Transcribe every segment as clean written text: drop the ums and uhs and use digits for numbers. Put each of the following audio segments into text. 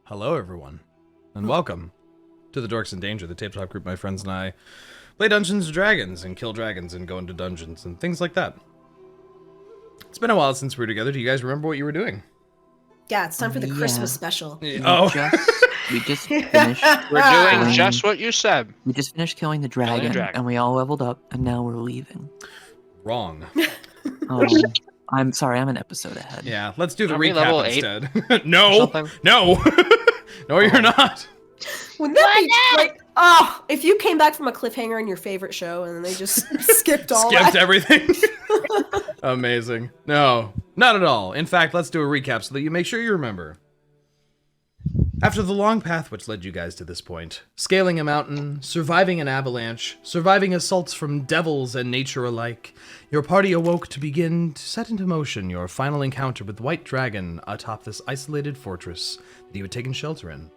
Hello, everyone, and welcome to the Dorks in Danger, the tabletop group my friends and I play Dungeons & Dragons and kill dragons and go into dungeons and things like that. It's been a while since we were together. Do you guys remember what you were doing? Yeah, it's time for the Christmas special. We just finished. We're doing just what you said. We just finished killing the dragon, and we all leveled up, and now we're leaving. Wrong. I'm sorry, I'm an episode ahead. Yeah, let's do the Are we recap level 8? instead. No, no, no, you're not. Wouldn't that be like, if you came back from a cliffhanger in your favorite show and then they just skipped all that? Everything. Amazing. No, not at all. In fact, let's do a recap so that you make sure you remember. After the long path which led you guys to this point, scaling a mountain, surviving an avalanche, surviving assaults from devils and nature alike, your party awoke to begin to set into motion your final encounter with the White Dragon atop this isolated fortress that you had taken shelter in.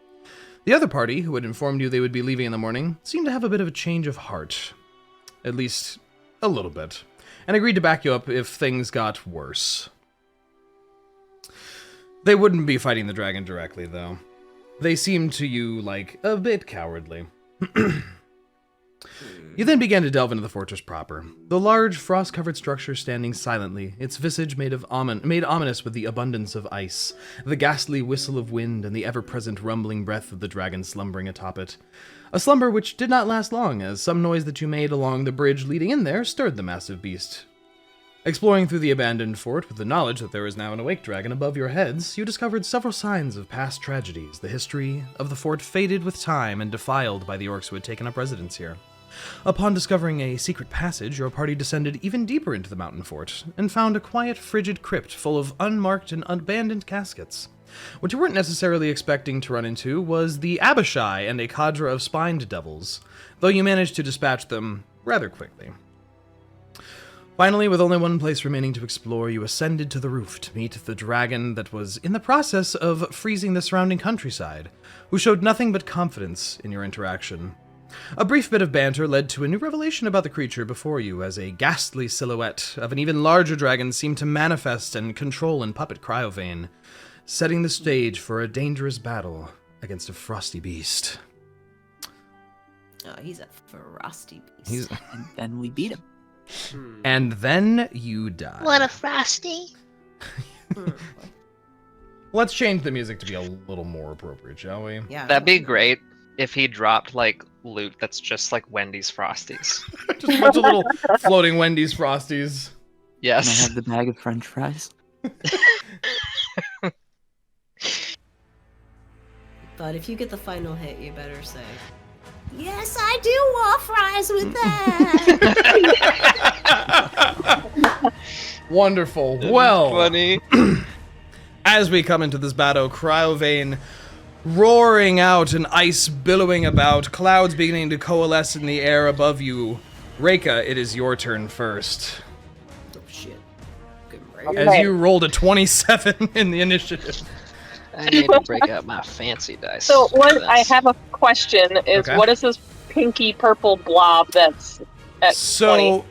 The other party, who had informed you they would be leaving in the morning, seemed to have a bit of a change of heart. At least, a little bit. And agreed to back you up if things got worse. They wouldn't be fighting the dragon directly, though. They seemed to you like a bit cowardly. You then began to delve into the fortress proper. The large, frost-covered structure standing silently, its visage made ominous with the abundance of ice, the ghastly whistle of wind, and the ever-present rumbling breath of the dragon slumbering atop it. A slumber which did not last long, as some noise that you made along the bridge leading in there stirred the massive beast. Exploring through the abandoned fort with the knowledge that there is now an awake dragon above your heads, you discovered several signs of past tragedies. The history of the fort faded with time and defiled by the orcs who had taken up residence here. Upon discovering a secret passage, your party descended even deeper into the mountain fort, and found a quiet, frigid crypt full of unmarked and abandoned caskets. What you weren't necessarily expecting to run into was the Abishai and a cadre of spined devils, though you managed to dispatch them rather quickly. Finally, with only one place remaining to explore, you ascended to the roof to meet the dragon that was in the process of freezing the surrounding countryside, who showed nothing but confidence in your interaction. A brief bit of banter led to a new revelation about the creature before you, as a ghastly silhouette of an even larger dragon seemed to manifest and control and puppet Cryovane, setting the stage for a dangerous battle against a frosty beast. Oh, he's a frosty beast. And then we beat him. And then you die. What a frosty. Let's change the music to be a little more appropriate, shall we? Yeah. That'd be great if he dropped like loot that's just like Wendy's Frosties. Just a bunch of little floating Wendy's Frosties. Yes. Can I have the bag of French fries? But if you get the final hit, you better say, "Yes, I do want fries with that." Wonderful. Well, Funny. as we come into this battle, Cryovane roaring out and ice billowing about, clouds beginning to coalesce in the air above you. Reyka, it is your turn first. Oh shit. Good break. Okay. As you rolled a 27 in the initiative. I need to break out my fancy dice. So for what this. I have a question is, Okay. what is this pinky purple blob that's at 20?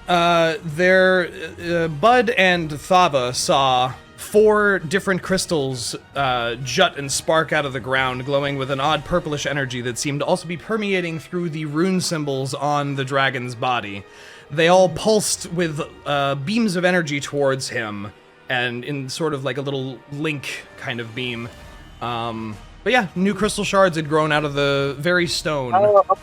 So, Bud and Thava saw 4 different crystals jut and spark out of the ground, glowing with an odd purplish energy that seemed to also be permeating through the rune symbols on the dragon's body. They all pulsed with beams of energy towards him, and in sort of like a little link kind of beam. But yeah, new crystal shards had grown out of the very stone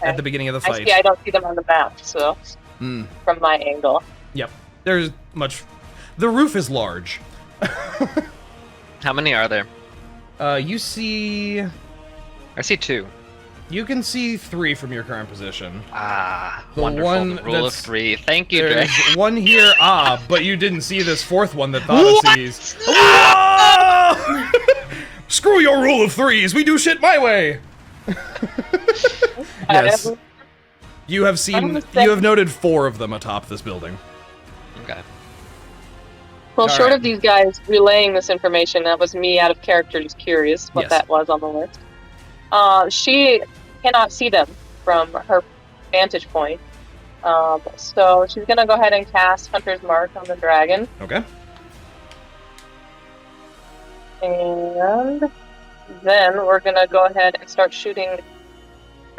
at the beginning of the I fight. see. I don't see them on the map, so Mm. from my angle. Yep. There's much... The roof is large. How many are there? You see... I see 2. You can see 3 from your current position. Ah, The wonderful. one The rule of that's- 3. Thank you, There's Dre. one here, but you didn't see this 4th one that Thava sees. Whoa! Screw your rule of 3s, we do shit my way! Yes. You have noted 4 of them atop this building. Okay. Well, All short right. of these guys relaying this information, that was me out of character, just curious what Yes. that was on the list. She cannot see them from her vantage point. So she's gonna go ahead and cast Hunter's Mark on the dragon. Okay. And then we're gonna go ahead and start shooting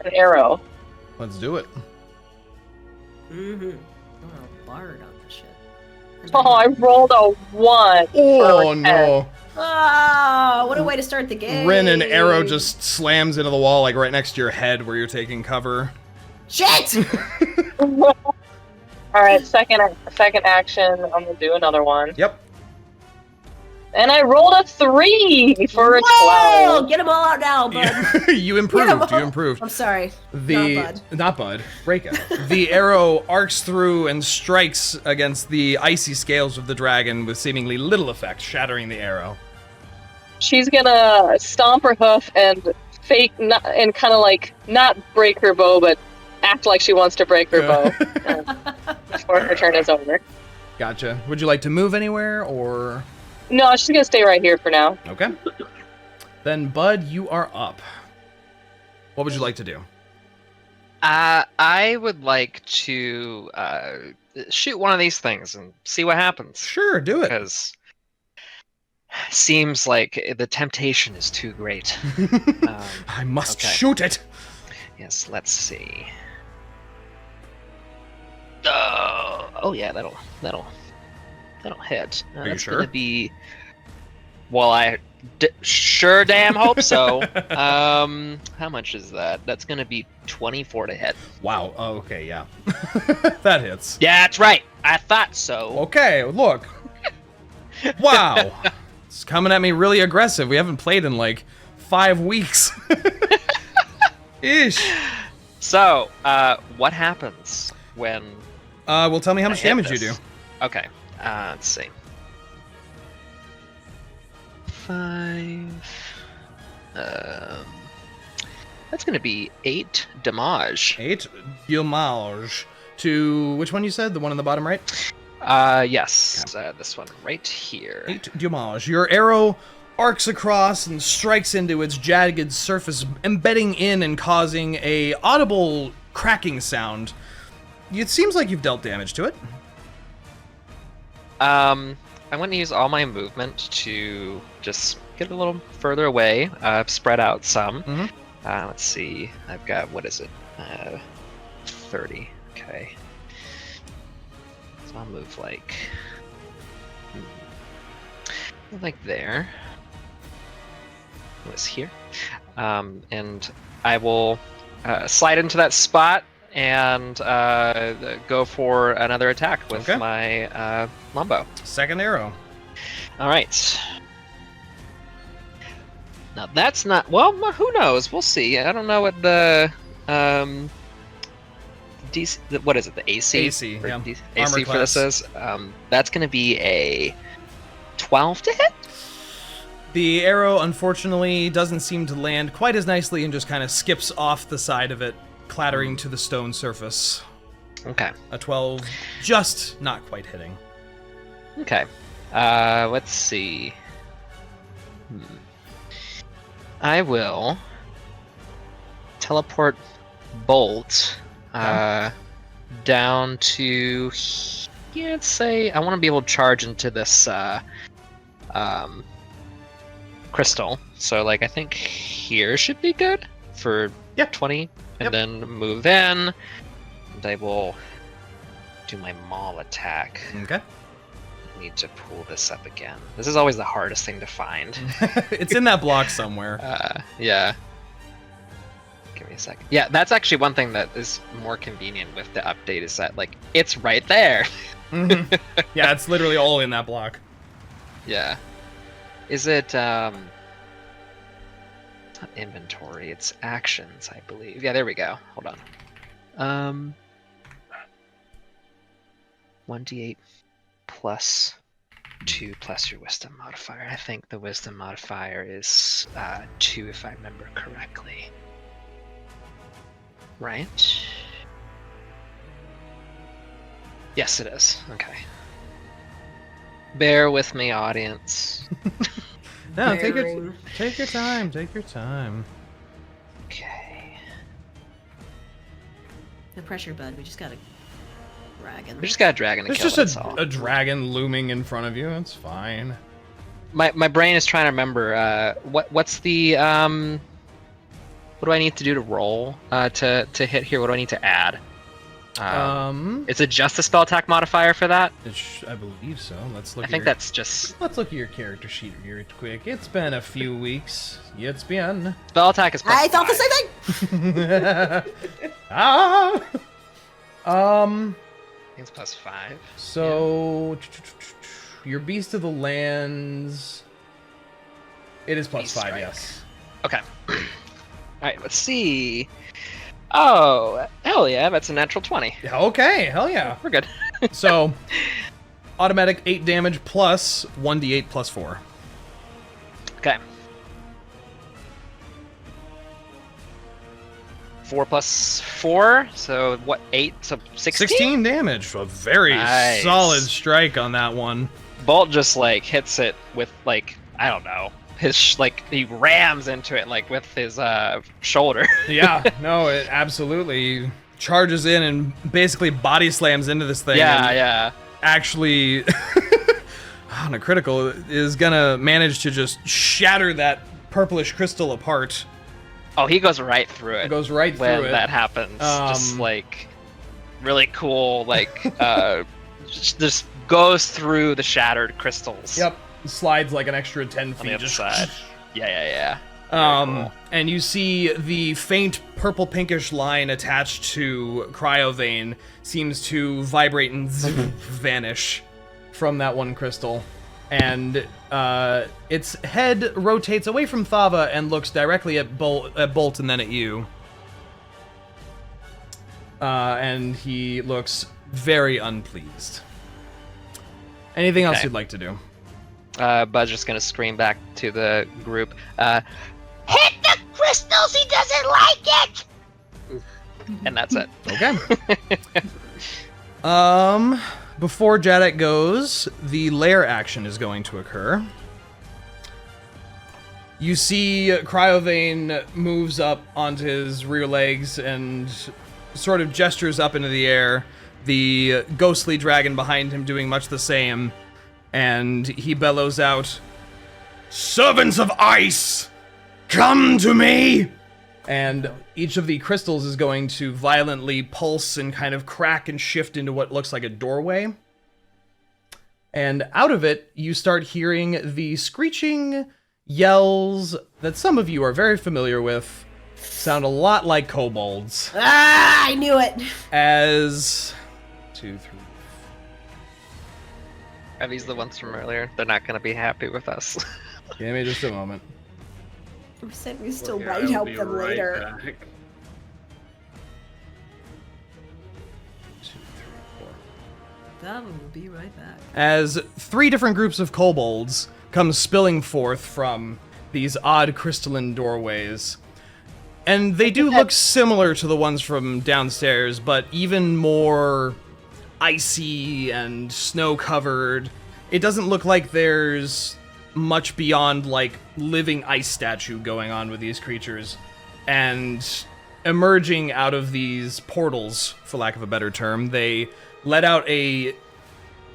an arrow. Let's do it. Mm-hmm. Oh, a bard on this shit. Oh, I rolled a 1. Oh, for 10. no. Ah, what a way to start the game. Rinn, an arrow just slams into the wall, like right next to your head where you're taking cover. Shit! Alright, second action, I'm gonna do another one. Yep. And I rolled a 3 for a Whoa! 12. Get them all out now, bud. You improved. You improved. I'm sorry. Not Bud. Reyka. The arrow arcs through and strikes against the icy scales of the dragon with seemingly little effect, shattering the arrow. She's gonna stomp her hoof and and kind of like not break her bow, but act like she wants to break her bow before her turn is over. Gotcha. Would you like to move anywhere, or...? No, she's gonna stay right here for now. Okay. Then, Bud, you are up. What would you like to do? I would like to shoot one of these things and see what happens. Sure, do it. Because seems like the temptation is too great. I must shoot it. Yes, let's see. Oh yeah, that'll hit. Are you that's sure? Gonna be. Well, I sure damn hope so. How much is that? That's gonna be 24 to hit. Wow. Oh, okay, yeah. That hits. Yeah, that's right. I thought so. Okay, look. Wow. It's coming at me really aggressive. We haven't played in like 5 weeks. Ish. So, what happens when? Well, tell me how much damage this? you do. Okay. Let's see. 5. That's gonna be 8 damage. 8 damage to which one you said? The one on the bottom right? Yes. This one right here. 8 damage. Your arrow arcs across and strikes into its jagged surface, embedding in and causing a audible cracking sound. It seems like you've dealt damage to it. I'm going to use all my movement to just get a little further away, spread out some. Mm-hmm. Let's see. I've got, what is it? 30. Okay. So I'll move like there. Was here. And I will slide into that spot and go for another attack with my longbow. Second arrow. All right. Now that's not well. Who knows? We'll see. I don't know what the DC. What is it? The AC. AC. For, Yeah. AC for this is. That's going to be a 12 to hit. The arrow, unfortunately, doesn't seem to land quite as nicely and just kind of skips off the side of it, clattering to the stone surface. Okay. A 12, just not quite hitting. Okay. Let's see. I will teleport Bolt down to, let's say, I want to be able to charge into this crystal. So, like, I think here should be good for 20, and then move in, and I will do my maul attack. Okay. Need to pull this up again. This is always the hardest thing to find. It's in that block somewhere. Yeah. Give me a second. Yeah, that's actually one thing that is more convenient with the update is that, like, it's right there. Mm-hmm. Yeah, it's literally all in that block. Yeah. Is it, not inventory, it's actions, I believe. Yeah, there we go. Hold on. 1d8 plus 2 plus your wisdom modifier. I think the wisdom modifier is 2 if I remember correctly. Right? Yes, it is. Okay. Bear with me, audience. No, take your time. Take your time. Okay. No pressure, bud. We just got a dragon. We just got a dragon to There's kill. just That's all. a dragon looming in front of you. It's fine. my brain is trying to remember. What's the what do I need to do to roll to hit here? What do I need to add? Is it just the spell attack modifier for that? I believe so. Let's look. I think that's just Let's look at your character sheet here quick. It's been a few weeks. It's been. spell attack is. I thought +5. the same thing. Ah. I think it's +5. So your Beast of the Lands. It is +5. Strike. Yes. Okay. All right. Let's see. Oh, hell yeah! That's a natural 20. Okay. Hell yeah. We're good. So, automatic 8 damage plus 1d8 plus 4. Okay. 4 plus 4, so what? 8, so 16. 16 damage. A very Nice. solid strike on that one. Bolt just like hits it with like I don't know his like he rams into it like with his shoulder. Yeah. No. It absolutely charges in and basically body slams into this thing. Yeah, and yeah. Actually, on a critical, is gonna manage to just shatter that purplish crystal apart. Oh, he goes right through it. Goes right when through it. that happens. Just like really cool, like just goes through the shattered crystals. Yep. Slides like an extra 10 On the feet. other Just side. Yeah. Very cool. And you see the faint purple pinkish line attached to Cryovane seems to vibrate and vanish from that one crystal. And its head rotates away from Thava and looks directly at Bolt and then at you. And he looks very unpleased. Anything else Okay. you'd like to do? Bud's just gonna scream back to the group. Hit the crystals! He doesn't like it! And that's it. Okay. Before Jadek goes, the lair action is going to occur. You see Cryovane moves up onto his rear legs and sort of gestures up into the air, the ghostly dragon behind him doing much the same, and he bellows out, "Servants of ice, come to me!" And each of the crystals is going to violently pulse and kind of crack and shift into what looks like a doorway. And out of it, you start hearing the screeching yells that some of you are very familiar with, sound a lot like kobolds. Ah, I knew it. As 2, 3. Are these the ones from earlier? They're not gonna be happy with us. Give me just a moment. We said we still Yeah, might I'll help be them right later. back. 2, 3, 4. That will be right back. As 3 different groups of kobolds come spilling forth from these odd crystalline doorways. And they do look similar to the ones from downstairs, but even more icy and snow-covered. It doesn't look like there's much beyond, like, living ice statue going on with these creatures. And emerging out of these portals, for lack of a better term, they let out a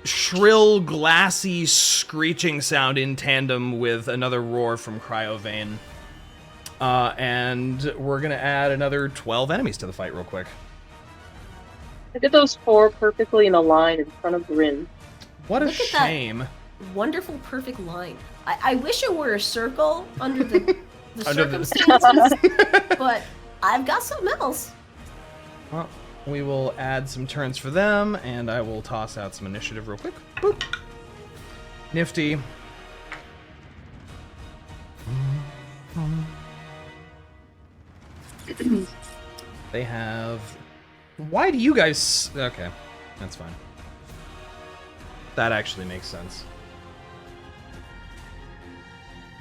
shrill, glassy, screeching sound in tandem with another roar from Cryovane. And we're gonna add another 12 enemies to the fight real quick. I did those 4 perfectly in a line in front of Rinn. What a Look at that. shame. Wonderful, perfect line. I wish it were a circle under the Under the- circumstances, but I've got something else. Well, we will add some turns for them, and I will toss out some initiative real quick. Boop. Nifty. They have... Why do you guys... Okay, that's fine. That actually makes sense.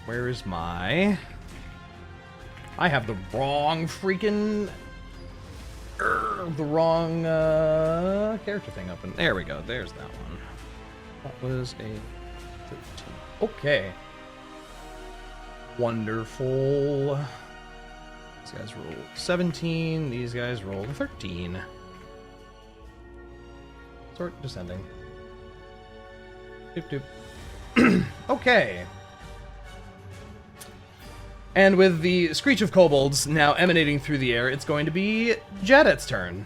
Where is my... I have the wrong freaking... the wrong character thing up. And there we go. There's that one. That was a 13. Okay. Wonderful. These guys roll 17. These guys roll 13. Sort descending. Doop doop. Okay. And with the screech of kobolds now emanating through the air, it's going to be Jadet's turn.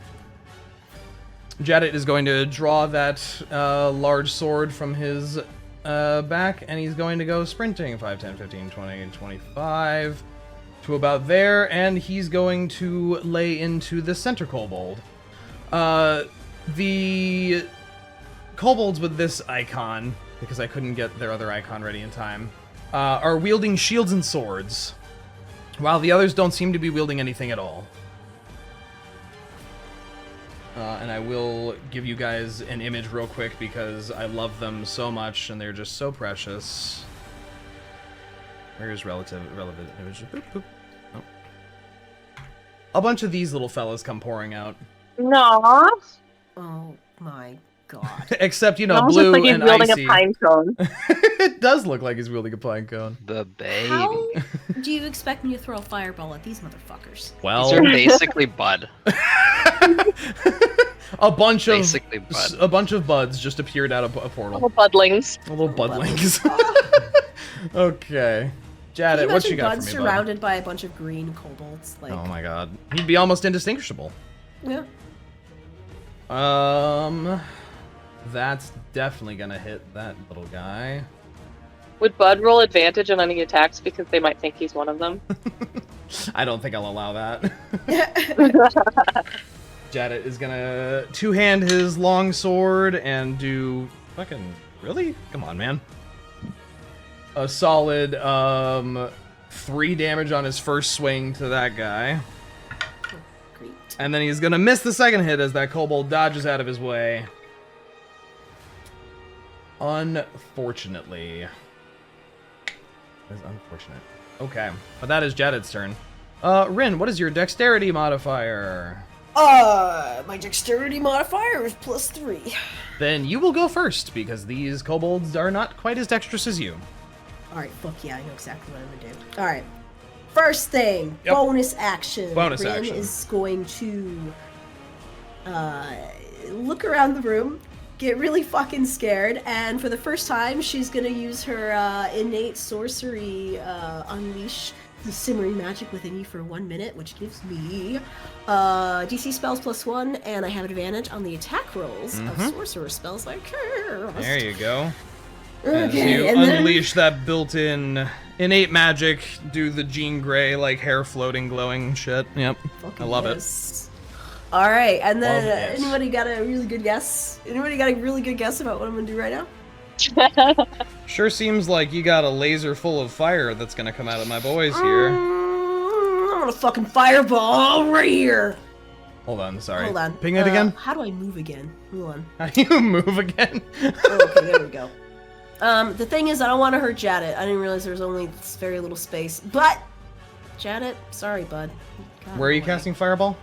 Jadet is going to draw that large sword from his back, and he's going to go sprinting 5, 10, 15, 20, 25 to about there, and he's going to lay into the center kobold. The kobolds with this icon, because I couldn't get their other icon ready in time, are wielding shields and swords, while the others don't seem to be wielding anything at all. And I will give you guys an image real quick because I love them so much and they're just so precious. Where's relevant image? Boop, boop. Oh. A bunch of these little fellas come pouring out. No. Oh my god. Except, you know, Almost blue looks like and he's wielding icy. a pine cone. It does look like he's wielding a pine cone. The baby. How do you expect me to throw a fireball at these motherfuckers? Well, These are basically Bud. a bunch Basically Bud. of buds just appeared out of a portal. Little budlings. Little budlings. Okay. Can Jadet, what you imagine got Bud's for me, bud? surrounded by a bunch of green kobolds? Like, Oh my god. He'd be almost indistinguishable. yeah. That's definitely gonna hit that little guy. Would Bud roll advantage on any attacks because they might think he's one of them? I don't think I'll allow that. Jadet is gonna two-hand his long sword and do fucking really? Come on, man. A solid 3 damage on his first swing to that guy. Great. And then he's gonna miss the second hit as that kobold dodges out of his way. Unfortunately. That is unfortunate. Okay, but that is Jadet's turn. Rinn, what is your dexterity modifier? My dexterity modifier is +3. Then you will go first, because these kobolds are not quite as dexterous as you. Alright, fuck yeah, I know exactly what I'm gonna do. Alright. First thing, Yep. bonus action. Bonus Rinn action. is going to look around the room, get really fucking scared, and for the first time, she's gonna use her innate sorcery, unleash the simmering magic within you for 1 minute, which gives me DC spells +1, and I have advantage on the attack rolls of sorcerer spells like her. There you go. As Okay, you and then unleash that built-in innate magic, do the Jean Grey, like, hair floating, glowing shit. Yep, I love it. All right, and then Love it. anybody got a really good guess? Anybody got a really good guess about what I'm gonna do right now? Sure seems like you got a laser full of fire that's gonna come out of my boys here. I'm gonna fucking fireball right here. Hold on, sorry. Hold on. Ping it again? How do I move again? Hold on. How do you move again? Oh, okay, there we go. The thing is, I don't want to hurt Jadet. I didn't realize there was only this very little space. But, Jadet, sorry, bud. God, Where are you boy. casting Fireball?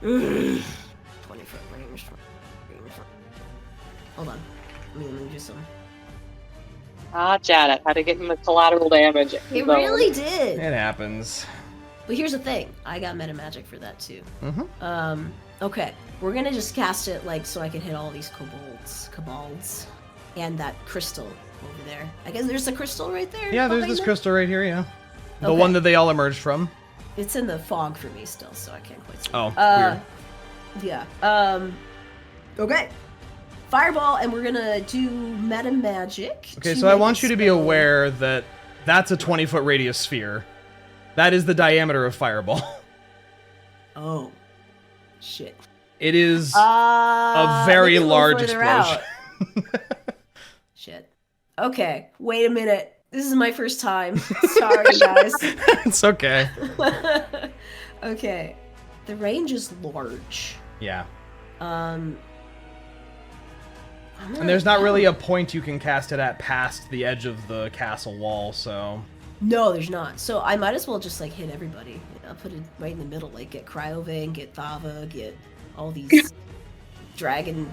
20-foot range. Hold on. Let me do some. Ah, Jadet, had to get him the collateral damage. It So- really did. It happens. But here's the thing. I got meta magic for that too. Mm-hmm. Okay. We're gonna just cast it like so I can hit all these kobolds, and that crystal over there. I guess there's a crystal right there. Yeah, there's behind this them? crystal right here, yeah. The Okay. one that they all emerged from. It's in the fog for me still, so I can't quite see. Oh, weird. Yeah. Okay. Fireball, and we're gonna do meta magic. Okay, to so I make want it you to be spell- aware that that's a 20-foot radius sphere. That is the diameter of Fireball. Oh. Shit. It is A very large explosion. Shit. Okay, wait a minute. This is my first time. Sorry, guys. It's okay. Okay. The range is large. Yeah. I'm And there's not really a point you can cast it at past the edge of the castle wall, so... No, there's not. So I might as well just like hit everybody. I'll put it right in the middle. Like get Cryovane, get Thava, get all these dragon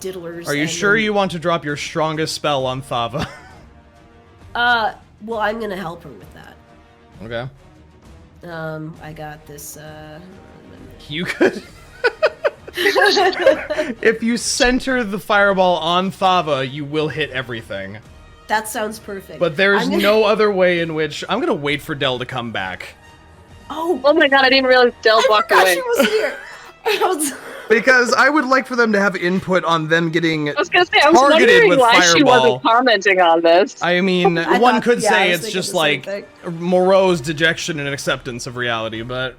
diddlers. Are you and sure then- you want to drop your strongest spell on Thava? Well, I'm gonna help her with that. Okay. I got this. You could... If you center the fireball on Thava, you will hit everything. That sounds perfect. But there's no other way in which I'm gonna wait for Del to come back. Oh my god, I didn't realize Del walked away. She was here. Because I would like for them to have input on them getting I was gonna say, I was targeted wondering with why fireball. she wasn't commenting on this. I mean, I one thought- could yeah, I say was it's thinking just the same like thing. Moreau's dejection and acceptance of reality, but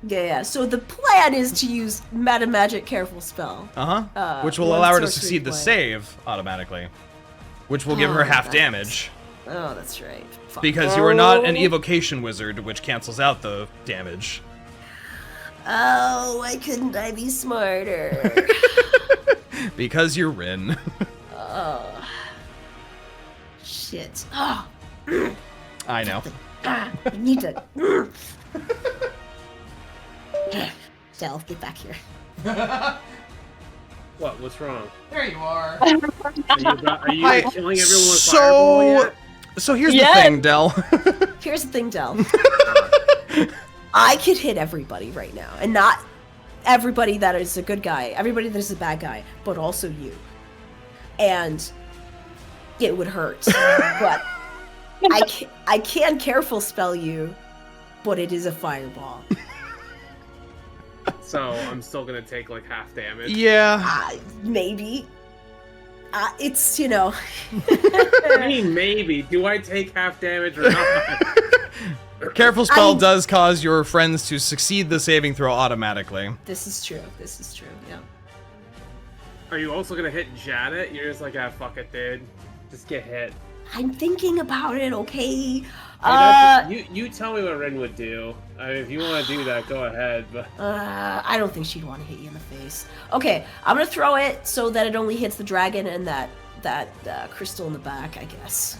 Yeah. So the plan is to use Meta Magic Careful Spell. which will one allow her to sorcery succeed the point. save automatically, which will give her half that's- damage. Oh, that's right. Fuck. Because you are not an evocation wizard, which cancels out the damage. Oh, why couldn't I be smarter? Because you're Rinn. Oh. Shit. Oh. I know. I need to. Del, get back here. What? What's wrong? There you are. Are you Hi. killing everyone with fireball yet? So here's the Yes. thing, Del. Here's the thing, Del. I could hit everybody right now, and not everybody that is a good guy, everybody that is a bad guy, but also you. And it would hurt. But I can careful spell you, but it is a fireball. So I'm still gonna take like half damage. Yeah. Maybe. It's, you know. I mean, maybe. Do I take half damage or not? Careful spell does cause your friends to succeed the saving throw automatically. This is true. This is true. Yeah. Are you also gonna hit Janet? You're just like, ah, fuck it, dude. Just get hit. I'm thinking about it. Okay. You tell me what Rinn would do. I mean, if you want to do that, go ahead. But I don't think she'd want to hit you in the face. Okay, I'm gonna throw it so that it only hits the dragon and that crystal in the back, I guess.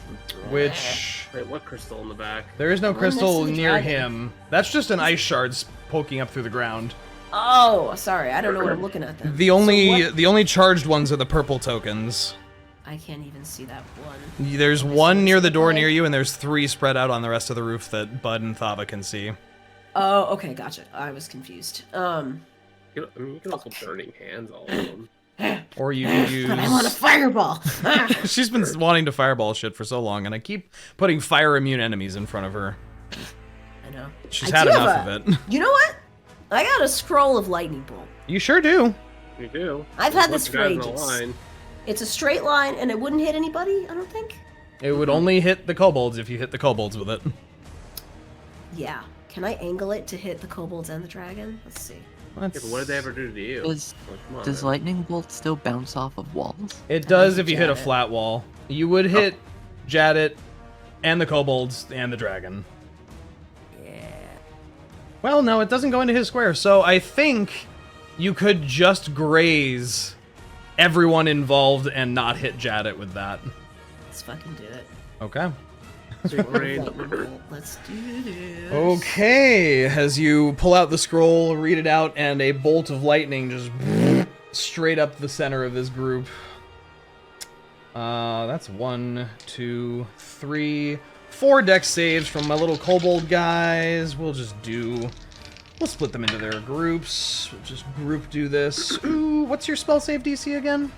Which wait, what crystal in the back? there is no One crystal next to the near dragon. him. That's just an ice shard poking up through the ground. Oh, sorry, I don't know what I'm looking at then. The So only what- the only charged ones are the purple tokens. I can't even see that one. There's one near the door near you, and there's 3 spread out on the rest of the roof that Bud and Thava can see. Oh, okay, gotcha. I was confused. I mean, you can also burning hands all of them. Or you can use. But I want a fireball. She's been wanting to fireball shit for so long, and I keep putting fire immune enemies in front of her. I know. She's I had do have enough of it. You know what? I got a scroll of lightning bolt. You sure do. You do. I've had Bunch this of for guys in a ages. line. It's a straight line, and it wouldn't hit anybody, I don't think. It would only hit the kobolds if you hit the kobolds with it. Yeah. Can I angle it to hit the kobolds and the dragon? Let's see. Yeah, but what did they ever do to you? Does Like, come on, does man. lightning bolt still bounce off of walls? It does I if you hit a Jadit. flat wall. You would hit Jadit and the kobolds and the dragon. Yeah. Well, no, it doesn't go into his square, so I think you could just graze everyone involved and not hit Jadit with that. Let's fucking do it. Okay. Sweet rain. Lightning bolt. Let's do this. Okay, as you pull out the scroll, read it out, and a bolt of lightning just straight up the center of this group. That's 1, 2, 3, 4 dex saves from my little kobold guys. We'll split them into their groups. We'll just group do this. Ooh, what's your spell save DC again?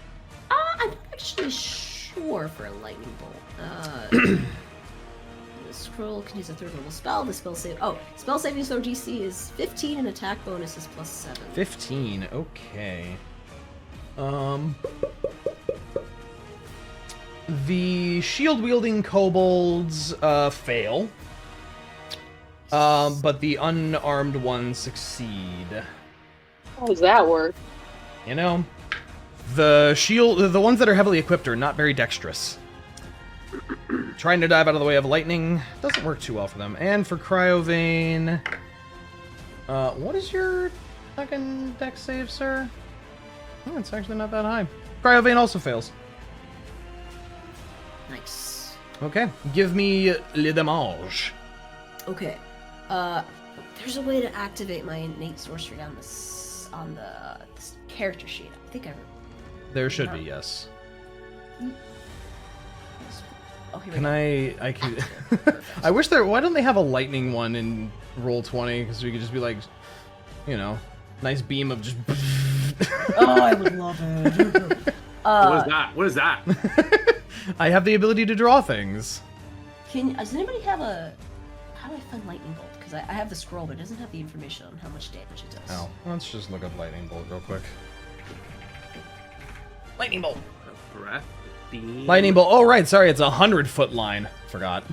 I'm not actually sure for a lightning bolt. The scroll can use a third level spell. The spell saving throw DC is 15 and attack bonus is +7. 15, okay. The shield-wielding kobolds fail. But the unarmed ones succeed. How does that work? You know, the ones that are heavily equipped are not very dexterous. Trying to dive out of the way of lightning doesn't work too well for them. And for Cryovane, what is your second dex save, sir? Oh, it's actually not that high. Cryovane also fails. Nice. Okay, give me le damage. Okay. There's a way to activate my innate sorcery on this character sheet. I think There should be, yes. Oh, here we Can go. I could I wish why don't they have a lightning one in Roll20, because we could just be like, you know, nice beam of just Oh, I would love it. What is that? What is that? I have the ability to draw things. Does anybody have a... How do I find lightning bolt? Because I have the scroll, but it doesn't have the information on how much damage it does. Oh, let's just look up lightning bolt real quick. Lightning bolt. A breath beam. Lightning bolt. Oh, right. Sorry, it's a 100-foot line. Forgot.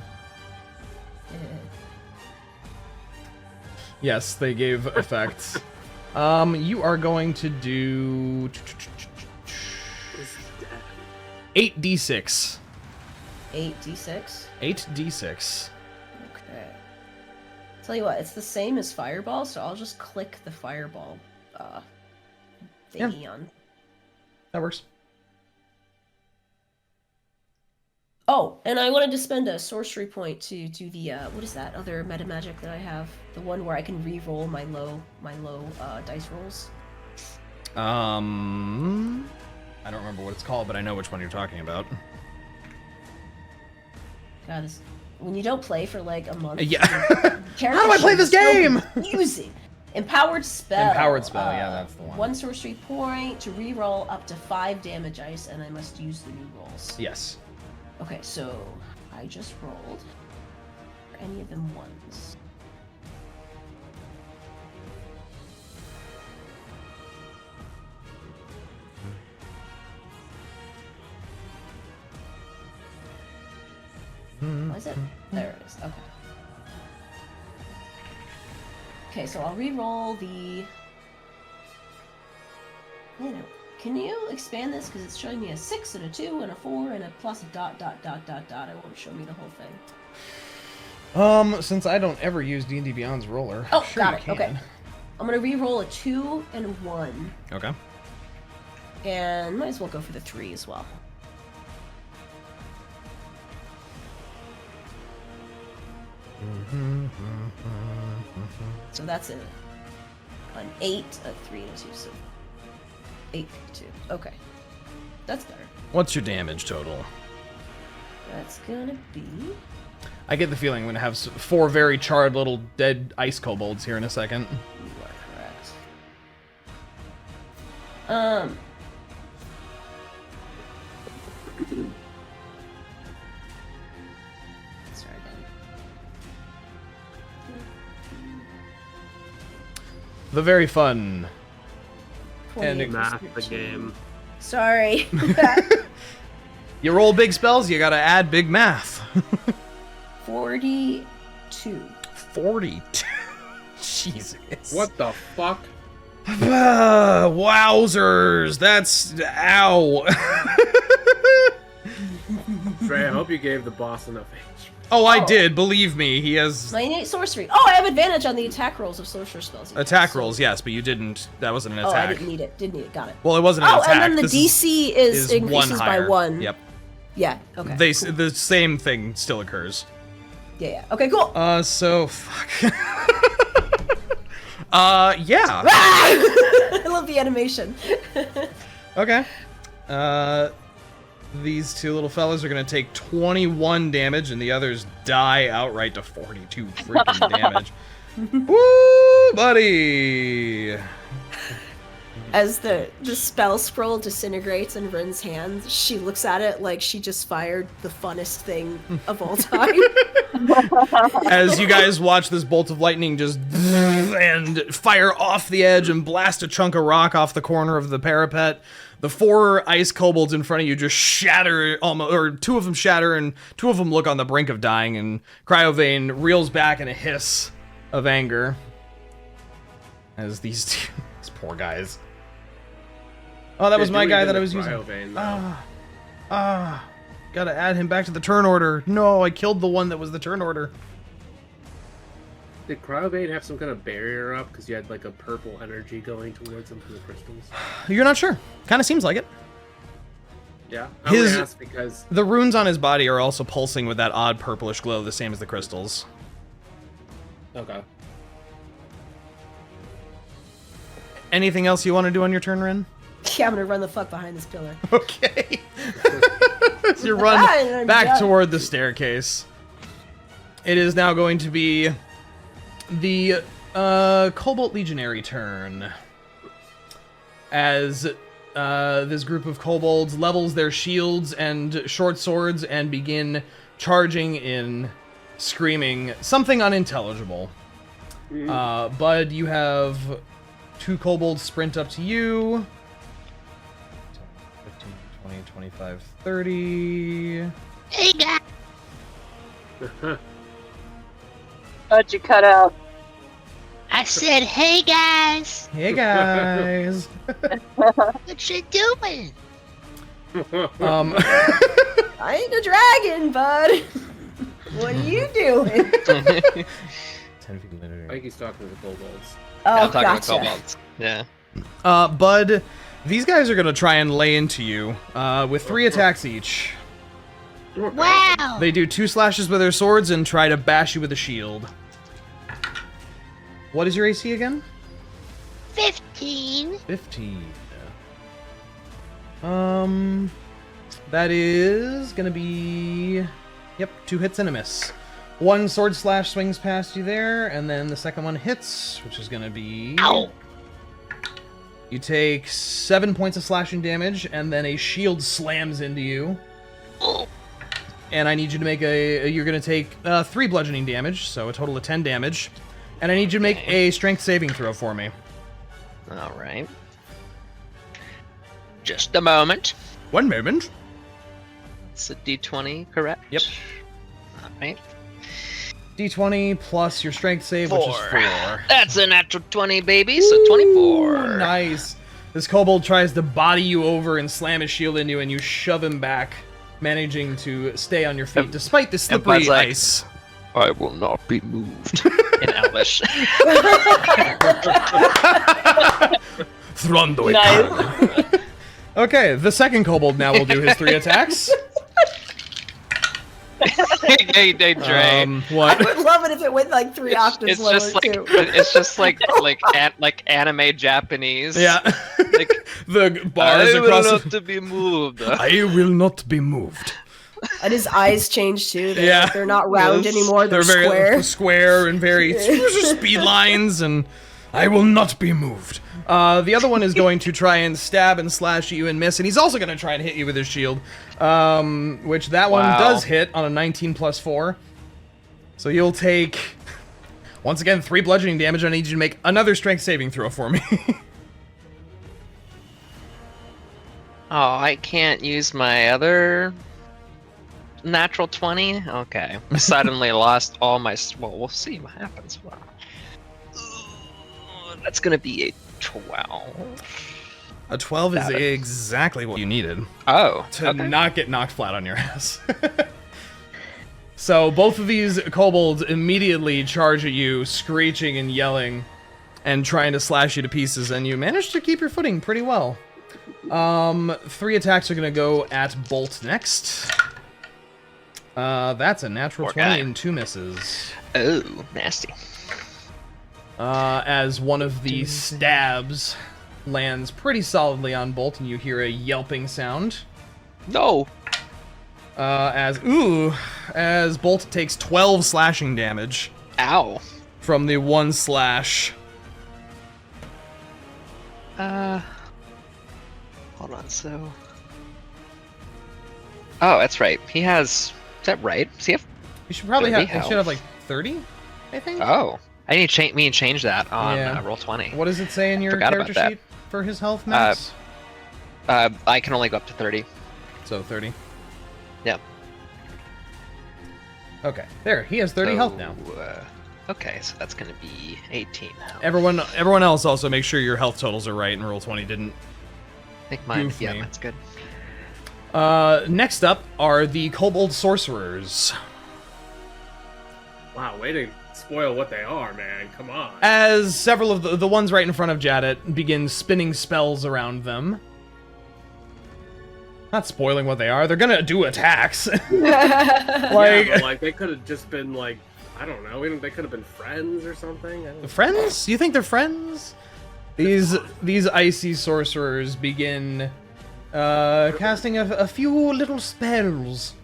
Yes, they gave effects. You are going to do 8d6. 8d6? 8d6. Okay. Tell you what, it's the same as fireball, so I'll just click the fireball thingy on. That works. Oh, and I wanted to spend a sorcery point to do the what is that other meta magic that I have? The one where I can re-roll my low dice rolls. I don't remember what it's called, but I know which one you're talking about. God, this, when you don't play for like a month. Yeah. How do I play this game? Confusing. Empowered spell. Empowered spell, yeah, that's the one. 1 sorcery point to re-roll up to 5 damage dice, and I must use the new rolls. Yes. Okay, so I just rolled. Are any of them ones? Was it? There it is. Okay. Okay, so I'll re-roll the... Wait a minute. Can you expand this? Because it's showing me a 6 and a 2 and a 4 and a plus a dot. It won't show me the whole thing. Since I don't ever use D&D Beyond's roller. Oh, sure got you it. can. Okay. I'm gonna re-roll a 2 and a 1. Okay. And might as well go for the 3 as well. So that's an 8, a 3, and a 2. So 8, 2. Okay. That's better. What's your damage total? That's gonna be... I get the feeling I'm gonna have 4 very charred little dead ice kobolds here in a second. You are correct. Sorry, again. The very fun. 28 Math plus the 13. game. Sorry. You roll big spells, you gotta add big math. 42. 42. Jesus. What the fuck? Wowzers. That's... Ow. Trey, I hope you gave the boss enough HP. Oh, I did. Believe me. He has... My innate sorcery. Oh, I have advantage on the attack rolls of sorcerer spells. Attack rolls, yes, but you didn't... That wasn't an Oh, attack. I didn't need it. Didn't need it. Got it. Well, it wasn't an Oh, attack. and then the This DC is increases by higher. 1. Yep. Yeah, okay. Cool. The same thing still occurs. Yeah. Okay, cool. So... Fuck. Yeah. I love the animation. Okay. These two little fellas are gonna take 21 damage, and the others die outright to 42 freaking damage. Woo, buddy! As the spell scroll disintegrates in Rinn's hands, she looks at it like she just fired the funnest thing of all time. As you guys watch this bolt of lightning just and fire off the edge and blast a chunk of rock off the corner of the parapet, the 4 ice kobolds in front of you just shatter, almost, or 2 of them shatter, and 2 of them look on the brink of dying, and Cryovane reels back in a hiss of anger as these poor guys. Oh, that was my guy that I was using. Gotta add him back to the turn order. No, I killed the one that was the turn order. Did Cryovane have some kind of barrier up because you had like a purple energy going towards him from the crystals? You're not sure. Kind of seems like it. Yeah, I would ask because the runes on his body are also pulsing with that odd purplish glow, the same as the crystals. okay. Anything else you want to do on your turn, Rinn? Yeah, I'm gonna run the fuck behind this pillar. Okay. So you run back toward the staircase. It is now going to be the Cobalt Legionary turn. As this group of kobolds levels their shields and short swords and begin charging in, screaming something unintelligible. Bud, you have 2 kobolds sprint up to you. 15, 20, 25, 30. Hey, guys. How'd you cut out? I said, hey, guys. Hey, guys. What you doing? I ain't a dragon, bud. What are you doing? 10 feet I think he's talking to the kobolds. Oh, I'm talking gotcha. about kobolds. Yeah. Bud, these guys are going to try and lay into you with 3 attacks each. Wow. They do 2 slashes with their swords and try to bash you with a shield. What is your AC again? 15. 15. That is gonna be... Yep, 2 hits and a miss. 1 sword slash swings past you there, and then the second one hits, which is gonna be... Ow. You take 7 points of slashing damage, and then a shield slams into you. Oh. And I need you to make you're gonna take 3 bludgeoning damage, so a total of 10 damage. And I need you to make a strength saving throw for me. All right. Just a moment. 1 moment. It's a D20, correct? Yep. All right. D20 plus your strength save, which is 4. That's a natural 20, baby. So 24. Ooh, nice. This kobold tries to body you over and slam his shield into you, and you shove him back, managing to stay on your feet despite the slippery Bud's like, ice. I will not be moved. In Elvish. Nice. Okay, the second kobold now will do his 3 attacks. hey, Dre. What? I would love it if it went like 3 octaves It's lower just like too. it's just like anime Japanese. Yeah. Like, The bars I across will the... not to be moved. I will not be moved. And his eyes change too. Yeah. They're not round Yes. anymore. They're very square. square and very speed lines, and I will not be moved. The other one is going to try and stab and slash at you and miss, and he's also going to try and hit you with his shield, which that one Wow. does hit on a 19 plus 4. So you'll take, once again, 3 bludgeoning damage. I need you to make another strength saving throw for me. Oh, I can't use my other natural 20? Okay. I suddenly lost all my... Well, we'll see what happens. Wow. That's gonna be a 12. A 12 is Got it. exactly what you needed Oh, to okay. not get knocked flat on your ass. So both of these kobolds immediately charge at you, screeching and yelling, and trying to slash you to pieces, and you manage to keep your footing pretty well. 3 attacks are gonna go at Bolt next. That's a natural Poor 20 guy. and 2 misses. Oh, nasty. As one of the stabs lands pretty solidly on Bolt, and you hear a yelping sound. No. As Bolt takes 12 slashing damage Ow. from the 1 slash. Hold on, so... Oh, that's right. He has... Is that right? Does he have... You should probably 30 have. You should have like 30, I think. Oh. I need to change that on Yeah. Roll20. What does it say in your Forgot about character that. sheet for his health max? I can only go up to 30. So 30. Yep. Okay, there. He has 30 health now. Okay, so that's gonna be 18 now. Everyone else also make sure your health totals are right, and Roll20 didn't. I think mine. goof Yeah, me. that's good. Next up are the Kobold Sorcerers. Wow, way to spoil what they are, man. Come on. As several of the ones right in front of Jadet begin spinning spells around them. Not spoiling what they are. They're gonna do attacks. Yeah, like but, like they could have just been like, I don't know. They could have been friends or something. I don't know. friends? You think they're friends? These icy sorcerers begin casting a few little spells.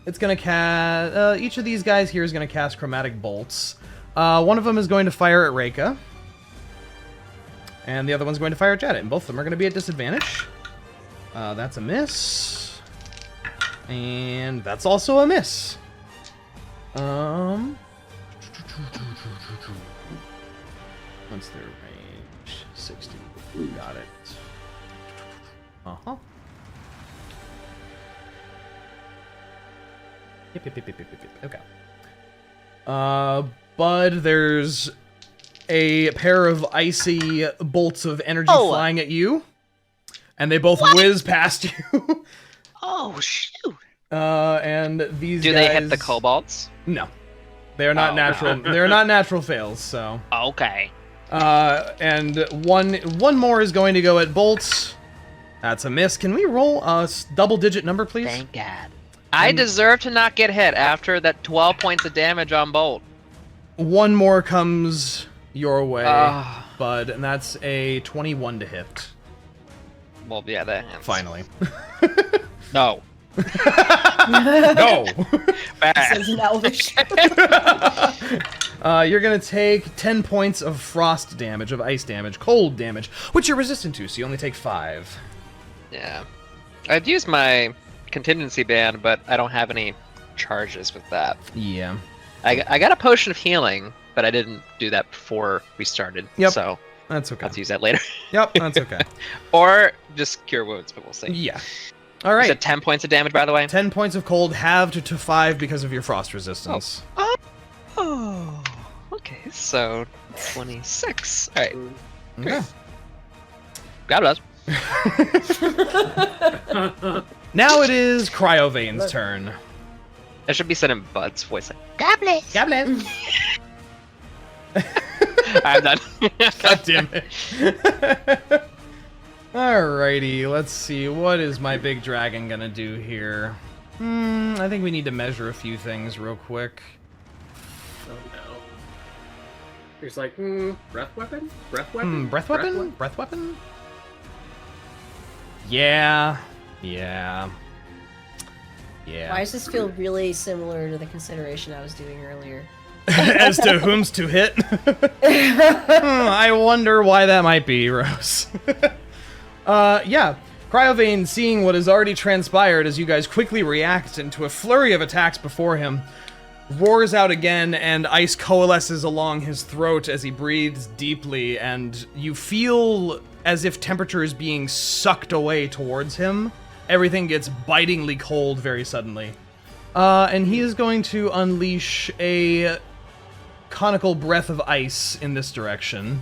It's gonna cast. Each of these guys here is gonna cast chromatic bolts. One of them is going to fire at Reyka. And the other one's going to fire at Janet, and both of them are going to be at disadvantage. That's a miss. And that's also a miss. What's their range? 60. Got it. Uh-huh. Yep. Okay. Bud, there's a pair of icy bolts of energy flying at you. And they both whiz past you. Oh, shoot. And these Do guys... they hit the kobolds? No. They are not natural. They are not natural fails, so... Okay. And one more is going to go at bolts. That's a miss. Can we roll a double-digit number, please? Thank God. I deserve to not get hit after that 12 points of damage on Bolt. One more comes your way, Bud, and that's a 21 to hit. Well, yeah, that hits. Finally. No. No! Bad. Says in Elvish. You're gonna take 10 points of frost damage, of ice damage, cold damage, which you're resistant to, so you only take 5. Yeah. I'd use my contingency band, but I don't have any charges with that. Yeah. I got a potion of healing, but I didn't do that before we started. Yep. So That's okay. I'll use that later. Yep, that's okay. Or just cure wounds, but we'll see. Yeah. All You right. said 10 points of damage, by the way? 10 points of cold halved to 5 because of your frost resistance. Oh, okay. So 26. All right. Okay. God bless. Now it is Cryovane's turn. I should be said in Bud's voice. God bless. Goblin. I'm done. God damn it. Alrighty, let's see. What is my big dragon gonna do here? I think we need to measure a few things real quick. Oh no. He's like, breath weapon? Breath weapon? Breath weapon? Breath weapon? Yeah. Why does this feel really similar to the consideration I was doing earlier? As to whom's to hit? I wonder why that might be, Rhos. Yeah. Cryovane, seeing what has already transpired as you guys quickly react into a flurry of attacks before him, roars out again, and ice coalesces along his throat as he breathes deeply, and you feel as if temperature is being sucked away towards him. Everything gets bitingly cold very suddenly. And he is going to unleash a conical breath of ice in this direction.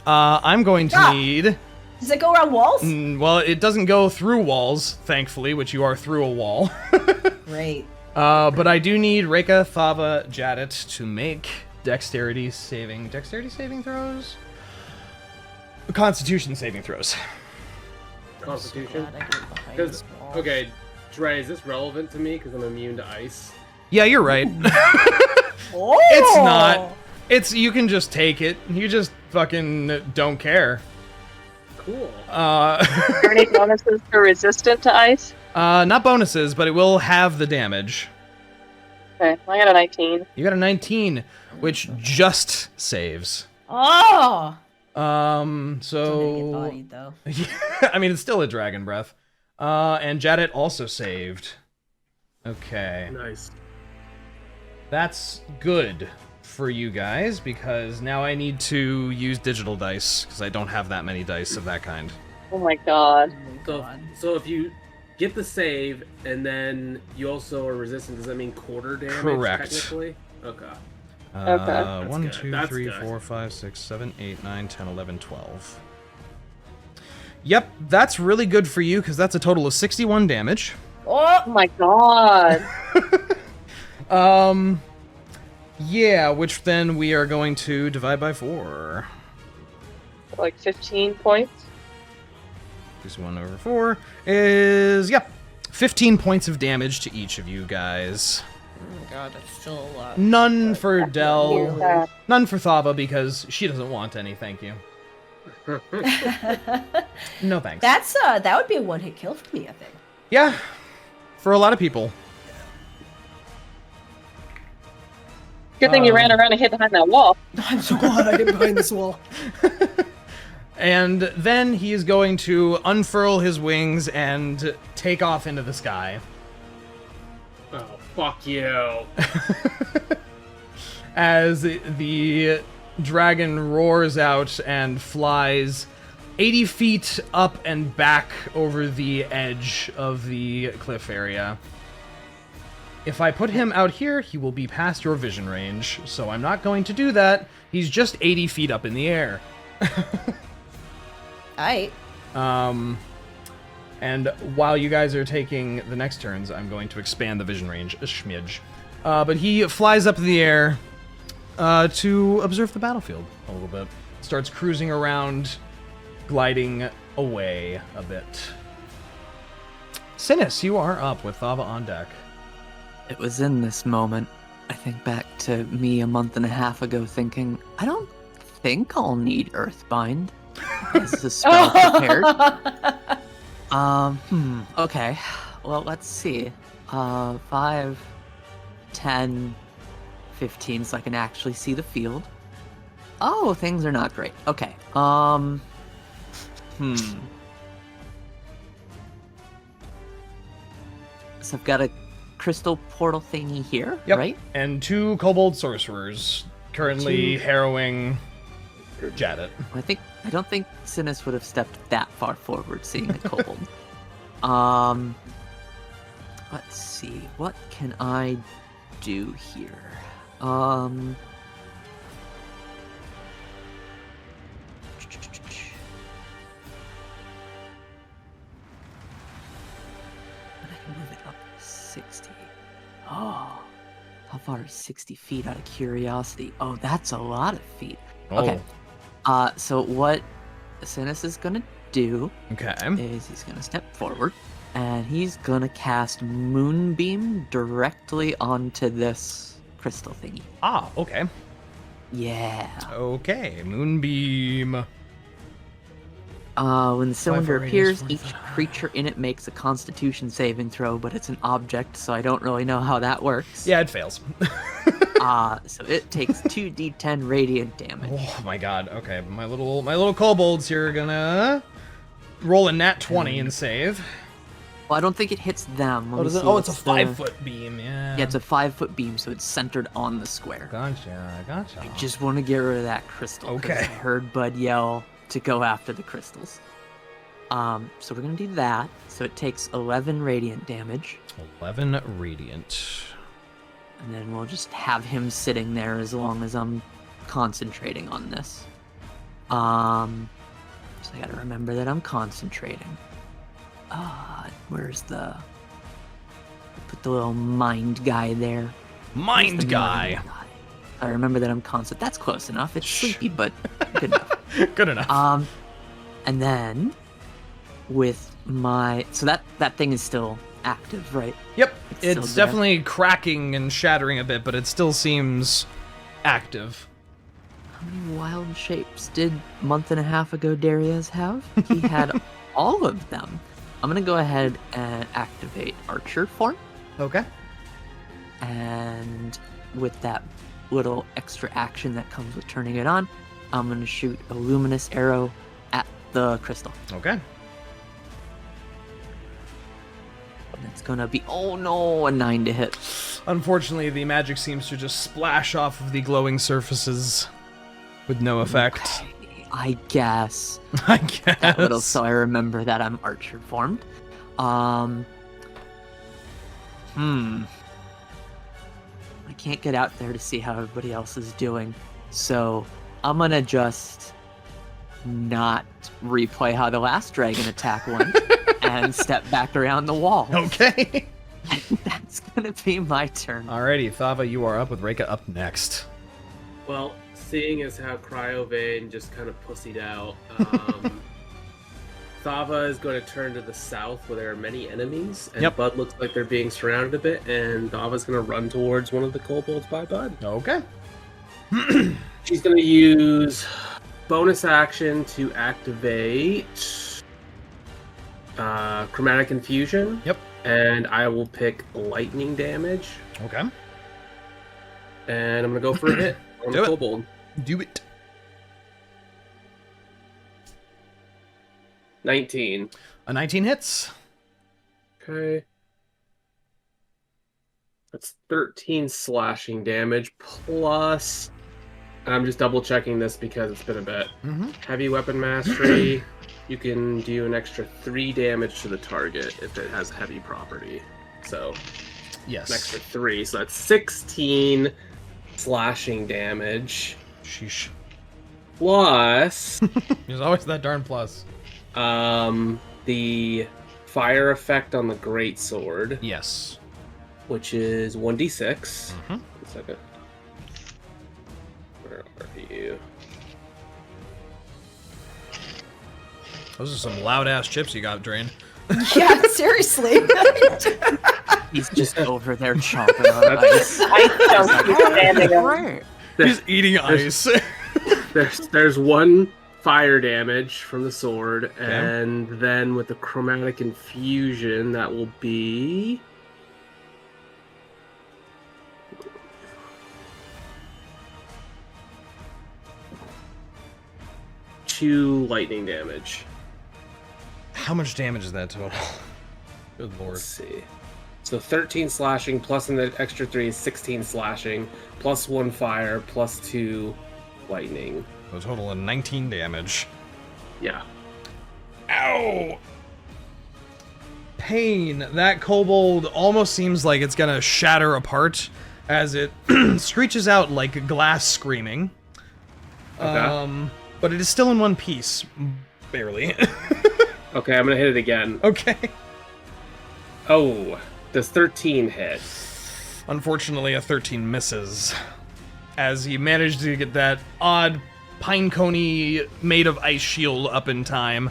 I'm going to need... Does it go around walls? Well, it doesn't go through walls, thankfully, which you are through a wall. Great. But I do need Reyka, Thava, Jadet to make dexterity saving throws? Constitution saving throws. Constitution? God, I get behind this wall. Okay, Dre, is this relevant to me because I'm immune to ice? Yeah, you're right. Oh! It's not. You can just take it. You just fucking don't care. Cool. Are there any bonuses for resistant to ice? Not bonuses, but it will have the damage. Okay, I got a 19. You got a 19, which just saves. Oh! So... I'm gonna get bodied, though. I mean, it's still a dragon breath. And Jadet also saved. Okay. Nice. That's good for you guys, because now I need to use digital dice, because I don't have that many dice of that kind. Oh my god. Oh my So, God. so if you get the save and then you also are resistant, does that mean quarter damage? Correct. Technically? Okay. Okay. 1, good. 2, That's 3, good. 4, 5, 6, 7, 8, 9, 10, 11, 12. Yep, that's really good for you, because that's a total of 61 damage. Oh my god. Yeah, which then we are going to divide by 4. Like 15 points? This 1 over 4 is, yep, 15 points of damage to each of you guys. Oh my God, that's still a lot. None for Del, Yeah. none for Thava, because she doesn't want any, thank you. No thanks. That would be a one-hit kill for me, I think. Yeah, for a lot of people. Good thing you ran around and hid behind that wall. I'm so glad I get behind this wall. And then he is going to unfurl his wings and take off into the sky. Oh, fuck you. As the dragon roars out and flies 80 feet up and back over the edge of the cliff area. If I put him out here, he will be past your vision range, so I'm not going to do that. He's just 80 feet up in the air. Aight. And while you guys are taking the next turns, I'm going to expand the vision range a smidge. But he flies up in the air to observe the battlefield a little bit. Starts cruising around, gliding away a bit. Synas, you are up with Thava on deck. It was in this moment, I think back to me a month and a half ago thinking, I don't think I'll need Earthbind. Is the spell prepared? Okay. Well, let's see. 5, 10, 15, so I can actually see the field. Oh, things are not great. Okay. So I've got a crystal portal thingy here, Yep. right? And 2 kobold sorcerers currently harrowing Jadet. I don't think Synas would have stepped that far forward seeing the kobold. Let's see, what can I do here? I can move it up 60. Oh, how far is 60 feet out of curiosity? Oh, that's a lot of feet. Okay. So what Synas is gonna do is he's gonna step forward and he's gonna cast Moonbeam directly onto this crystal thingy. Ah, okay. Yeah. Okay, Moonbeam. When the cylinder radius, appears, 45. each creature in it makes a Constitution saving throw, but it's an object, so I don't really know how that works. Yeah, it fails. So it takes 2d10 radiant damage. Oh my god. Okay, my little kobolds here are gonna roll a nat 20 and save. Well, I don't think it hits them. Let me see Oh, it's a what's the- 5-foot beam. Yeah. Yeah, it's a 5-foot beam, so it's centered on the square. Gotcha. I just want to get rid of that crystal. 'Cause Okay. I heard Bud yell to go after the crystals. So we're gonna do that. So it takes 11 radiant damage, 11 radiant. and then we'll just have him sitting there as long as I'm concentrating on this. So I gotta remember that I'm concentrating. Where's the? Put the little mind guy there. Mind The guy. mind guy. I remember that I'm constant. That's close enough. It's sleepy, but good enough. Good enough. And then with my that thing is still active, right? Yep. still It's there. definitely cracking and shattering a bit, but it still seems active. How many wild shapes did month and a half ago Deriaz have? He had all of them. I'm gonna go ahead and activate Archer form, Okay. and with that little extra action that comes with turning it on, I'm gonna shoot a luminous arrow at the crystal. Okay. And it's gonna be, oh no, a 9 to hit. Unfortunately, the magic seems to just splash off of the glowing surfaces with no effect. Okay, I guess. I guess. That little, so I remember that I'm Archer formed. I can't get out there to see how everybody else is doing, so I'm gonna just not replay how the last dragon attack went and step back around the wall. Okay. That's gonna be my turn. Alrighty, Thava, you are up with Reyka up next. Well, seeing as how Cryovane just kind of pussied out, Thava is going to turn to the south where there are many enemies, and Yep. Bud looks like they're being surrounded a bit, and Thava's going to run towards one of the kobolds by Bud. Okay. She's going to use bonus action to activate Chromatic Infusion. Yep. And I will pick lightning damage, Okay. and I'm going to go for a hit on Do the it. kobold. Do it. 19. A 19 hits. Okay. That's 13 slashing damage plus. I'm just double checking this because it's been a bit. Mm-hmm. Heavy weapon mastery. You can do an extra 3 damage to the target if it has heavy property. So, Yes. an extra 3. So that's 16 slashing damage. Sheesh. Plus, There's always that darn plus. the fire effect on the greatsword, Yes. which is 1d6. Mm-hmm. One second. Where are you? Those are some loud-ass chips you got, Drain. Yeah, seriously. He's just over there chomping on ice. I don't keep standing up. Right. He's eating ice. There's 1 fire damage from the sword, and then with the chromatic infusion, that will be 2 lightning damage. How much damage is that total? Good lord. Let's see. So 13 slashing plus an extra 3 is 16 slashing, plus 1 fire, plus 2 lightning. A total of 19 damage. Yeah. Ow! Pain. That kobold almost seems like it's gonna shatter apart as it screeches out like glass screaming. Okay. But it is still in one piece. Barely. Okay, I'm gonna hit it again. Okay. Oh, does 13 hit? Unfortunately, a 13 misses. As he managed to get that odd pine coney made of ice shield up in time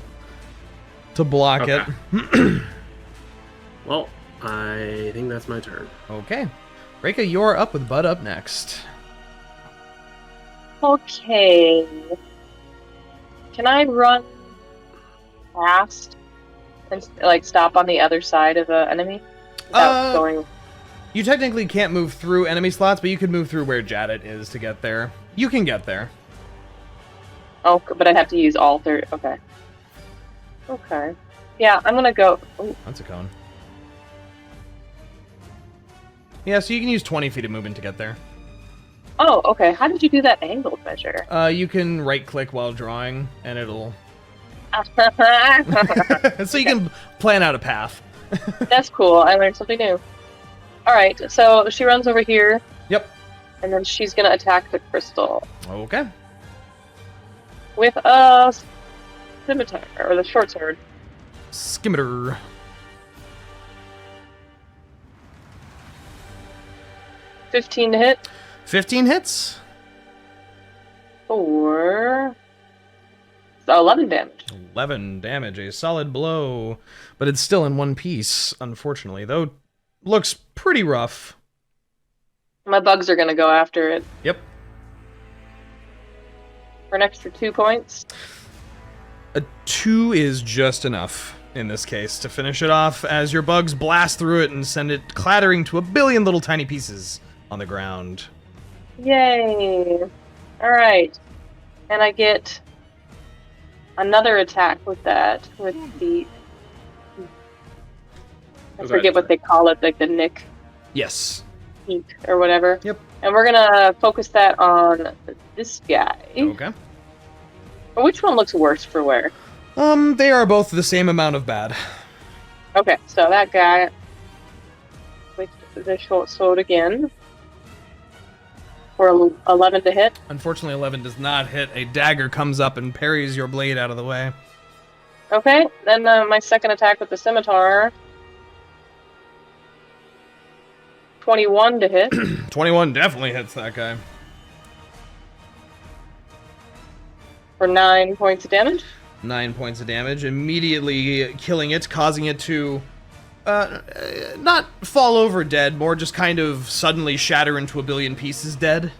to block Okay. it. Well, I think that's my turn. Okay. Reyka, you're up with Bud up next. Okay. Can I run past and like stop on the other side of an enemy without going? You technically can't move through enemy slots, but you can move through where Jadet is to get there. You can get there. Oh, but I'd have to use all 30. Okay. Okay. Yeah, I'm gonna go. Ooh. That's a cone. Yeah, so you can use 20 feet of movement to get there. Oh, okay. How did you do that angled measure? You can right-click while drawing, and it'll... That's so you can plan out a path. cool. I learned something new. All right, so she runs over here. Yep. And then she's gonna attack the crystal Okay. with a scimitar or the short sword. Skimitar. 15 to hit 15 hits. for 11 damage. 11 damage, a solid blow. But it's still in one piece, unfortunately. Though, looks pretty rough. My bugs are gonna go after it Yep. for an extra 2 points. A 2 is just enough, in this case, to finish it off as your bugs blast through it and send it clattering to a billion little tiny pieces on the ground. Yay! All right, and I get another attack with that with the. I forget what they call it, like the Nick Yes. heat or whatever. Yep. And we're gonna focus that on this guy. Okay. Which one looks worse for wear? They are both the same amount of bad. Okay, so that guy with the short sword again for 11 to hit. Unfortunately, 11 does not hit. A dagger comes up and parries your blade out of the way. Okay, then my second attack with the scimitar. 21 to hit. 21 definitely hits that guy. For 9 points of damage. 9 points of damage, immediately killing it, causing it to not fall over dead, more just kind of suddenly shatter into a billion pieces dead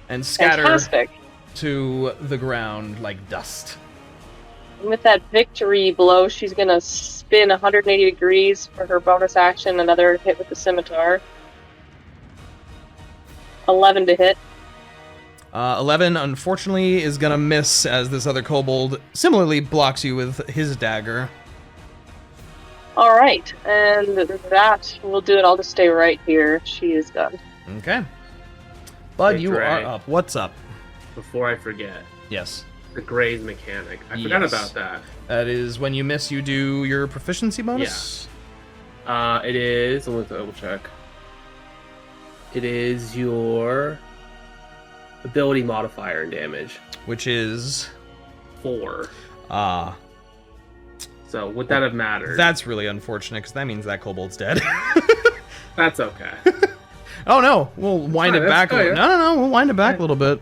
and scatter Fantastic. to the ground like dust. And with that victory blow, she's gonna spin 180 degrees for her bonus action. Another hit with the scimitar. 11 to hit. 11, unfortunately, is gonna miss as this other kobold similarly blocks you with his dagger. All right, and that will do it. I'll just stay right here. She is done. Okay. Bud, Hey, you Dre. are up. What's up? Before I forget, Yes. the graze mechanic. I forgot Yes. about that. That is when you miss, you do your proficiency bonus? It is. Let me double check. It is your ability modifier and damage. Which is... 4. Ah. So would that have mattered? That's really unfortunate, because that means that kobold's dead. That's okay. Oh no, we'll wind fine, it that's back. fine. No, we'll wind it back a little bit.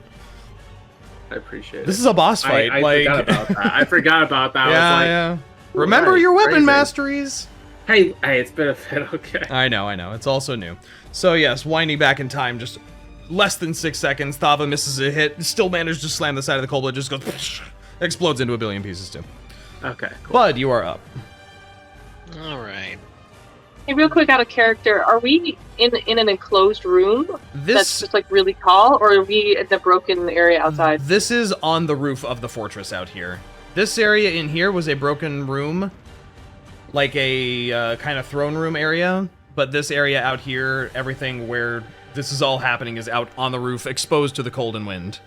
I appreciate it. This is a boss fight. I like... forgot about that. I forgot about that. I was Yeah, like, yeah. "Ooh, Remember that is your weapon crazy." masteries. Hey, it's been a bit. Okay. I know. It's also new. So yes, winding back in time, just less than 6 seconds. Thava misses a hit, still manages to slam the side of the kobold, just goes, explodes into a billion pieces too. Okay. Cool. Bud, you are up. All right. Hey, real quick, out of character, are we in an enclosed room that's This just like really tall, or are we in the broken area outside? this is on the roof of the fortress out here. This area in here was a broken room, like a kind of throne room area. But this area out here, everything where this is all happening is out on the roof, exposed to the cold and wind.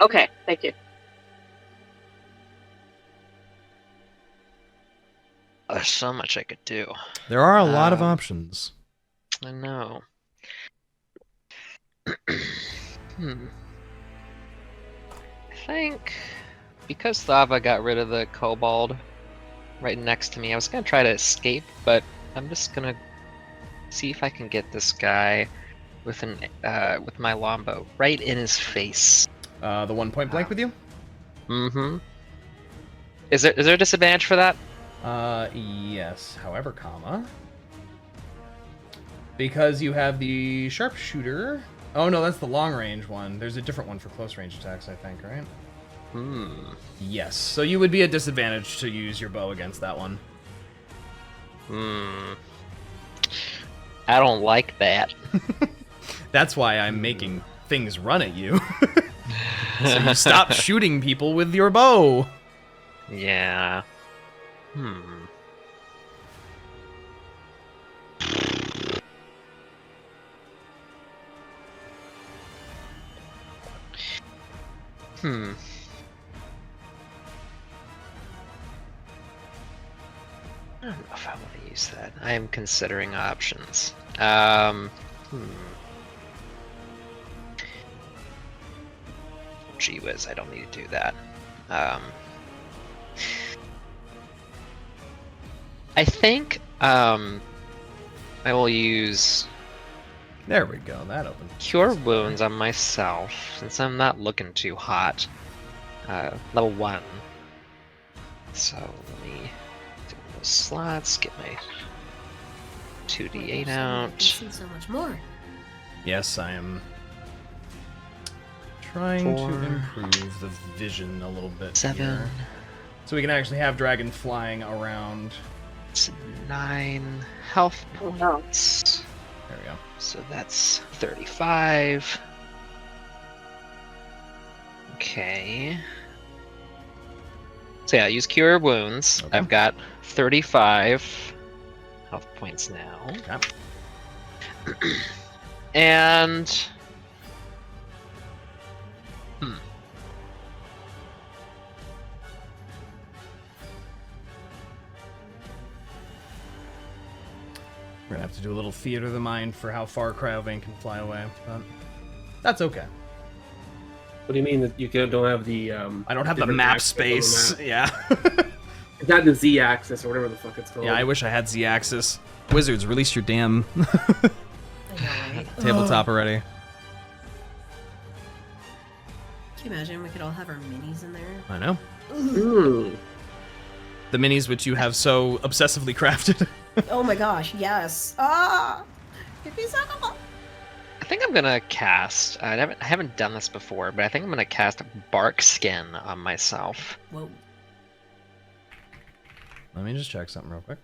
Okay, thank you. There's so much I could do. There are a lot of options. I know. I think because Thava got rid of the kobold right next to me, I was gonna try to escape, but I'm just gonna see if I can get this guy with with my longbow right in his face. The one point blank with you? Mm-hmm. Is there a disadvantage for that? Yes. However, because you have the sharpshooter. Oh no, that's the long range one. There's a different one for close range attacks, I think, right? Yes. So you would be at disadvantage to use your bow against that one. I don't like that. That's why I'm making things run at you. So you stop shooting people with your bow. Yeah. I don't know if I want to use that. I am considering options. Gee whiz, I don't need to do that. I think I will use There we go. That opened. Cure Wounds on myself, since I'm not looking too hot. Level 1. So let me do those slots, get my 2d8 out. See so much more. Yes, I am trying 4, to improve the vision a little bit 7. here. So we can actually have dragon flying around. It's 9 health points. There we go. So that's 35. Okay. So yeah, use Cure Wounds. Okay. I've got 35 health points now. Okay. And... We're gonna have to do a little theater of the mind for how far Cryovane can fly away, but that's okay. What do you mean that you don't have the? I don't have the different map axes on the space. map? Yeah. It's not the Z-axis or whatever the fuck it's called. Yeah, I wish I had Z-axis. Wizards, release your damn I know, right? tabletop already. Can you imagine we could all have our minis in there? I know. Hmm. The minis which you have so obsessively crafted. Oh my gosh, yes. Ah! It'd be so cool. I think I'm gonna cast. I haven't done this before, but I think I'm gonna cast Bark Skin on myself. Whoa. Let me just check something real quick.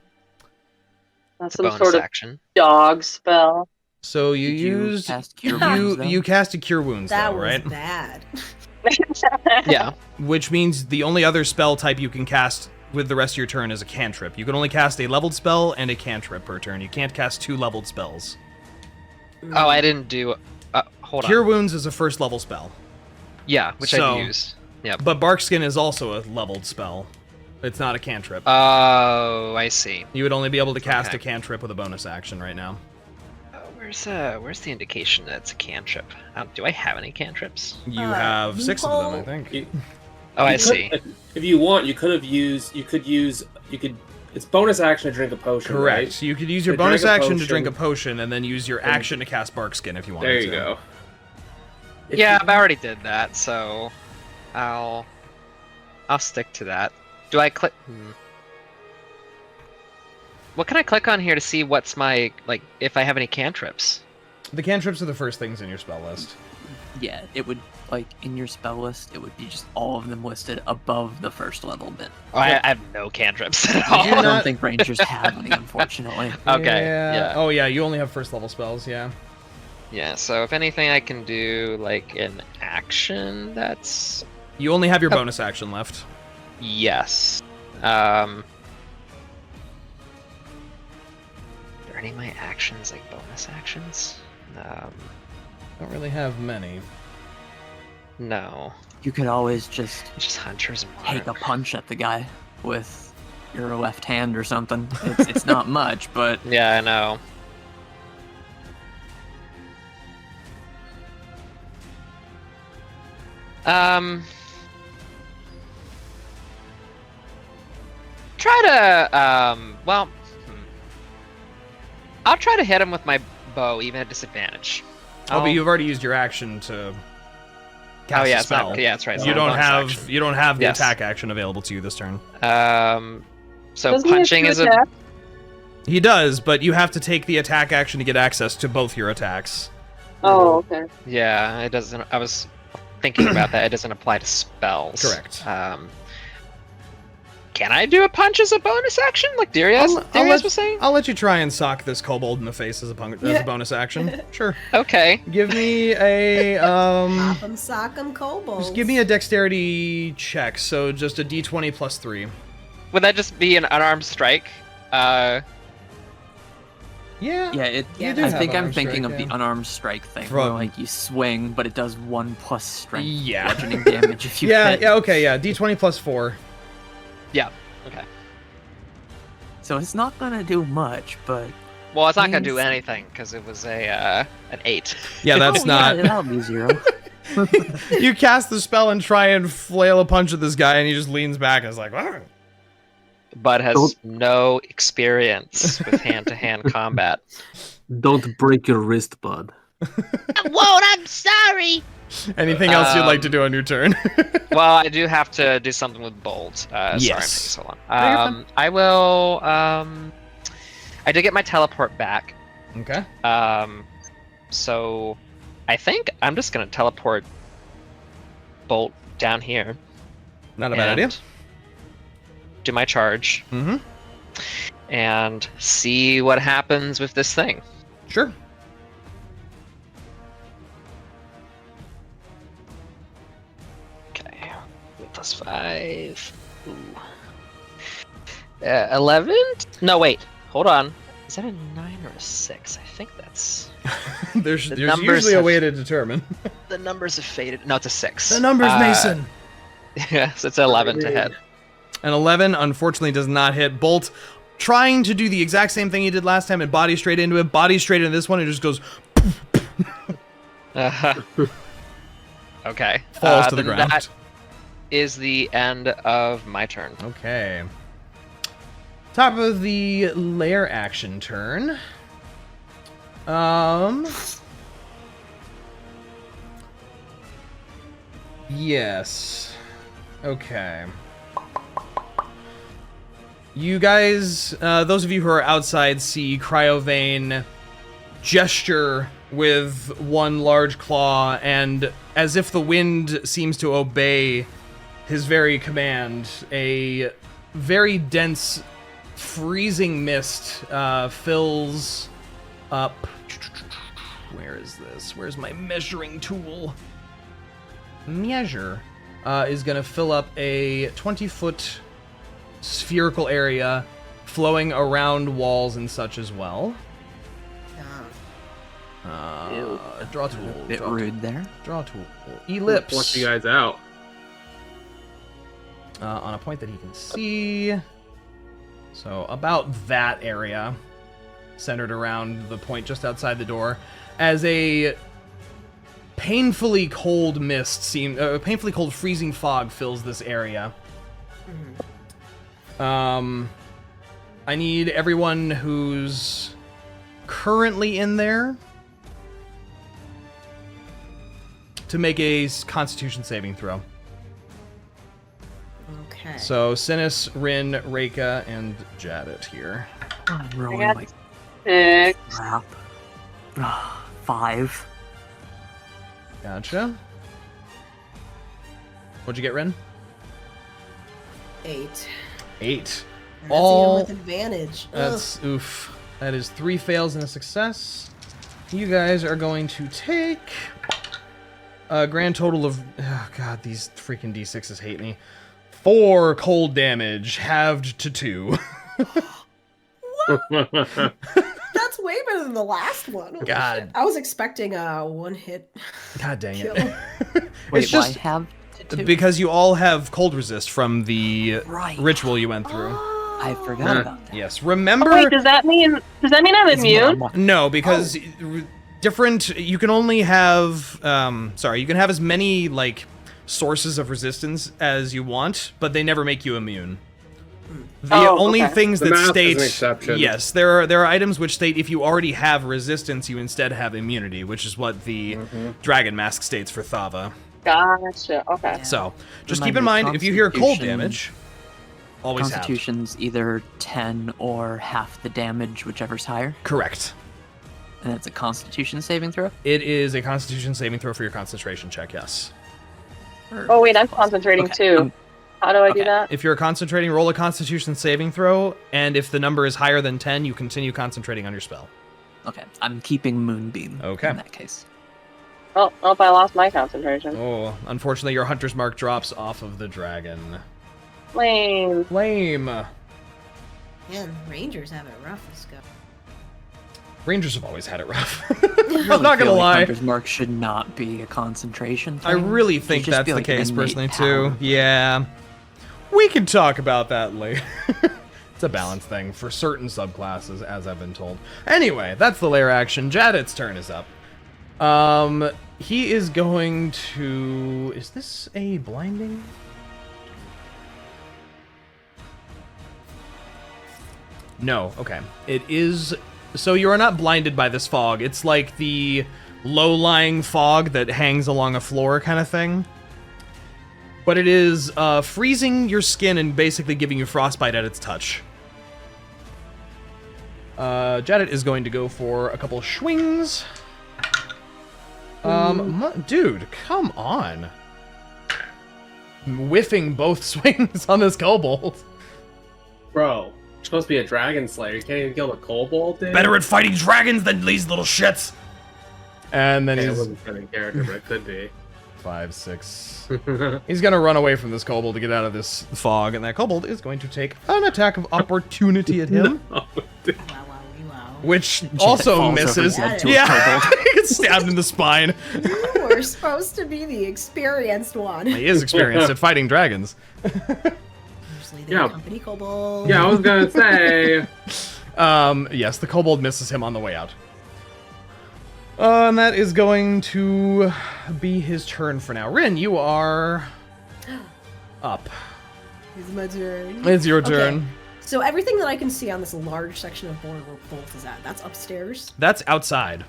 That's some Bonus sort of action. dog spell. So you Did you used cast Cure Wounds, though? you cast a Cure Wounds, That though, was right? bad. Yeah. Which means the only other spell type you can cast with the rest of your turn is a cantrip. You can only cast a leveled spell and a cantrip per turn. You can't cast 2 leveled spells. Oh, I didn't do. Hold Cure on. Wounds is a first level spell, Yeah, which So- I've used. Yep. but Barkskin is also a leveled spell. It's not a cantrip. Oh, I see. You would only be able to cast Okay. a cantrip with a bonus action right now. Where's the indication that it's a cantrip? Do I have any cantrips? You have 6 of them, I loophole. think. You- Oh, I you could- see. If you want, you could use. It's bonus action to drink a potion. Correct. Right? So you could use your To drink bonus a action to drink a potion. potion, and then use your action to cast Barkskin if you wanted There to. you go. If Yeah, you- I already did that, so I'll stick to that. Do I click? What can I click on here to see what's my if I have any cantrips? The cantrips are the first things in your spell list. Yeah, it would, in your spell list, it would be just all of them listed above the first level bit. Oh, I have no cantrips at You're I all. not- don't think Rangers have any, unfortunately. Okay. Yeah. Yeah. Oh yeah, you only have first level spells. Yeah. Yeah. So if anything, I can do an action. That's You only have your bonus action left. yes. Are any of my actions bonus actions? Don't really have many. No. You could always just Just Hunter's take a Mark. punch at the guy with your left hand or something. It's not much, but Yeah, I know. Try to, I'll try to hit him with my bow, even at disadvantage. Oh, but you've already used your action to cast Oh, yeah, a it's not, spell. yeah, that's right. it's You not a don't bonus have action. you don't have the Yes. attack action available to you this turn. So Doesn't he have punching two is attacks? He does, but you have to take the attack action to get access to both your attacks. Oh, okay. Yeah, it doesn't. I was thinking about that. It doesn't apply to spells. Correct. Can I do a punch as a bonus action, like Deriaz was saying? I'll let you try and sock this kobold in the face as a bonus action. Sure. Okay. Give me a Pop 'em, sock 'em, kobolds. just give me a dexterity check. So just a d20 plus 3. Would that just be an unarmed strike? Yeah. yeah, You do I have think I'm unarmed thinking strike, of yeah. the unarmed strike thing, From- where you swing, but it does 1+ strength Yeah. bludgeoning damage if you Yeah. hit. Yeah. Okay. Yeah. D20 plus 4. Yeah. Okay. So it's not gonna do much, but Well, it's not gonna do Means- anything because it was an 8. Yeah. That's Oh, not. yeah, that'll be 0. You cast the spell and try and flail a punch at this guy, and he just leans back and is like, "Argh." But has no experience with hand-to-hand combat. Don't break your wrist, bud. I won't. I'm sorry. Anything else you'd like to do on your turn? Well, I do have to do something with bolt. Sorry, Yes. I'm taking so long. I will. I did get my teleport back. Okay. So I think I'm just gonna teleport bolt down here. Not a bad idea. and Do my charge Mm-hmm. and see what happens with this thing. Sure. Okay, plus 5. Ooh. 11? No, wait. Hold on. Is that a 9 or a 6? I think that's. there's The there's numbers usually a have- way to determine. The numbers have faded. No, it's a 6. The numbers, Mason. Yes, it's 11 to hit. An 11, unfortunately, does not hit. Bolt, trying to do the exact same thing he did last time and body straight into it, body straight into this one, it just goes, Okay. falls to the then ground. That is the end of my turn. Okay. Top of the lair action turn. Yes. Okay. You guys, those of you who are outside, see Cryovane gesture with one large claw, and as if the wind seems to obey his very command, a very dense, freezing mist fills up Where is this? Where's my measuring tool? Measure is going to fill up a 20-foot spherical area flowing around walls and such as well. Draw tool. Bit rude there. Draw tool. Ellipse. Watch you guys out. On a point that he can see. So about that area, centered around the point just outside the door, as a painfully cold mist painfully cold freezing fog fills this area. I need everyone who's currently in there to make a Constitution saving throw. Okay. So Synas, Rinn, Reyka, and Jadit here. I'm rolling got like 6. crap. 5. Gotcha. What'd you get, Rinn? 8. 8. That's All even with advantage. that's oof. That is 3 fails and a success. You guys are going to take a grand total of god, these freaking d6s hate me. 4 cold damage halved to 2. That's way better than the last one. Holy God. shit. I was expecting a one-hit God dang kill. it. Wait, It's just why have to 2? because you all have cold resist from the Right. ritual you went through. I forgot about that. Yes, remember. Oh, wait, does that mean I'm immune? No, because different. You can only have. You can have as many like sources of resistance as you want, but they never make you immune. The only okay. things The that mask is state. an exception. Yes, there are items which state if you already have resistance, you instead have immunity, which is what the dragon mask states for Thava. Gotcha. Okay. So just Remind keep in me, mind if you hear cold Constitution- damage, always have. Constitution's either 10 or half the damage, whichever's higher. Correct. And it's a Constitution saving throw? It is a Constitution saving throw for your concentration check. Yes. Oh wait, I'm concentrating too. How do I do that? If you're concentrating, roll a Constitution saving throw, and if the number is higher than 10, you continue concentrating on your spell. Okay, I'm keeping Moonbeam Okay. in that case. Oh, I lost my concentration. Oh, unfortunately, your Hunter's Mark drops off of the dragon. Lame. Lame. Man, Rangers have it rough this go. Rangers have always had it rough. I I'm not gonna feel like lie. Hunter's Mark should not be a concentration thing. I really It should think just that's be the like an case innate personally power. too. Yeah. We can talk about that later. It's a balance thing for certain subclasses, as I've been told. Anyway, that's the lair action. Jadit's turn is up. He is going to... Is this a blinding? No, okay. It is... So you are not blinded by this fog. It's like the low-lying fog that hangs along a floor kind of thing. But it is freezing your skin and basically giving you frostbite at its touch. Jadit is going to go for a couple swings. Dude, come on. Whiffing both swings on this kobold. Bro, you're supposed to be a dragon slayer. You can't even kill a kobold, dude? Better at fighting dragons than these little shits. And then It he's wasn't fitting character, but it could be. 5, 6. He's gonna run away from this kobold to get out of this fog, and that kobold is going to take an attack of opportunity at him. Wow. Which also falls over misses. dead to a Yeah, he gets stabbed in the spine. You were supposed to be the experienced one. He is experienced at fighting dragons. Usually they're Yeah. company kobold. Yeah, I was gonna say. Yes, the kobold misses him on the way out. And that is going to be his turn for now. Rinn, you are up. It's my turn. It's your Okay. turn. So everything that I can see on this large section of board where Bolt is at, that's upstairs. That's outside.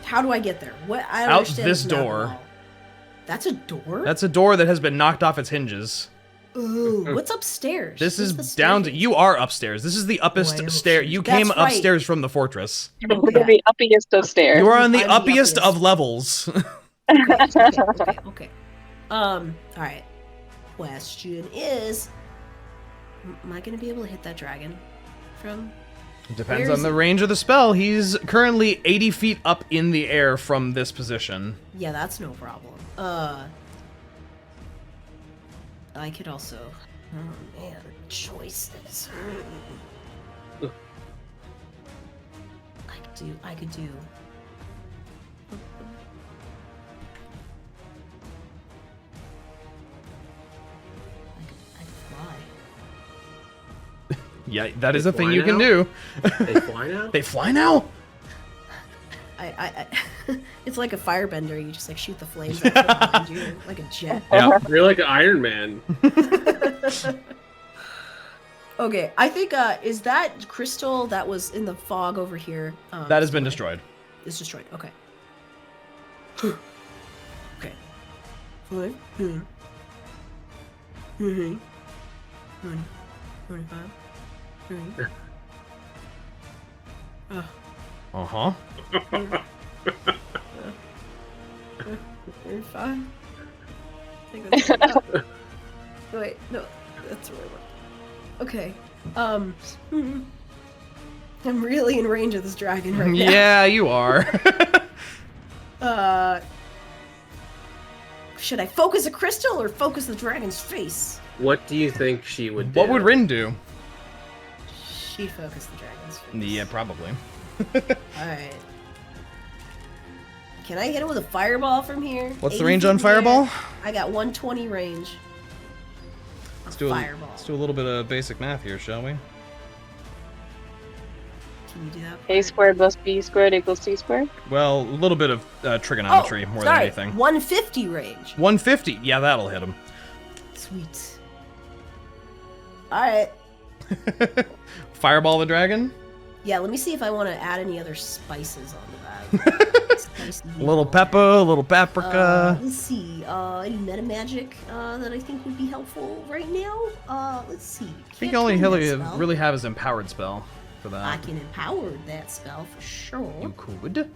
How do I get there? What I don't Out understand this map at door. all. That's a door? That's a door that has been knocked off its hinges. Ooh, what's upstairs? This What's is the down to... staircase? You are upstairs. This is the uppest Wait, stair. You came that's right. upstairs from the fortress. We're the uppiest of stairs. You are on the I'm the uppiest uppiest. of levels. Okay. Alright. Question is, am I gonna be able to hit that dragon from Depends on the range of the spell. He's currently 80 feet up in the air from this position. Yeah, that's no problem. I could also... Oh, man. Choices. I could do... I could fly. Yeah, that is They a thing fly you can now? do. They fly now? They fly now? It's like a firebender. You just like shoot the flames out from behind you like a jet. Yeah. You're like Iron Man. Okay, I think is that crystal that was in the fog over here? That has been destroyed. It's destroyed. Okay. Okay. 5 here. 20, 25, 30. Uh-huh. 35. I think that's right. Wait, no, that's the right one. Okay. I'm really in range of this dragon right now. Yeah, you are. Should I focus a crystal or focus the dragon's face? What do you think she would do? What would Rinn do? She focused the dragon's face. Yeah, probably. Alright. Can I hit it with a fireball from here? What's the 80 range feet on in the air. fireball? I got 120 range. Let's do Fireball. let's do a little bit of basic math here, shall we? Can you do that? A squared plus B squared equals C squared. Well, a little bit of trigonometry more than sorry, anything. 150 range. 150. Yeah, that'll hit him. Sweet. Alright. Fireball the dragon? Yeah, let me see if I want to add any other spices onto that. Spicy A little meatball. pepper, a little paprika. Let's see. Any meta magic that I think would be helpful right now? Let's see. I think you only really have his empowered spell for that. I can empower that spell for sure. You could.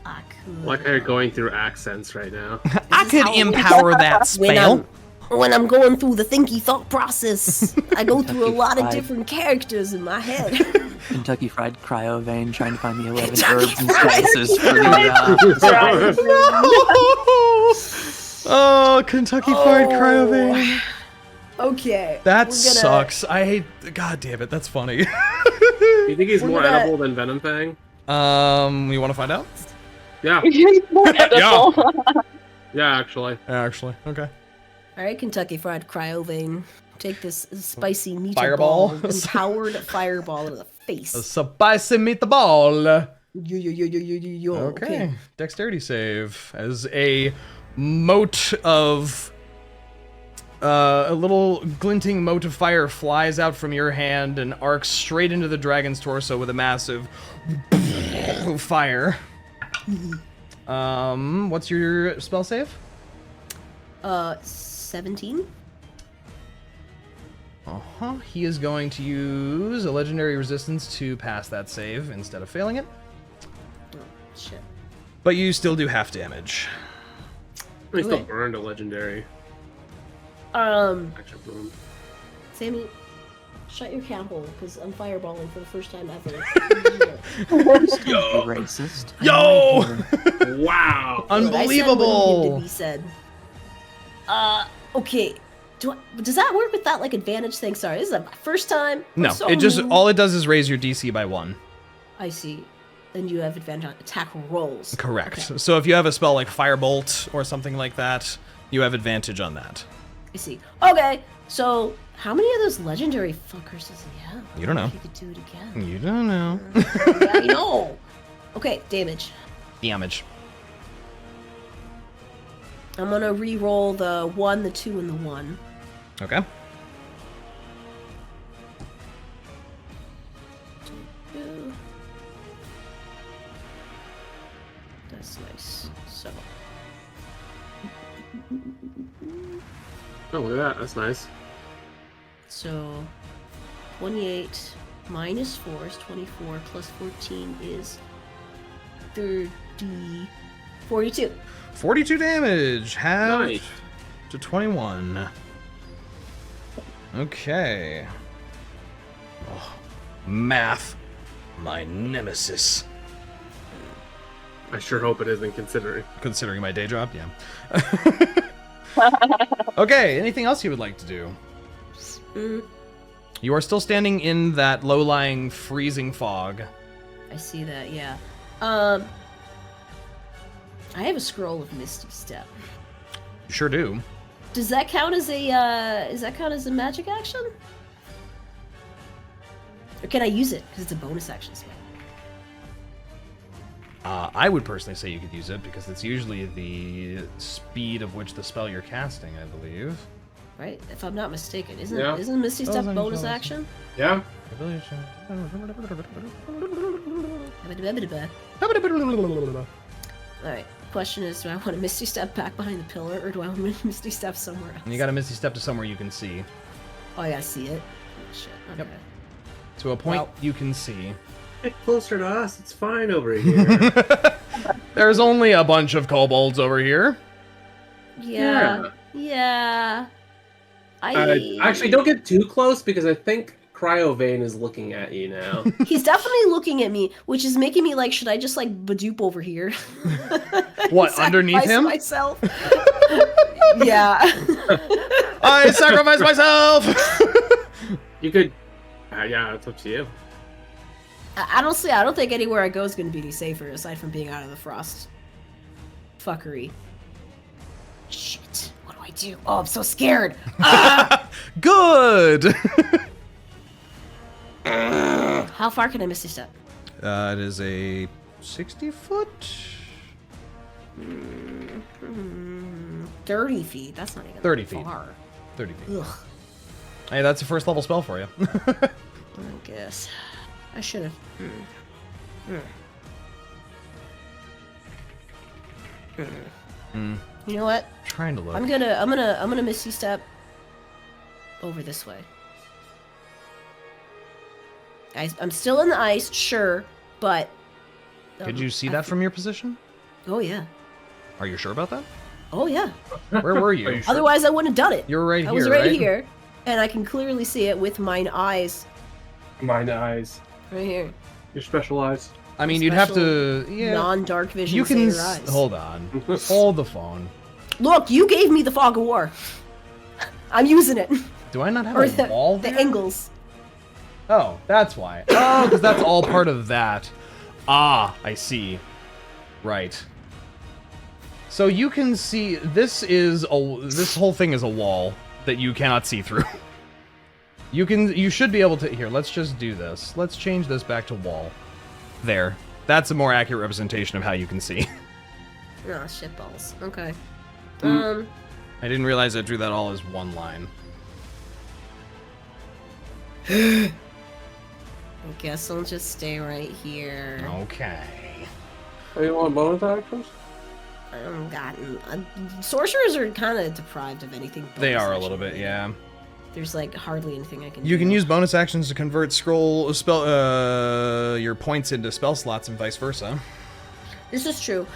I could. Like they're going through accents right now. I is could how it empower that spell. When I'm going through the thinky thought process, I go through a Kentucky lot of Fried. different characters in my head. Kentucky Fried Cryo Vein, trying to find the 11 Kentucky herbs and Fried. spices for the. Oh, Kentucky Fried Cryo Vein. Okay. That we're gonna- sucks. I hate. God damn it. That's funny. Do you think he's We're more gonna- edible than Venom Fang? You want to find out? Yeah. More edible. Yeah, actually. Actually, okay. All right, Kentucky Fried Cryo Vein. Take this spicy meatball, Fireball. empowered fireball in the face. A spicy meatball. Yo. Okay. Dexterity save as a mote of a little glinting mote of fire flies out from your hand and arcs straight into the dragon's torso with a massive fire. What's your spell save? 17. He is going to use a legendary resistance to pass that save instead of failing it. Oh, shit. But you still do half damage. He still Okay. burned a legendary. Sammy, Action shut your cat hole, because I'm fireballing for the first time ever. Yo! Racist. Yo! boom. Wow. I said what needed Unbelievable! to be said. Okay. Does that work with that, like, advantage thing? Sorry, this is my first time. I'm No, so it just new. all it does is raise your DC by 1. I see. And you have advantage on attack rolls. Correct. Okay. So if you have a spell like Firebolt or something like that, you have advantage on that. I see. Okay, so how many of those legendary fuckers does he have? You don't I know. wonder if he could do it again. You don't know. Yeah, I know. Okay, damage. Damage. I'm gonna re-roll the 1, the 2, and the 1. Okay. That's nice. So, Oh, look at that. That's nice. so 28 minus 4 is 24, plus 14 is 30, 42. 42 damage. Half Nice. to 21. Okay. Oh, math. My nemesis. I sure hope it isn't Considering my day job, yeah. Okay, anything else you would like to do? You are still standing in that low-lying, freezing fog. I see that, yeah. I have a scroll of Misty Step. You sure do. Does that count as a magic action? Or can I use it because it's a bonus action spell? I would personally say you could use it because it's usually the speed of which the spell you're casting, I believe. Right? If I'm not mistaken, isn't Yeah. Misty Step bonus action? Yeah. Alright. Question is, do I want to Misty Step back behind the pillar, or do I want to Misty Step somewhere else? And you got to Misty Step to somewhere you can see. Oh, I gotta see it. Oh, shit. Okay. Yep. To a point Well. you can see. Get closer to us. It's fine over here. There's only a bunch of kobolds over here. Yeah. Actually, don't get too close because I think Cryovane is looking at you now. He's definitely looking at me, which is making me like, should I just like Badoop over here? What, underneath Sacrifice him? myself? Yeah. I sacrifice myself! You could. Yeah, it's up to you. I don't think anywhere I go is going to be any safer aside from being out of the frost. Fuckery. Shit. What do I do? Oh, I'm so scared. Good! How far can I Misty Step? It is a 60-foot? 30 feet. That's not even 30 that feet. far. 30 feet. Ugh. Hey, that's a first level spell for you. I guess. I should have. You know what? Trying to look. I'm gonna Misty Step over this way. I'm still in the ice, sure, but. Could you see that from your position? Oh yeah. Are you sure about that? Oh yeah. Where were you? Are you sure? Otherwise, I wouldn't have done it. You were right here, I was right, right? here, and I can clearly see it with mine eyes. Mine eyes. Right here. Your special eyes. I mean, you'd have to... Yeah. Non-dark vision. You can... saver eyes. Hold on. Hold the phone. Look, you gave me the fog of war. I'm using it. Do I not have Or a the, wall the there? angles. Oh, that's why. Oh, because that's all part of that. Ah, I see. Right. So you can see... This whole thing is a wall that you cannot see through. You should be able to... Here, let's just do this. Let's change this back to wall. There. That's a more accurate representation of how you can see. Oh, shitballs. Okay. I didn't realize I drew that all as one line. I guess I'll just stay right here. Okay. Oh, you want bonus actions? Sorcerers are kind of deprived of anything. They bonus are a action little bit, related. yeah. There's like hardly anything I can do. You can use bonus actions to convert your points into spell slots and vice versa. This is true.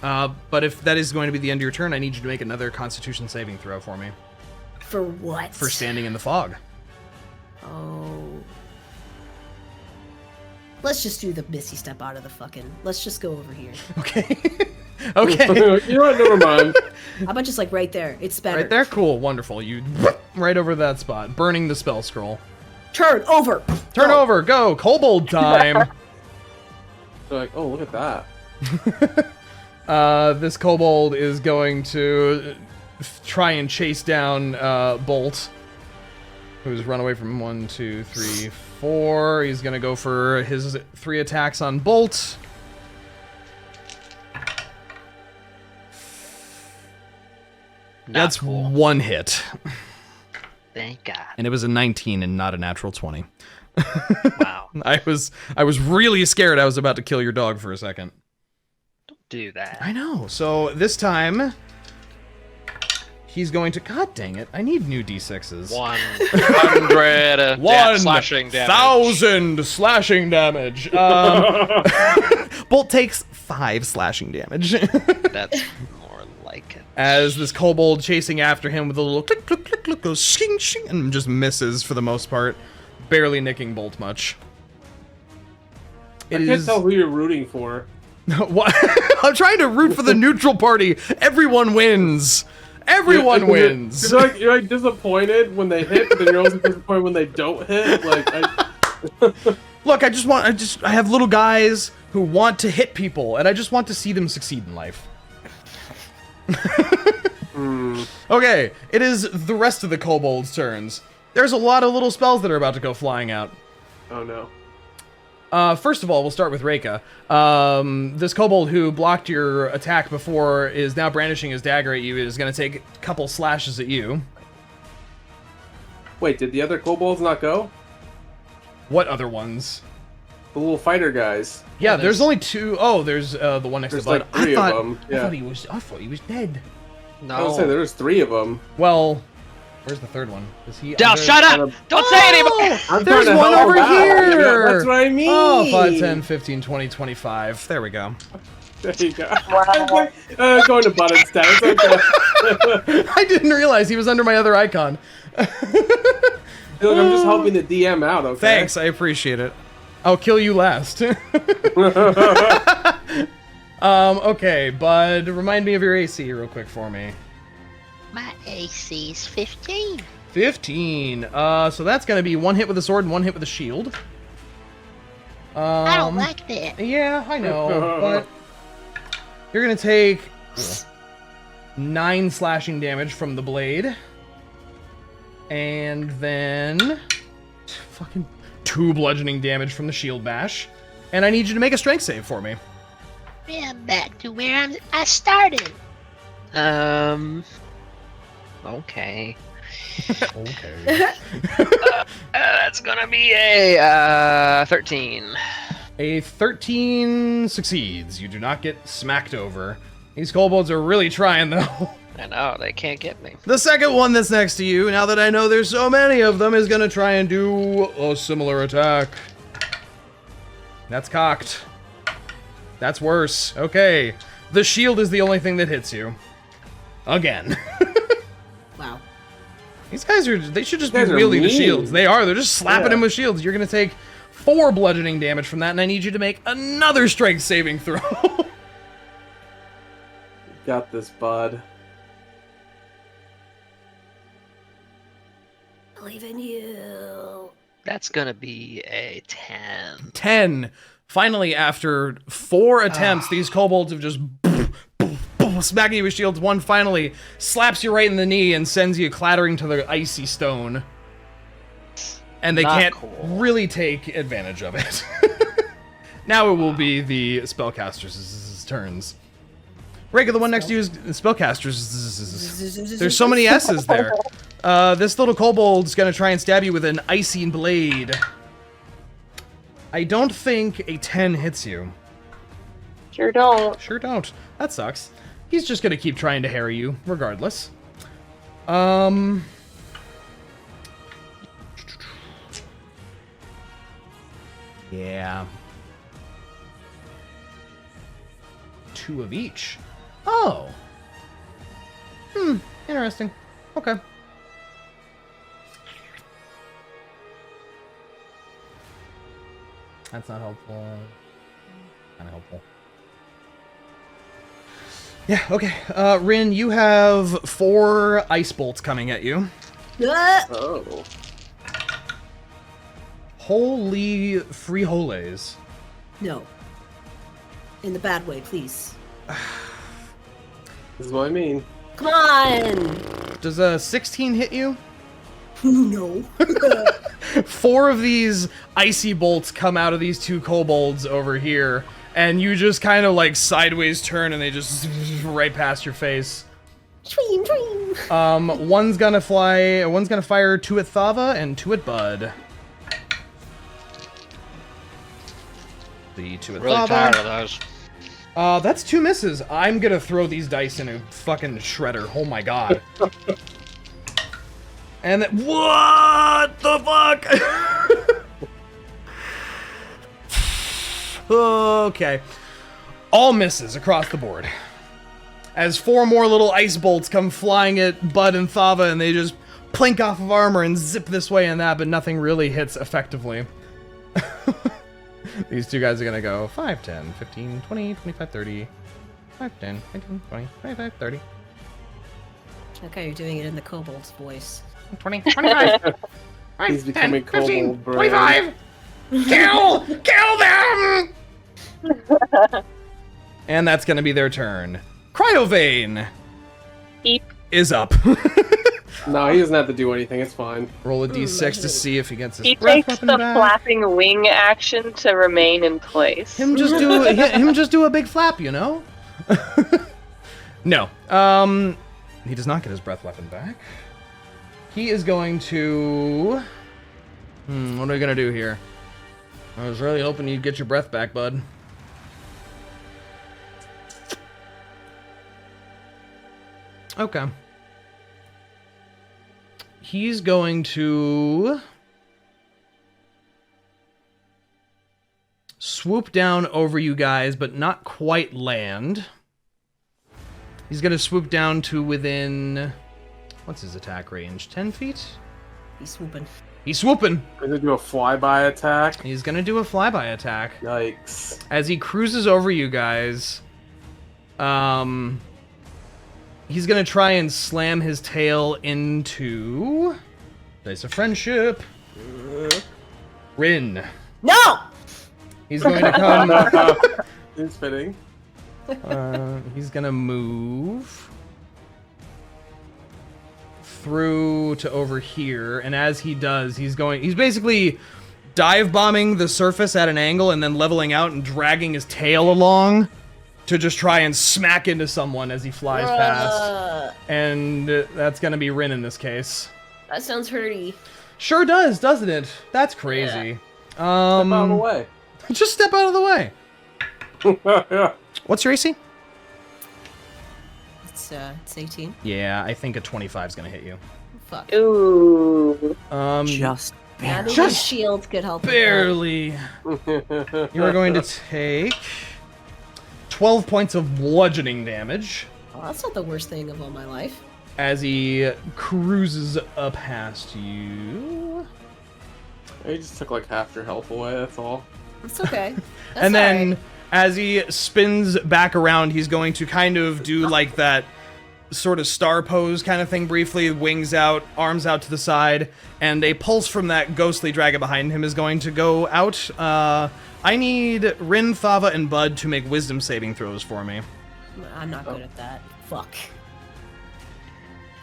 But if that is going to be the end of your turn, I need you to make another Constitution saving throw for me. For what? For standing in the fog. Oh. Let's just do the Misty Step out of the fucking... Let's just go over here. Okay. Okay. You know what? Never mind. How about just like right there? It's better. Right there? Cool. Wonderful. You right over that spot. Burning the spell scroll. Turn over! Turn Go. over. Go. Kobold time. They're like, oh, look at that. This kobold is going to try and chase down Bolt, who's run away from 1, 2, 3, 4. He's going to go for his 3 attacks on Bolt. That's cool. 1 hit. Thank God. And it was a 19 and not a natural 20. Wow. I was really scared I was about to kill your dog for a second. Don't do that. I know. So this time he's going to... God dang it. I need new D6s. 100 slashing damage. 1,000 slashing damage. Bolt takes 5 slashing damage. That's more like it. As this kobold chasing after him with a little click, click, click, click, goes shing, shing, and just misses for the most part, barely nicking Bolt much. I can't tell who you're rooting for. What? I'm trying to root for the neutral party. Everyone wins. Everyone wins. You're like disappointed when they hit, but then you're also disappointed when they don't hit. Look, I have little guys who want to hit people, and I just want to see them succeed in life. Okay, it is the rest of the kobolds' turns. There's a lot of little spells that are about to go flying out. Oh no. First of all, we'll start with Reyka. This kobold who blocked your attack before is now brandishing his dagger at you. It is going to take a couple slashes at you. Wait, did the other kobolds not go? What other ones? The little fighter guys. Yeah, there's only two. Oh, there's the one next to Bud. Like three of them. Yeah. I thought he was dead. No. I was saying there was 3 of them. Well, where's the third one? Is he? Now, shut up! Don't say anymore! There's one over here! Yeah, that's what I mean! Oh, 5, 10, 15, 20, 25. There we go. There you go. Wow. Going to Bud instead. It's okay. I didn't realize he was under my other icon. Look, I'm just helping the DM out, okay? Thanks, I appreciate it. I'll kill you last. Okay, Bud, remind me of your AC real quick for me. My AC is 15. 15. So that's gonna be 1 hit with a sword and 1 hit with a shield. I don't like that. Yeah, I know, but you're gonna take 9 slashing damage from the blade. And then fucking 2 bludgeoning damage from the shield bash. And I need you to make a strength save for me. Yeah, I'm back to where I started. Okay. Okay. That's gonna be a 13. A 13 succeeds. You do not get smacked over. These kobolds are really trying, though. I know, they can't get me. The second one that's next to you, now that I know there's so many of them, is gonna try and do a similar attack. That's cocked. That's worse. Okay. The shield is the only thing that hits you. Again. Wow. These guys they should just be wielding the shields. They are. They're just slapping him with shields. You're gonna take 4 bludgeoning damage from that, and I need you to make another strength saving throw. Got this, Bud. Believe in you. That's gonna be a 10. 10. Finally, after 4 attempts, these kobolds have just smacking you with shields. One finally slaps you right in the knee and sends you clattering to the icy stone. And they can't really take advantage of it. Now it will be the spellcasters' turns. Reyka, the one next to you is spellcasters. There's so many S's there. This little kobold's gonna try and stab you with an icy blade. I don't think a 10 hits you. Sure don't. Sure don't. That sucks. He's just gonna keep trying to harry you, regardless. Yeah. 2 of each. Oh. Interesting. Okay. That's not helpful. Kind of helpful. Yeah, okay. Rinn, you have 4 ice bolts coming at you. Oh. Holy frijoles. No. In the bad way, please. This is what I mean. Come on! Does a 16 hit you? No. 4 of these icy bolts come out of these 2 kobolds over here, and you just kind of like sideways turn and they just right past your face. Dream, dream. One's gonna fire 2 at Thava and 2 at Bud. The 2 at Really Thava. tired of those. That's 2 misses. I'm gonna throw these dice in a fucking shredder. Oh my god. And then, what the fuck? Okay. All misses across the board. As 4 more little ice bolts come flying at Bud and Thava, and they just plink off of armor and zip this way and that, but nothing really hits effectively. These two guys are going to go 5, 10, 15, 20, 25, 30. 5, 10, 15, 20, 25, 30. Okay, you're doing it in the kobold's voice. 20, 25. He's becoming 15, kobold brain. 25. Kill them! And that's going to be their turn. Cryovane Eep. is up. No, he doesn't have to do anything. It's fine. Roll a d6 to see if he gets his He breath takes weapon the back. flapping wing action to remain in place. Him just do a big flap, you know? No. He does not get his breath weapon back. He is going to... what are we going to do here? I was really hoping you'd get your breath back, bud. Okay. He's going to... swoop down over you guys, but not quite land. He's going to swoop down to within... what's his attack range? 10 feet? He's swooping. He's swooping! Gonna do a flyby attack. He's going to do a flyby attack. Yikes. As he cruises over you guys, he's going to try and slam his tail into... Dice of Friendship. Rinn. No! He's going to come... It's fitting. He's gonna move through to over here, and as he does, he's basically dive bombing the surface at an angle and then leveling out and dragging his tail along to just try and smack into someone as he flies past. And that's gonna be Rinn in this case. That sounds hurty. Sure does, doesn't it? That's crazy. Step out of the way. Just step out of the way. What's your AC? It's 18. Yeah, I think a 25 is gonna hit you. Fuck. Ooh. Just Yeah, barely. maybe shield could help. with that. Barely. You are going to take 12 points of bludgeoning damage Oh, that's not the worst thing of all my life. as he cruises up past you. He just took like half your health away, that's all. It's okay. That's And then alright. as he spins back around, he's going to kind of do like that sort of star pose kind of thing briefly, wings out, arms out to the side, and a pulse from that ghostly dragon behind him is going to go out. I need Rinn, Thava, and Bud to make wisdom saving throws for me. I'm not good at that. Fuck.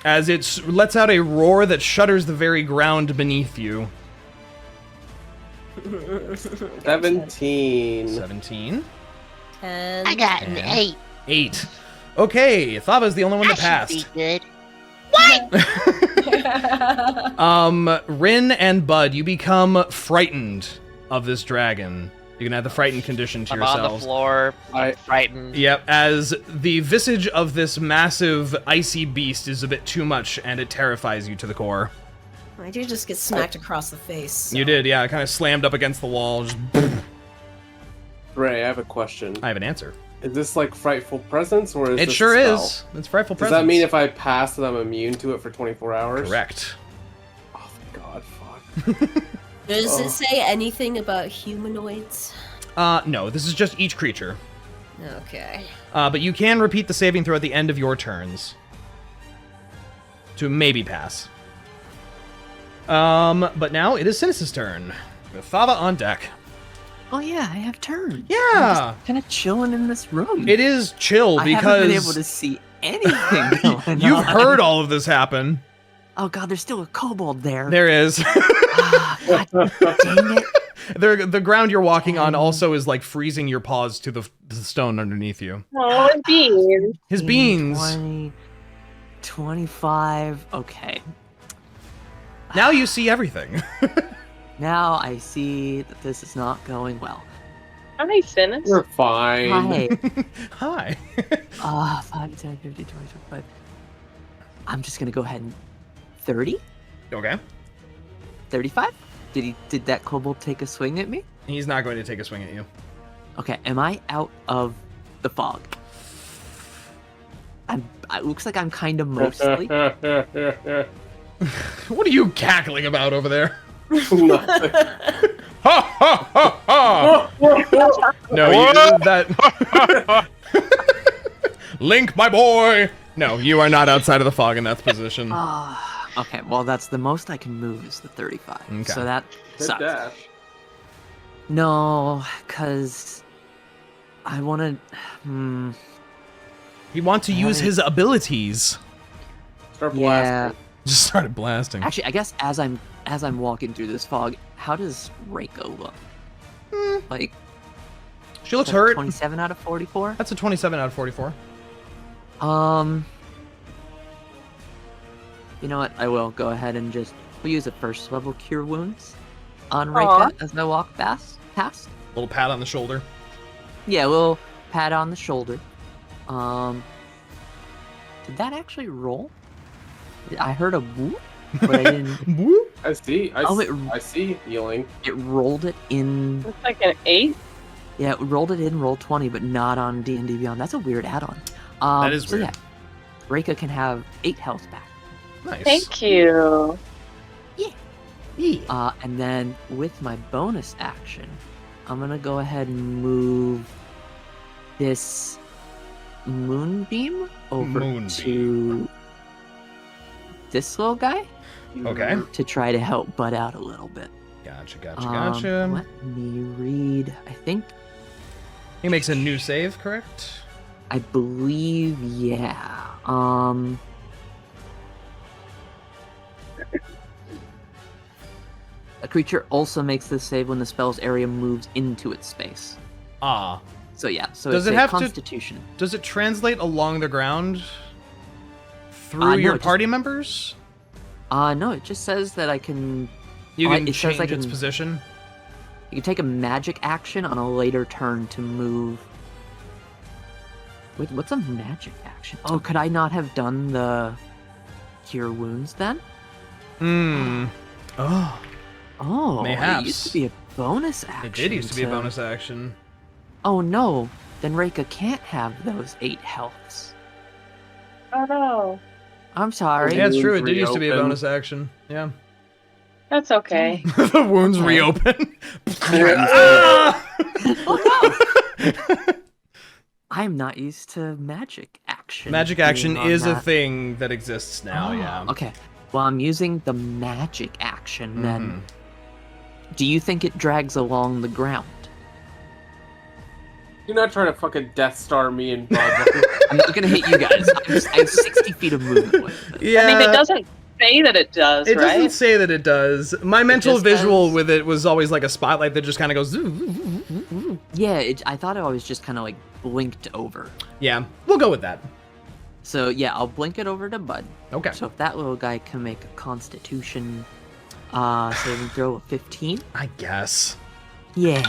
As it lets out a roar that shudders the very ground beneath you. 17. 17. And I got an And- 8. 8. Okay, Thava's the only one that That should passed. be good. Rinn and Bud, you become frightened of this dragon. You can add the frightened condition to I'm on the yourselves. floor, I- frightened. Yep, as the visage of this massive icy beast is a bit too much and it terrifies you to the core. I did just get smacked across the face. So. You did, yeah, kind of slammed up against the wall. Just, Ray, I have a question. I have an answer. Is this like Frightful Presence, or is It this sure a spell? is. It's frightful Does presence. that mean if I pass that I'm immune to it for 24 hours? Correct. Oh, thank God, fuck. Does Oh. it say anything about humanoids? No, this is just each creature. Okay. But you can repeat the saving throw at the end of your turns. To maybe pass. But now it is Synas' turn. With Thava on deck. Oh yeah, I have turn. Yeah! Kind of chilling in this room. It is chill I haven't been able because to see anything going you've on. heard all of this happen. Oh god, there's still a kobold there. There is. Ah, god dang it. The ground you're walking on also is like freezing your paws to the stone underneath you. Oh, indeed. His beans. 20, 25. Okay. Now you see everything. Now I see that this is not going well. Hi, Synas. You're fine. Hi. Hi. 5, 10, 15, 20, 25. I'm just gonna go ahead and 30? Okay. 35? Did that kobold take a swing at me? He's not going to take a swing at you. Okay, am I out of the fog? It looks like I'm kind of mostly. What are you cackling about over there? Nothing. Ha ha ha ha! No, you that. Link, my boy. No, you are not outside of the fog in that position. Okay, well, that's the most I can move is the 35. Okay. So that Good sucks. dash. No, because I want to... He wants to use his abilities. Start Yeah. blasting. Just started blasting. Actually, I guess as I'm walking through this fog, how does Reyka look? Like, She looks is that a hurt. 27 out of 44? That's a 27 out of 44. You know what? I will go ahead and we'll use a first level cure wounds on Aw. Reyka as I walk past. Little pat on the shoulder. Yeah, a little pat on the shoulder. Did that actually roll? I heard a whoop, but I didn't. Woo. I see. Oh, I see healing. It rolled it in. It's like an 8. Yeah, it rolled it in roll 20, but not on D&D Beyond. That's a weird add-on. That is weird. Yeah, Reyka can have 8 health back. Nice. Thank you. Yeah. And then with my bonus action, I'm gonna go ahead and move this moonbeam over Moonbeam. to this little guy Okay. to try to help Bud out a little bit. Gotcha. Let me read. I think, He makes a new save, correct? I believe, yeah. A creature also makes this save when the spell's area moves into its space. Ah. So yeah, so Does it's it a have to- Constitution. Does it translate along the ground through No, your it just- party members? No, it just says that I can. You Oh, can it says change I its can- position. You can take a magic action on a later turn to move. Wait, what's a magic action? Oh, could I not have done the cure wounds then? Hmm. Oh, Oh, Mayhaps. it used to be a bonus action. it did used to be a bonus action. Oh no, then Reyka can't have those 8 healths. Oh no. I'm sorry. Yeah, it's true. It Wounds did used to be a reopen. bonus action. Yeah. That's okay. The wounds Okay. reopen. I'm not used to magic action. Magic being action on is a that. thing that exists now, Oh, yeah. Okay. Well, I'm using the magic action then. Mhm. Do you think it drags along the ground? You're not trying to fucking Death Star me and Bud. I'm not gonna hit you guys. I have 60 feet of movement with it. Yeah. I mean, it doesn't say that it does, It right? doesn't say that it does. My mental just visual says- with it was always like a spotlight that just kind of goes. "Zoo, zoo, zoo, zoo, zoo." Yeah, I thought it was just kind of like blinked over. Yeah, we'll go with that. So yeah, I'll blink it over to Bud. Okay. So if that little guy can make a Constitution saving throw of 15, I guess. yeah,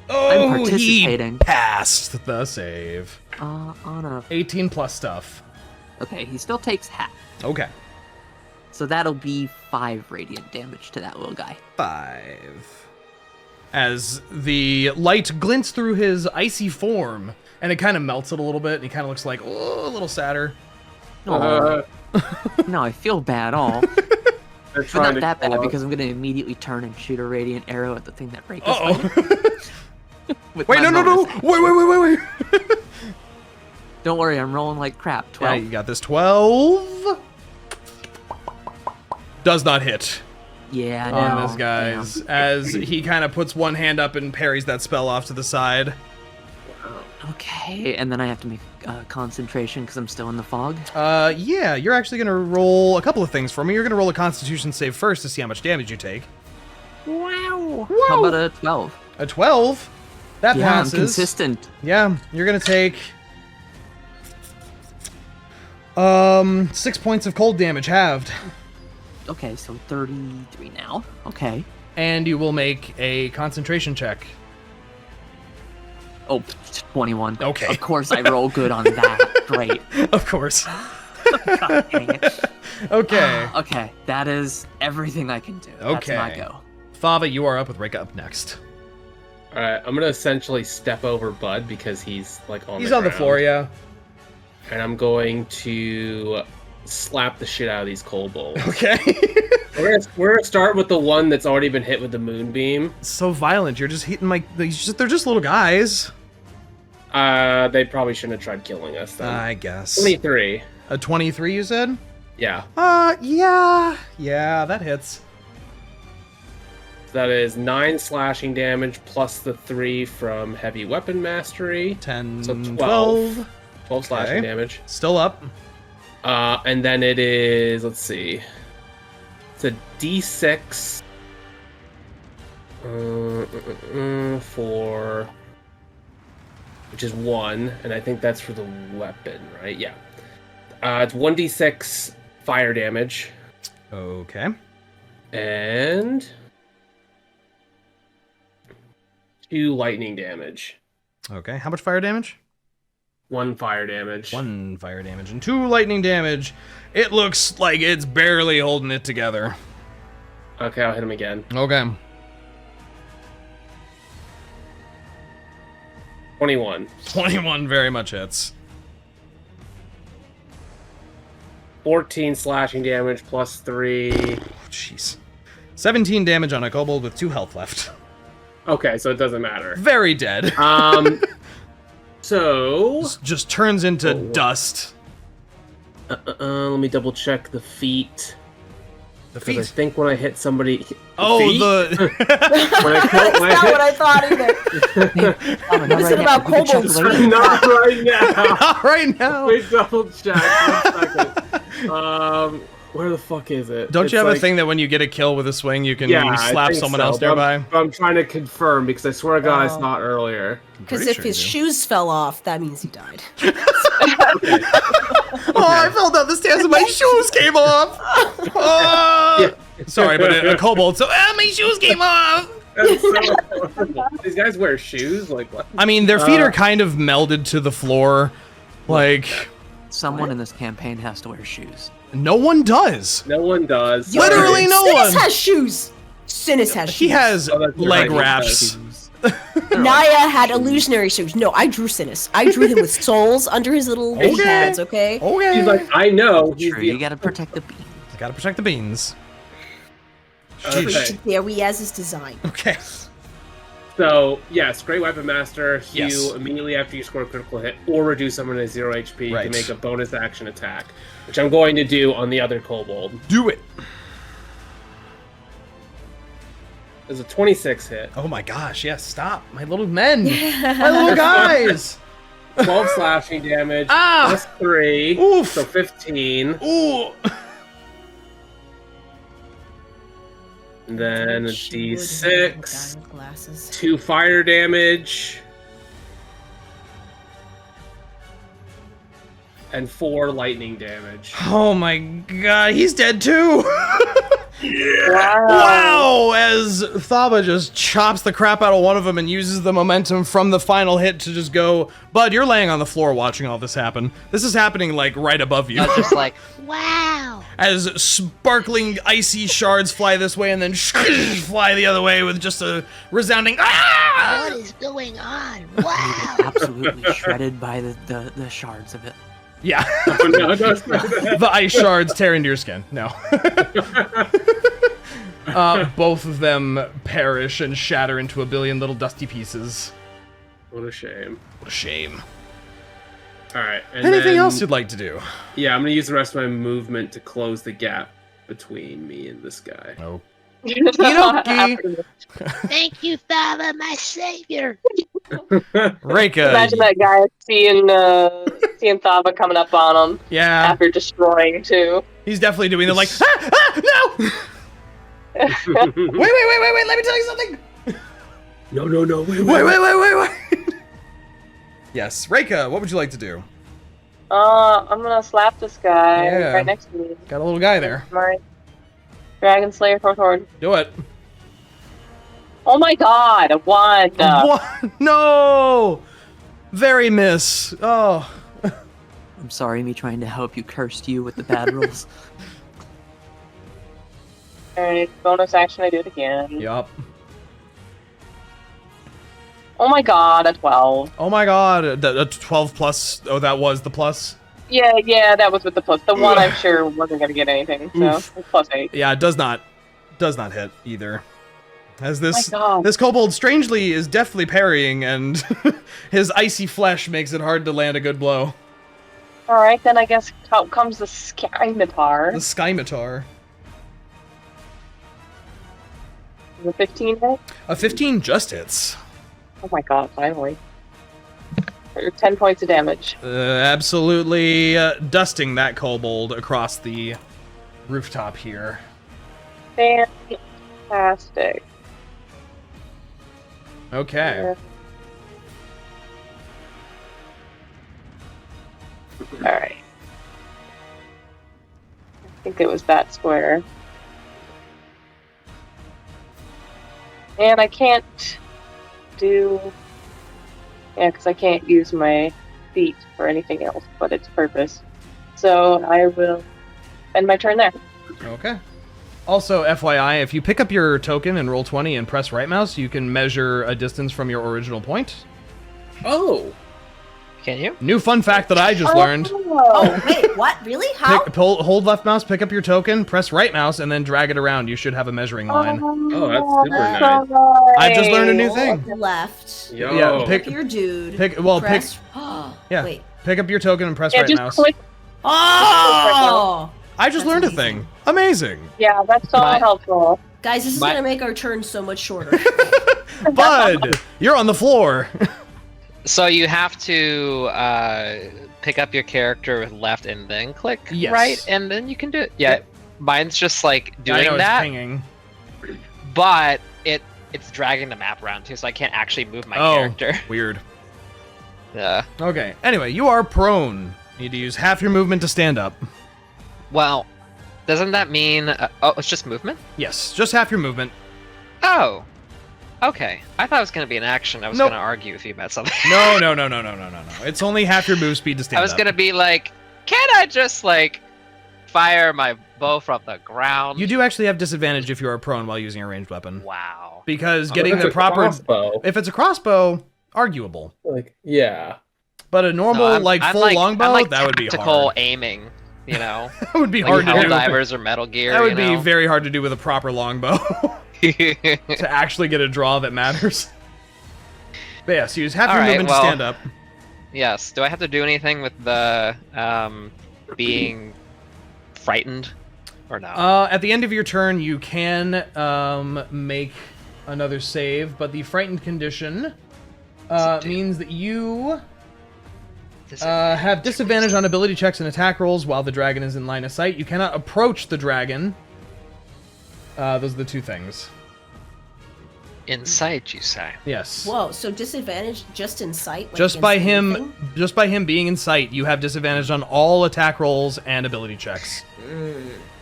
Oh, participating. he passed the save. on a 18 plus stuff. okay, he still takes half. Okay. So that'll be 5 radiant damage to that little guy. 5. As the light glints through his icy form, and it kind of melts it a little bit, and he kind of looks like, oh, a little sadder. Uh, No, I feel bad all. they're But trying not to that kill bad us. because I'm gonna immediately turn and shoot a radiant arrow at the thing that Reyka's Uh-oh. fighting with Wait, my no. bonus action. Wait. Don't worry, I'm rolling like crap. Yeah, 12. you got this. 12. Does not hit Yeah, on no, this, guys. damn. As he kind of puts one hand up and parries that spell off to the side. Okay, and then I have to make concentration because I'm still in the fog. Yeah, you're actually going to roll a couple of things for me. You're going to roll a constitution save first to see how much damage you take. Wow. How about a 12? A 12? That Yeah, passes. I'm consistent. Yeah, you're going to take 6 points of cold damage halved. Okay, so 33 now. Okay. And you will make a concentration check. Oh, 21. Okay. Of course I roll good on that. Great. Of course. God dang it. Okay. Okay, that is everything I can do. That's my Okay. go. Thava, you are up with Reyka up next. Alright, I'm gonna essentially step over Bud because he's like on He's the on the ground. floor, yeah. And I'm going to slap the shit out of these kobolds. Okay. We're gonna start with the one that's already been hit with the moonbeam. So violent. You're just hitting they're just little guys. They probably shouldn't have tried killing us then. I guess. 23. A 23, you said? Yeah. Yeah. Yeah, that hits. That is 9 slashing damage plus the 3 from heavy weapon mastery. 10, So 12. 12 slashing damage. Still up. And then it is, let's see. It's a d6 for, which is 1, and I think that's for the weapon, right? Yeah. It's 1d6 fire damage. Okay. And 2 lightning damage. Okay. How much fire damage? 1 fire damage. 1 fire damage and 2 lightning damage. It looks like it's barely holding it together. Okay, I'll hit him again. Okay. 21. 21 very much hits. 14 slashing damage plus 3. Jeez. 17 damage on a kobold with 2 health left. Okay, so it doesn't matter. Very dead. So just turns into dust. Let me double check the feet. The Because I feet. think when I hit somebody, Feet? That's not what I thought either. Is it about kobolds? Not right now. Not right now. Wait, double check. 1 second. Where the fuck is it? Don't It's you have a like- thing that when you get a kill with a swing, you can Yeah, slap I think someone so, else but nearby? I'm trying to confirm because I swear to God I Oh. saw it earlier. Because Pretty if sure his you shoes fell off, that means he died. Oh, I fell down the stairs and my shoes came off. Oh. Sorry, but a kobold. So my shoes came off. That's so horrible. These guys wear shoes? Like what? I mean, their feet are kind of melded to the floor. Like, Someone in this campaign has to wear shoes. no one does. No one does. Literally Sorry. no Synas one. has shoes. Synas has shoes. He has Oh, that's leg right. wraps. Naya had illusionary shoes. No, I drew Synas. I drew him with soles under his little knee Okay. pads, okay? Okay. He's like, I know. He's True, the- you gotta protect the beans. Gotta protect the beans. Okay. Deriaz's design. Okay. So, yes, Great Weapon Master, Yes. heal immediately after you score a critical hit, or reduce someone to 0 HP Right. to make a bonus action attack, which I'm going to do on the other kobold. Do it. There's a 26 hit, Oh my gosh, yes, stop. My little men. My little guys. 12 slashing damage, Ah! plus 3, Oof. so 15, Ooh. and then a She would have d6, been a guy with glasses. 2 fire damage, and 4 lightning damage. Oh my god, he's dead too. Wow. Wow! As Thava just chops the crap out of one of them and uses the momentum from the final hit to just go, Bud, you're laying on the floor watching all this happen. This is happening like right above you. I was just like, Wow. As sparkling icy shards fly this way and then fly the other way with just a resounding ah! What is going on? Wow. Absolutely shredded by the shards of it. Yeah. Oh, no, don't say that. The ice shards tear into your skin. No. Both of them perish and shatter into a billion little dusty pieces. What a shame. What a shame. Alright, and Anything then- else you'd like to do? Yeah, I'm gonna use the rest of my movement to close the gap between me and this guy. Oh. Thank you, Thava, my savior. Reyka. Imagine that guy seeing Thava coming up on him Yeah, after destroying too. he's definitely doing the like, no! Wait, let me tell you something! No, wait. Wait. Yes, Reyka, what would you like to do? I'm gonna slap this guy Yeah. right next to me. Got a little guy there. My Dragon Slayer Tortord. Do it. Oh my god, one. What? No! Very miss. Oh. I'm sorry, me trying to help you cursed you with the bad rolls. Alright, bonus action, I do it again. Yup. Oh my god, a 12. Oh my god, a 12 plus. Oh, that was the plus? Yeah, that was with the plus. The one I'm sure wasn't going to get anything, so it's +8. Yeah, it does not hit either. As this My God. this kobold strangely is deftly parrying, and his icy flesh makes it hard to land a good blow. Alright, then I guess out comes the Scimitar. The Scimitar. The 15 hit? A 15 just hits. Oh my god, finally. 10 points of damage. Absolutely dusting that kobold across the rooftop here. Fantastic. Okay. Alright. I think it was that square. And I can't do... Yeah, because I can't use my feet for anything else but its purpose. So I will end my turn there. Okay. Also, FYI, if you pick up your token and roll 20 and press right mouse, you can measure a distance from your original point. Oh. Can you? New fun fact that I just learned. Oh, wait, what? Really? How? Hold left mouse, pick up your token, press right mouse, and then drag it around. You should have a measuring line. Oh, that's super nice. I just learned a new thing. Left. Yo. Yeah, Pick your dude. Press, yeah. Wait. Pick up your token and press Yeah, right just mouse. click. Oh! I just That's learned a amazing. thing. Amazing. Yeah, that's so helpful. Guys, this is My- gonna make our turn so much shorter. Bud, you're on the floor. So you have to pick up your character with left and then click Yes. right, and then you can do it. Yeah, mine's just like I doing know it's that, pinging. but it's dragging the map around too, so I can't actually move my character. Weird. Yeah. Okay. Anyway, you are prone. You need to use half your movement to stand up. Well, doesn't that mean? Oh, it's just movement. Yes, just half your movement. Oh. Okay. I thought it was gonna be an action. I was Nope. gonna argue with you about something. No. It's only half your move speed to stand I was up. gonna be like, can I just like fire my bow from the ground? You do actually have disadvantage if you are prone while using a ranged weapon. Wow. Because But getting that's the a proper... crossbow. If it's a crossbow, arguable. Like, yeah. But a normal, I'm full like, longbow, I'm like that would be tactical hard. aiming, you know? That would be Like hard to do. Helldivers or Metal Gear, That would you be know? very hard to do with a proper longbow. To actually get a draw that matters. But yeah, so use half your Alright, movement well- to stand up. Yes. Do I have to do anything with the being frightened or no? At the end of your turn, you can make another save, but the frightened condition means that you have disadvantage on ability checks and attack rolls while the dragon is in line of sight. You cannot approach the dragon. Those are the two things. Insight, you say? Yes. Whoa, so disadvantage just in sight? Like Just by against him, anything? just by him being in sight, you have disadvantage on all attack rolls and ability checks.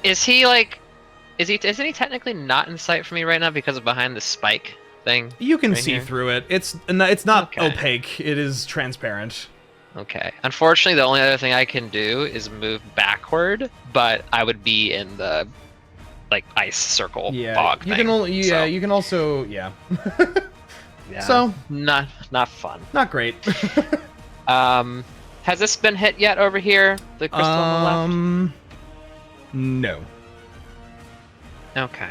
Is he like? Isn't he technically not in sight for me right now because of behind the spike thing? You can right see here? through it. It's not Okay. opaque. It is transparent. Okay. Unfortunately, the only other thing I can do is move backward, but I would be in the like ice circle Yeah. fog You thing. can only. Yeah. so, You can also. Yeah. yeah, So not fun. not great. Has this been hit yet over here? The crystal on No. the left. Okay.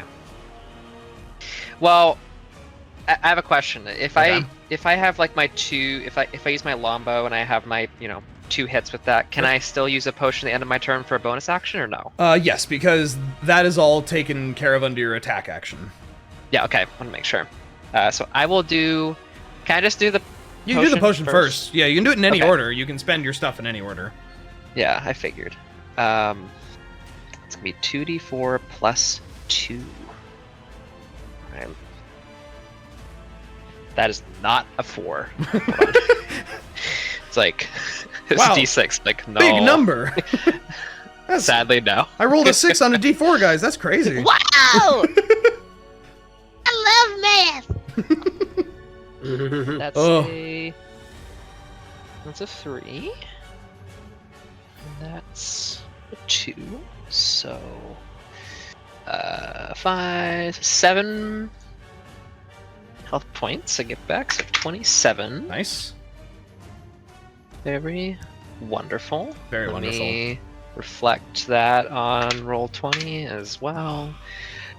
Well, I have a question. If Okay. I have like my two, if I use my longbow and I have my 2 hits with that, can I still use a potion at the end of my turn for a bonus action or no? Yes, because that is all taken care of under your attack action. Yeah. Okay. Want to make sure. So I will do. Can I just do the? You can do the potion first. Yeah, you can do it in any Okay. order. You can spend your stuff in any order. Yeah, I figured. It's gonna be 2d4 plus 2. Right. That is not a 4. It's like it's Wow. d6. Like no. Big number. Sadly, no. I rolled a 6 on a d4, guys. That's crazy. Wow! I love math. That's Oh. that's a 3. And that's a 2. So 5, 7 health points I get back. So 27. Nice. Very Wonderful. Very wonderful. Let me reflect that on roll 20 as well.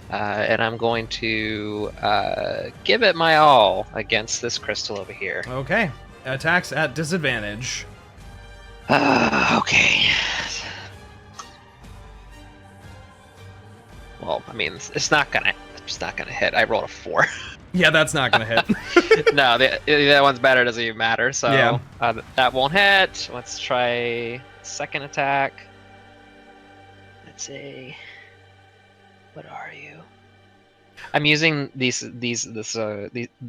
And I'm going to give it my all against this crystal over here. Okay. Attacks at disadvantage. Okay. Well, I mean, it's not gonna hit. I rolled a 4. Yeah, that's not gonna hit. No, the one's better. Doesn't even matter. So Yeah. That won't hit. Let's try second attack. Let's see. What are you? I'm using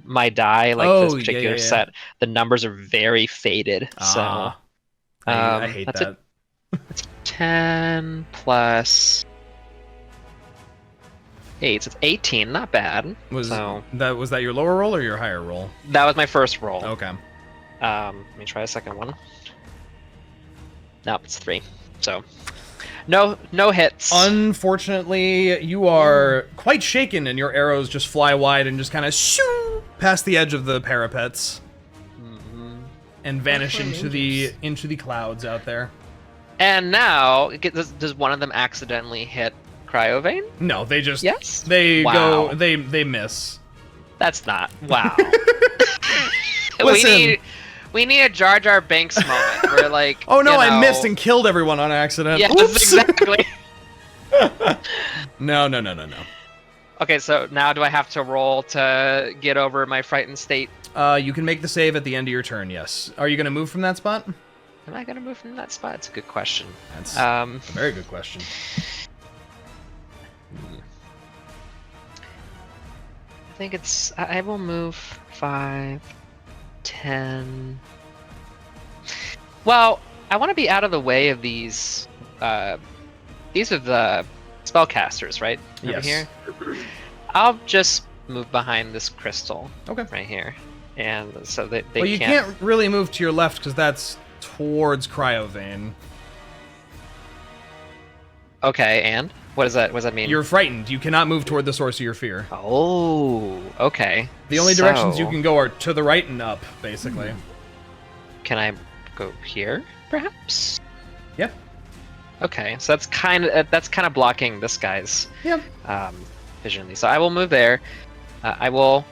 my die, like this particular set. The numbers are very faded. So I hate that. It's 10 plus 8. So it's 18. Not bad. Was that your lower roll or your higher roll? That was my first roll. Okay. Let me try a second one. Nope, it's 3. So no hits. Unfortunately, you are quite shaken, and your arrows just fly wide and just kind of shoo past the edge of the parapets, and vanish into the clouds out there. And now, does one of them accidentally hit Cryovane? No, they just Wow. they miss. That's not wow. Listen. We need a Jar Jar Binks moment where, like, oh no, I missed and killed everyone on accident. Yes, Oops. exactly. No. Okay, so now do I have to roll to get over my frightened state? You can make the save at the end of your turn, yes. Are you going to move from that spot? Am I going to move from that spot? It's a good question. That's a very good question. I think I will move 5, 10. Well, I want to be out of the way of these. These are the spellcasters, right? Over Yes. here. I'll just move behind this crystal. Okay. Right here, and so that they well, you can't really move to your left because that's towards Cryovane. Okay, and what does that mean? You're frightened. You cannot move toward the source of your fear. Oh, okay. The only directions you can go are to the right and up, basically. Can I go here, perhaps? Yep. Okay, so that's kind of blocking this guy's vision. So I will move there. I will.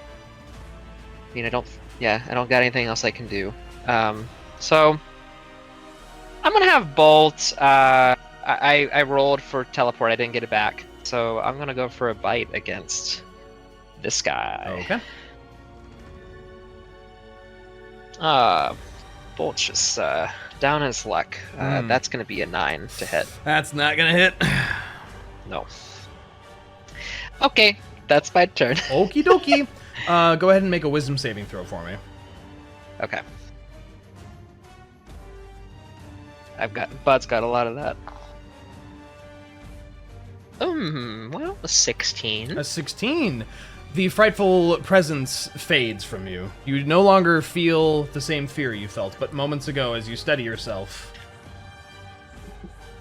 I mean, I don't got anything else I can do. So I'm gonna have Bolt. I rolled for teleport. I didn't get it back, so I'm gonna go for a bite against this guy. Okay. Bolt's just down his luck. That's gonna be a 9 to hit. That's not gonna hit. No. Okay, that's my turn. Okie dokie. Go ahead and make a wisdom saving throw for me. Okay. Bud's got a lot of that. Well, a 16. A 16. The frightful presence fades from you. You no longer feel the same fear you felt, but moments ago as you steady yourself.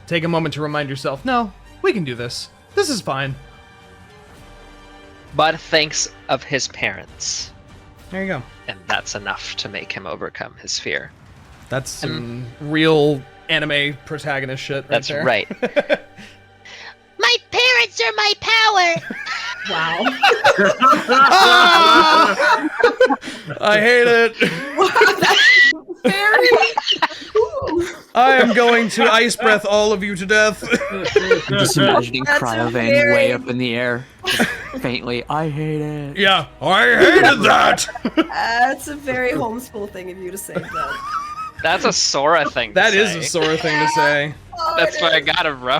Take a moment to remind yourself, no, we can do this. This is fine. Bud thinks of his parents. There you go. And that's enough to make him overcome his fear. That's some real anime protagonist shit right there. That's right. My parents are my power. Wow. I hate it. Very. I am going to ice breath all of you to death. I'm just imagining That's a Cryovane very- way up in the air, just faintly. I hate it. Yeah, I hated that. That's a very homeschool thing of you to say, though. That's a Sora thing. That to is say. a Sora thing to say. Oh, That's it why I is. got him, bro.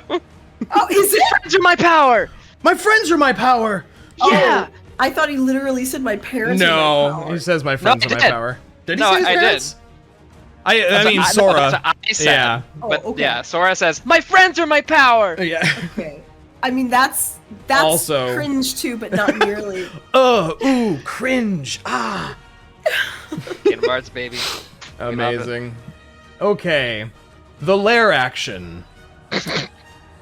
Oh, is it? Friends are my power. My friends are my power. Yeah. I thought he literally said my parents. Were my No, power. he says my friends I are my did. power. Did he No, say his I did. parents? I mean Sora. I said, Yeah. but Oh, okay. yeah, Sora says, "My friends are my power." Yeah. Okay. I mean, that's Also- cringe too, but not nearly. Ooh, cringe. Ah. Kingdom Hearts, baby. love it. Amazing. Okay. The lair action.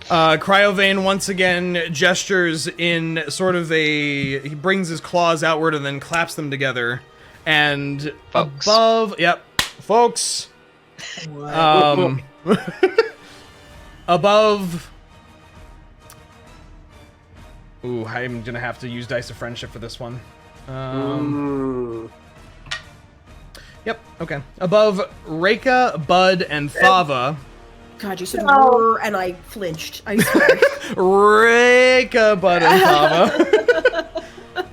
Cryovane once again gestures in sort of he brings his claws outward and then claps them together. And Folks. above, folks, Above. Ooh, I'm gonna have to use Dice of Friendship for this one. Yep, okay. Above Reyka, Bud, and Thava. God, you said roar, and I flinched. I swear. Reyka, Bud, and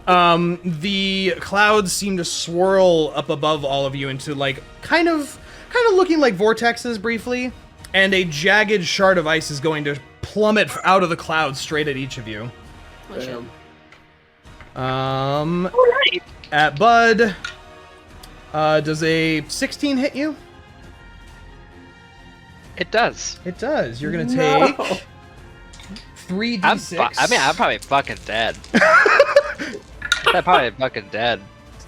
Thava. The clouds seem to swirl up above all of you into like kind of looking like vortexes briefly, and a jagged shard of ice is going to plummet out of the clouds straight at each of you. Alright. At Bud, does a 16 hit you? It does. It does. You're gonna take 3d6. I'm probably fucking dead. I'm probably fucking dead.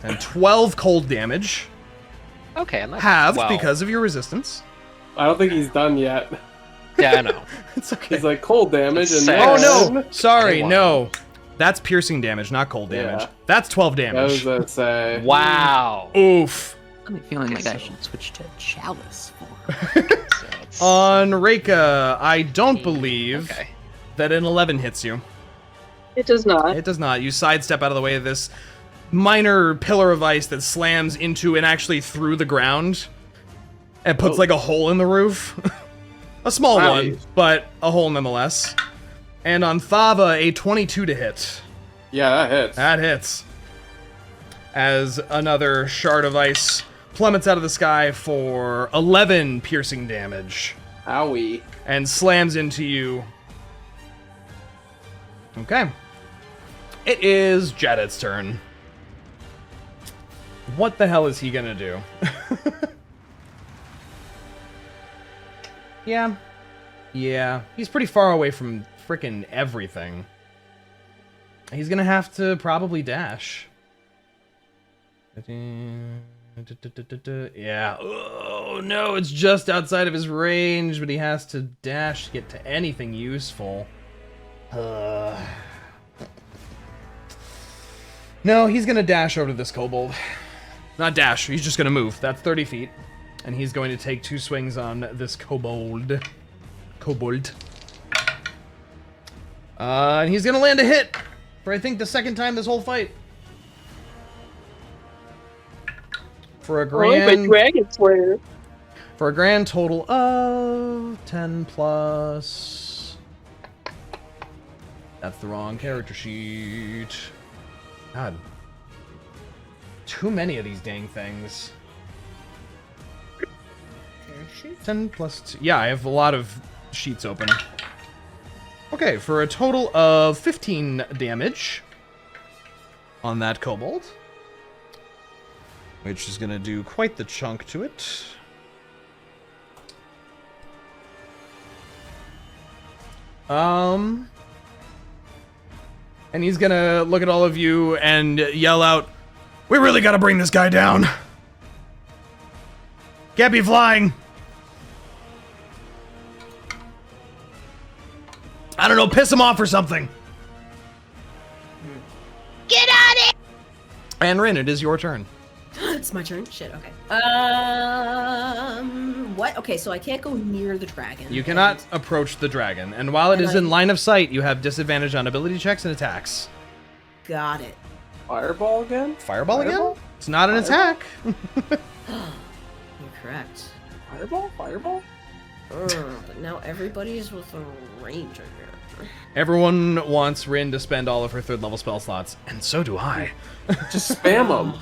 And 12 cold damage. Okay, I'm not Halved well. because of your resistance. I don't think he's done yet. Yeah, I know. It's okay. He's like cold damage and Six. Oh then- no! Sorry, 21. no. That's piercing damage, not cold damage. Yeah. That's 12 I was damage. gonna say. Wow. Oof. I'm feeling like I so- should switch to Chalice for. So it's- On Reyka, I don't believe Okay. that an 11 hits you. It does not. It does not. You sidestep out of the way of this minor pillar of ice that slams into and actually through the ground and puts like a hole in the roof. A small one, Nice. but a hole nonetheless. And on Thava, a 22 to hit. Yeah, that hits. That hits. As another shard of ice plummets out of the sky for 11 piercing damage Owie. and slams into you. Okay. It is Jedit's turn. What the hell is he gonna do? Yeah. He's pretty far away from frickin' everything. He's gonna have to probably dash. Yeah. Oh no, it's just outside of his range, but he has to dash to get to anything useful. No, he's gonna dash over to this kobold. Not dash, he's just gonna move. That's 30 feet. And he's going to take 2 swings on this kobold. And he's gonna land a hit for I think the second time this whole fight. For a grand Dragon Slayer. for a grand total of 10 plus. That's the wrong character sheet. God. Too many of these dang things. 10 plus 2. Yeah, I have a lot of sheets open. Okay, for a total of 15 damage on that kobold. Which is going to do quite the chunk to it. And he's going to look at all of you and yell out, "We really got to bring this guy down. Can't be flying. I don't know, piss him off or something." Get on it! And Rinn, it is your turn. It's my turn. Shit. Okay. What? Okay, so I can't go near the dragon. You cannot approach the dragon, and while it is in line of sight, you have disadvantage on ability checks and attacks. Got it. Fireball again? Fireball again? Fireball? It's not an attack. You're correct. Fireball? But now everybody is with a range again. Everyone wants Rinn to spend all of her 3rd level spell slots, and so do I. Just spam them.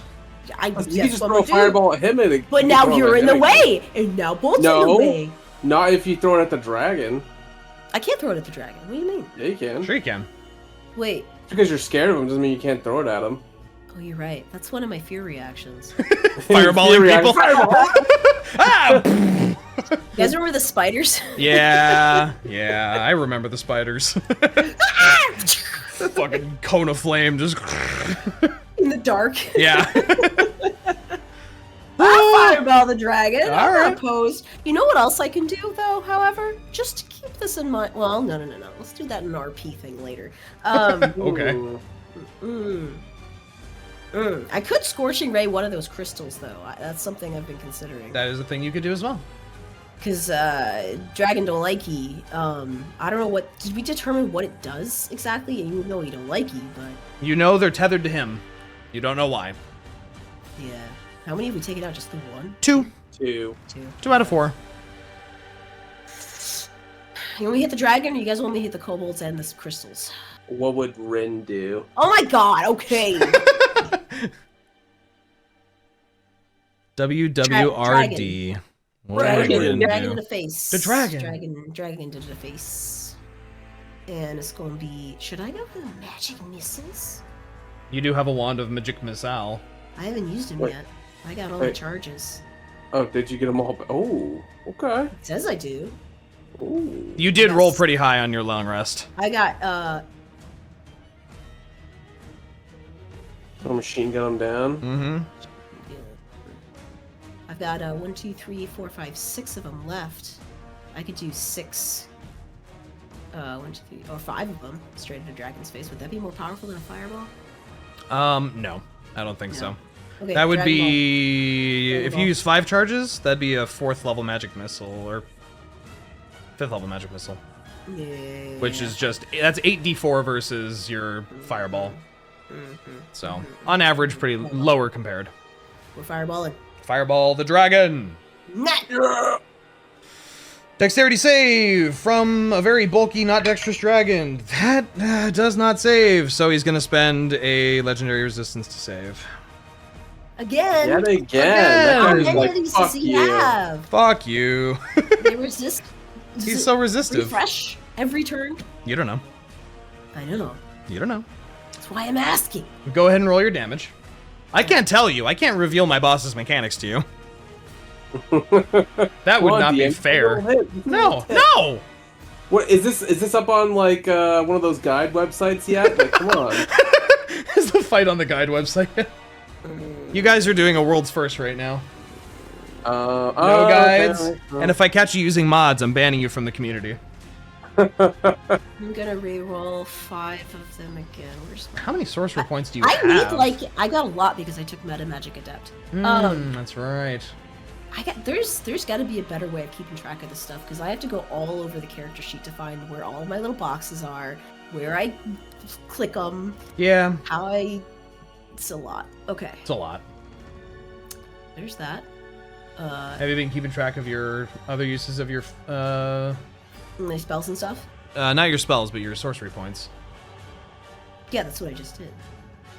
I You can guess just what throw a we do. fireball at him and it, But you now throw you're it in at the him. way, and now Bolt's in No. the way. Not if you throw it at the dragon. I can't throw it at the dragon. What do you mean? Yeah, you can. Sure you can. Wait. Just because you're scared of him doesn't mean you can't throw it at him. Oh, you're right. That's one of my fear reactions. Fireballing people. Ah! You guys remember the spiders? Yeah, I remember the spiders. Fucking cone of flame, just... In the dark. Yeah. I'll fireball the dragon. All I'm right. not opposed. You know what else I can do, though, however? Just to keep this in mind. Well, no. Let's do that in RP thing later. Okay. Ooh. I could Scorching Ray one of those crystals, though. That's something I've been considering. That is a thing you could do as well. Because Dragon don't likey. I don't know what. Did we determine what it does exactly? And you know you don't likey, but You know they're tethered to him. You don't know why. yeah. How many have we taken out? Just the one? 2. 2. 2 out of 4. You want me to hit the dragon, or you guys want me to hit the kobolds and the crystals? What would Rinn do? Oh my god! Okay. WWRD. What would Rinn Dragon do? in the face. The dragon. Dragon to the face. And it's going to be. Should I go for the magic missiles? You do have a wand of magic missile. I haven't used them Wait. yet. I got all the charges. Oh, did you get them all? Oh, okay. It says I do. Ooh. You did Yes. roll pretty high on your long rest. I got So machine gun them down. Mm-hmm. I've got 1, 2, 3, 4, 5, 6 of them left. I could do 6. 1, 2, 3, or 5 of them straight into dragon's face. Would that be more powerful than a fireball? No. I don't think so. Okay, That would Dragon be... Dragon If Ball. you use 5 charges, that'd be a 4th level magic missile, or 5th level magic missile. Ball. Yeah. Which is just... That's 8d4 versus your fireball. Mm-hmm. So, on average, pretty lower compared. We're fireballing. Fireball the dragon! Nah. Dexterity save from a very bulky, not dexterous dragon. That does not save, so he's gonna spend a legendary resistance to save. Again. Yet again. Again. How That guy's many like, of these fuck does he you. have? Fuck you. They resist. Does He's it so resistive. refresh every turn? You don't know. I know. You don't know. That's why I'm asking. Go ahead and roll your damage. I can't tell you. I can't reveal my boss's mechanics to you. That would Come on, not be DM. fair. Roll hit. No, no! What is this? Is this up on like one of those guide websites yet? Like, come on. Is the fight on the guide website? You guys are doing a world's first right now. No No guides. And if I catch you using mods, I'm banning you from the community. I'm gonna re-roll 5 of them again. Where's my... How many sorcerer points do you I have? need like I got a lot because I took Meta Magic Adept. That's right. I got there's got to be a better way of keeping track of this stuff because I have to go all over the character sheet to find where all my little boxes are, where I click them, Yeah, how I. It's a lot. Okay, it's a lot. there's that. Have you been keeping track of your other uses of your, My spells and stuff. not your spells, but your sorcery points? Yeah, that's what I just did.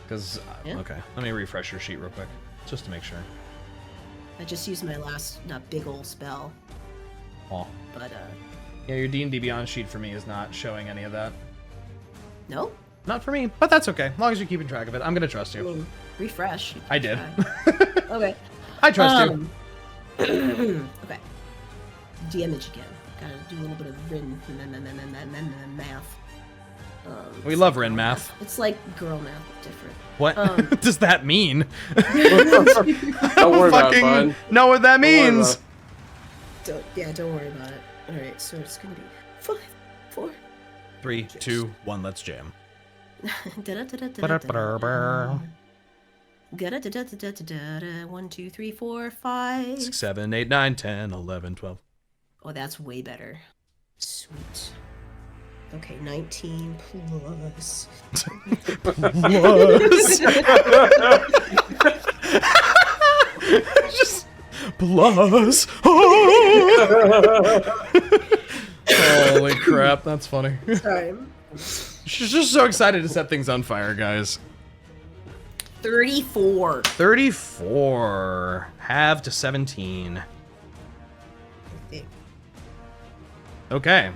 Because, Yeah. okay, let me refresh your sheet real quick, just to make sure. I just used my last not big ol' spell, Oh. but Yeah, your D&D Beyond sheet for me is not showing any of that. no. Not for me, but that's okay. As long as you're keeping track of it, I'm gonna trust I you. mean, refresh. You can I did. try. Okay. I trust Okay. Damage again. Gotta do a little bit of Rinn math. you. We love Rinn math. It's like girl math, but different. What does that mean? Don't worry about it, bud. know what that Don't worry means. Don't worry about it. Alright, so it's gonna be 5, 4. 3, 2, 1, let's jam. Da-da-da-da-da-da-da. 1, 2, 3, 4, 5. 6, 7, 8, 9, 10, 11, 12. Oh, that's way better. Sweet. Okay, 19 plus. Just plus. Holy crap, that's funny. Sorry. She's just so excited to set things on fire, guys. 34. 34. Halve to 17. Okay.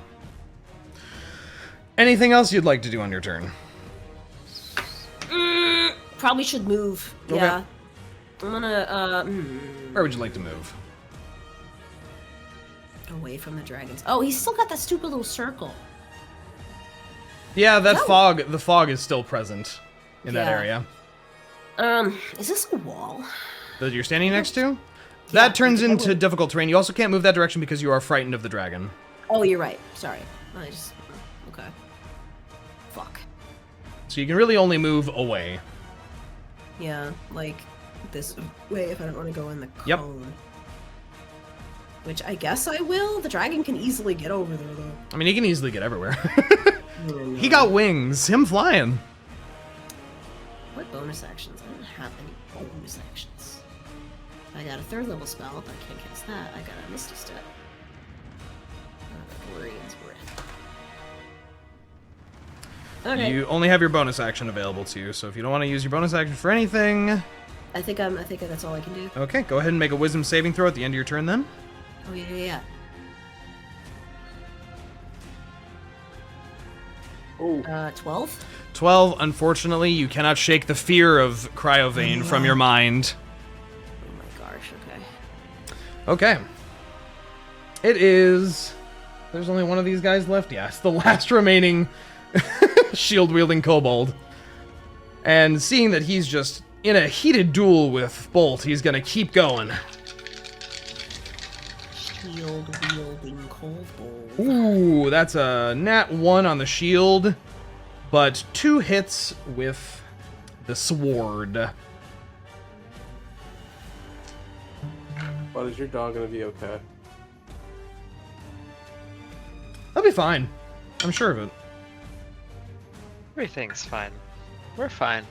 Anything else you'd like to do on your turn? Probably should move. Okay. Yeah. I'm gonna, Where would you like to move? away from the dragons. Oh, he's still got that stupid little circle. Yeah, that No. fog. The fog is still present in that Yeah. area Is this a wall? that you're standing next to. That turns into difficult terrain. You also can't move that direction because you are frightened of the dragon. Oh, you're right. Sorry. I just... Okay. Fuck. So you can really only move away. Yeah, like this way if I don't want to go in the Yep. cone. Which I guess I will. The dragon can easily get over there, though. I mean, he can easily get everywhere. Oh, no. He got wings. Him flying. What bonus actions? I don't have any bonus actions. I got a 3rd level spell, but I can't cast that. I got a Misty Step. Glorian's Breath. Okay. You only have your bonus action available to you, so if you don't want to use your bonus action for anything... I think that's all I can do. Okay, go ahead and make a wisdom saving throw at the end of your turn then. Oh, yeah. Oh. 12? 12, unfortunately, you cannot shake the fear of Cryovane from your mind. Oh my gosh, Okay. okay. It is... There's only one of these guys left? Yeah, it's the last remaining shield-wielding kobold. And seeing that he's just in a heated duel with Bolt, he's gonna keep going. Shield-wielding kobold. Ooh, that's a nat 1 on the shield, but 2 hits with the sword. But is your dog gonna be okay? That'll be fine. I'm sure of it. Everything's fine. We're fine.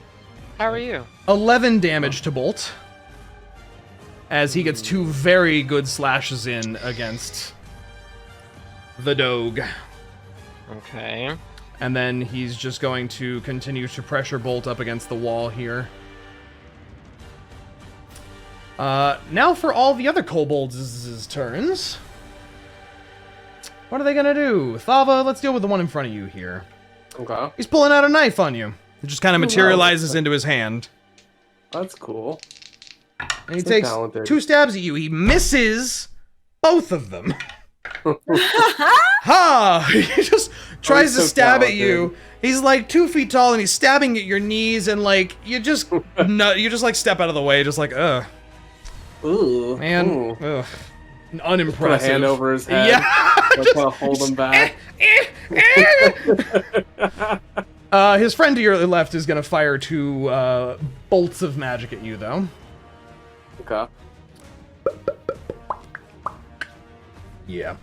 How are you? 11 damage to Bolt, as he gets 2 very good slashes in against the dog. Okay. And then he's just going to continue to pressure Bolt up against the wall here. Now for all the other kobolds' turns. What are they gonna do? Thava, let's deal with the one in front of you here. Okay. He's pulling out a knife on you. It just kind of materializes into his hand. That's cool. And he So takes talented. 2 stabs at you. He misses both of them. Ha! He just tries to so stab at talented. you. He's like 2 feet tall and he's stabbing at your knees and like you just you just like step out of the way, just like Ooh. man, Ooh. ugh, Put a unimpressive. hand over his head. Yeah, Like, just- kinda hold him back. His friend to your left is gonna fire 2 bolts of magic at you though. Okay. Yeah.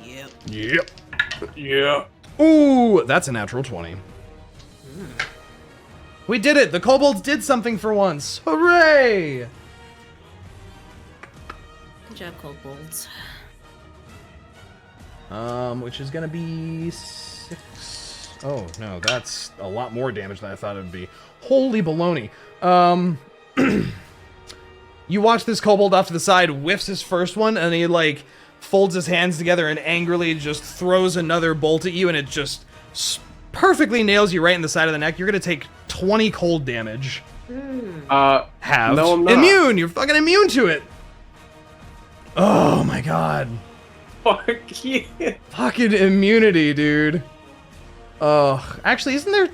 Yep. Yep. Yeah. Ooh, that's a natural 20. We did it! The kobolds did something for once! Hooray! Good job, kobolds. Which is gonna be 6... Oh, no, that's a lot more damage than I thought it would be. Holy baloney. You watch this kobold off to the side, whiffs his first one, and he, like, folds his hands together and angrily just throws another bolt at you, and it just perfectly nails you right in the side of the neck. You're gonna take 20 cold damage. Halved. No, I'm not. Immune! You're fucking immune to it! Oh my god. Fuck you. Fucking immunity, dude. Oh, actually, isn't there...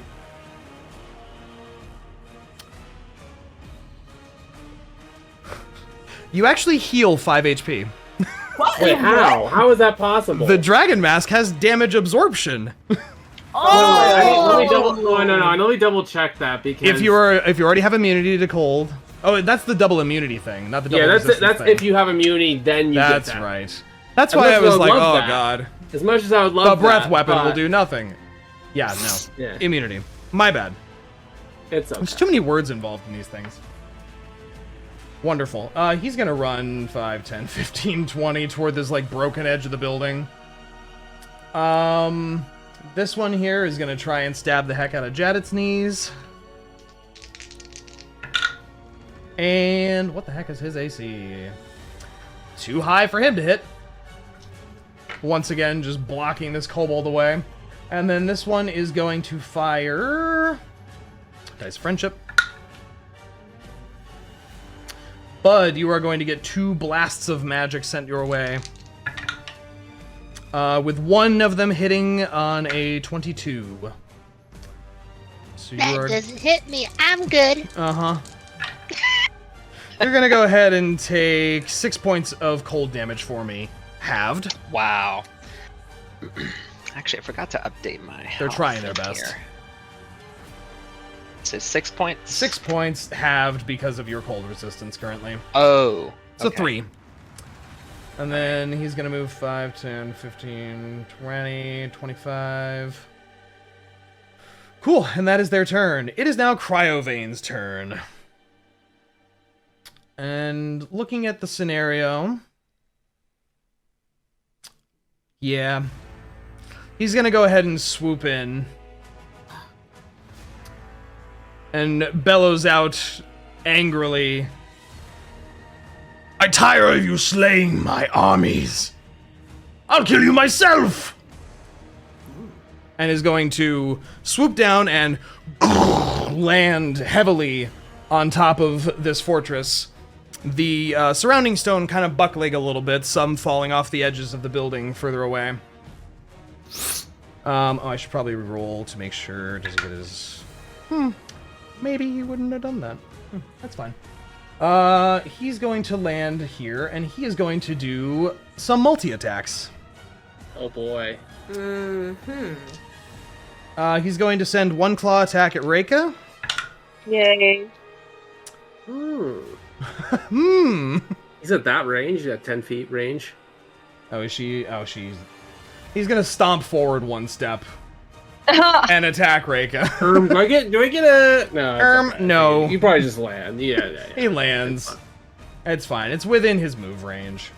You actually heal 5 HP. What? Wait, how? How is that possible? The Dragon Mask has damage absorption. Let me double. No. Let me double check that because If you already have immunity to cold. Oh, that's the double immunity thing, not the double resistance that's thing. if you have immunity, then you That's get that. right. That's As why much I as was I would like, love oh that. god. As much as I would The love breath that, weapon will but do nothing. Yeah, no. Yeah. Immunity. My bad. It's okay. There's too many words involved in these things. Wonderful. He's gonna run 5, 10, 15, 20 toward this, like, broken edge of the building. This one here is gonna try and stab the heck out of Jadit's knees. And what the heck is his AC? Too high for him to hit. Once again, just blocking this kobold away. And then this one is going to fire... Dice Friendship. Bud, you are going to get 2 blasts of magic sent your way. With one of them hitting on a 22. So That you are... doesn't hit me. I'm good. Uh-huh. You're gonna go ahead and take 6 points of cold damage for me. Halved. Wow. Actually, I forgot to update my They're health trying their in best. here. So 6 points? 6 points halved because of your cold resistance currently. Oh. So okay. 3. And then he's going to move 5, 10, 15, 20, 25. Cool, and that is their turn. It is now Cryovane's turn. And looking at the scenario... Yeah. He's going to go ahead and swoop in. And bellows out angrily... I tire of you slaying my armies. I'll kill you myself! And is going to swoop down and land heavily on top of this fortress. The surrounding stone kind of buckling a little bit, some falling off the edges of the building further away. I should probably roll to make sure. Does he get his... Maybe he wouldn't have done that. That's fine. He's going to land here, and he is going to do some multi-attacks. Oh boy. He's going to send one claw attack at Reyka. Yay. He's at that range, at 10 feet range. Oh, is she? Oh, she's... He's gonna stomp forward one step and attack Reyka. Do I get a... No. Okay. No. You probably just land. Yeah. He lands. It's fine. It's within his move range.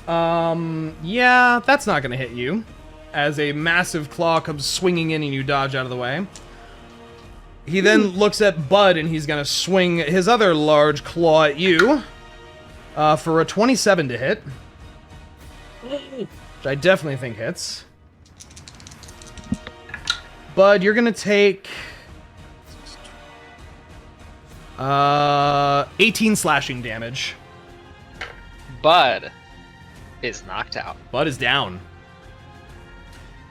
Yeah, that's not gonna hit you. As a massive claw comes swinging in and you dodge out of the way. He then looks at Bud and he's gonna swing his other large claw at you. For a 27 to hit. Which I definitely think hits. Bud, you're gonna take... 18 slashing damage. Bud is knocked out. Bud is down.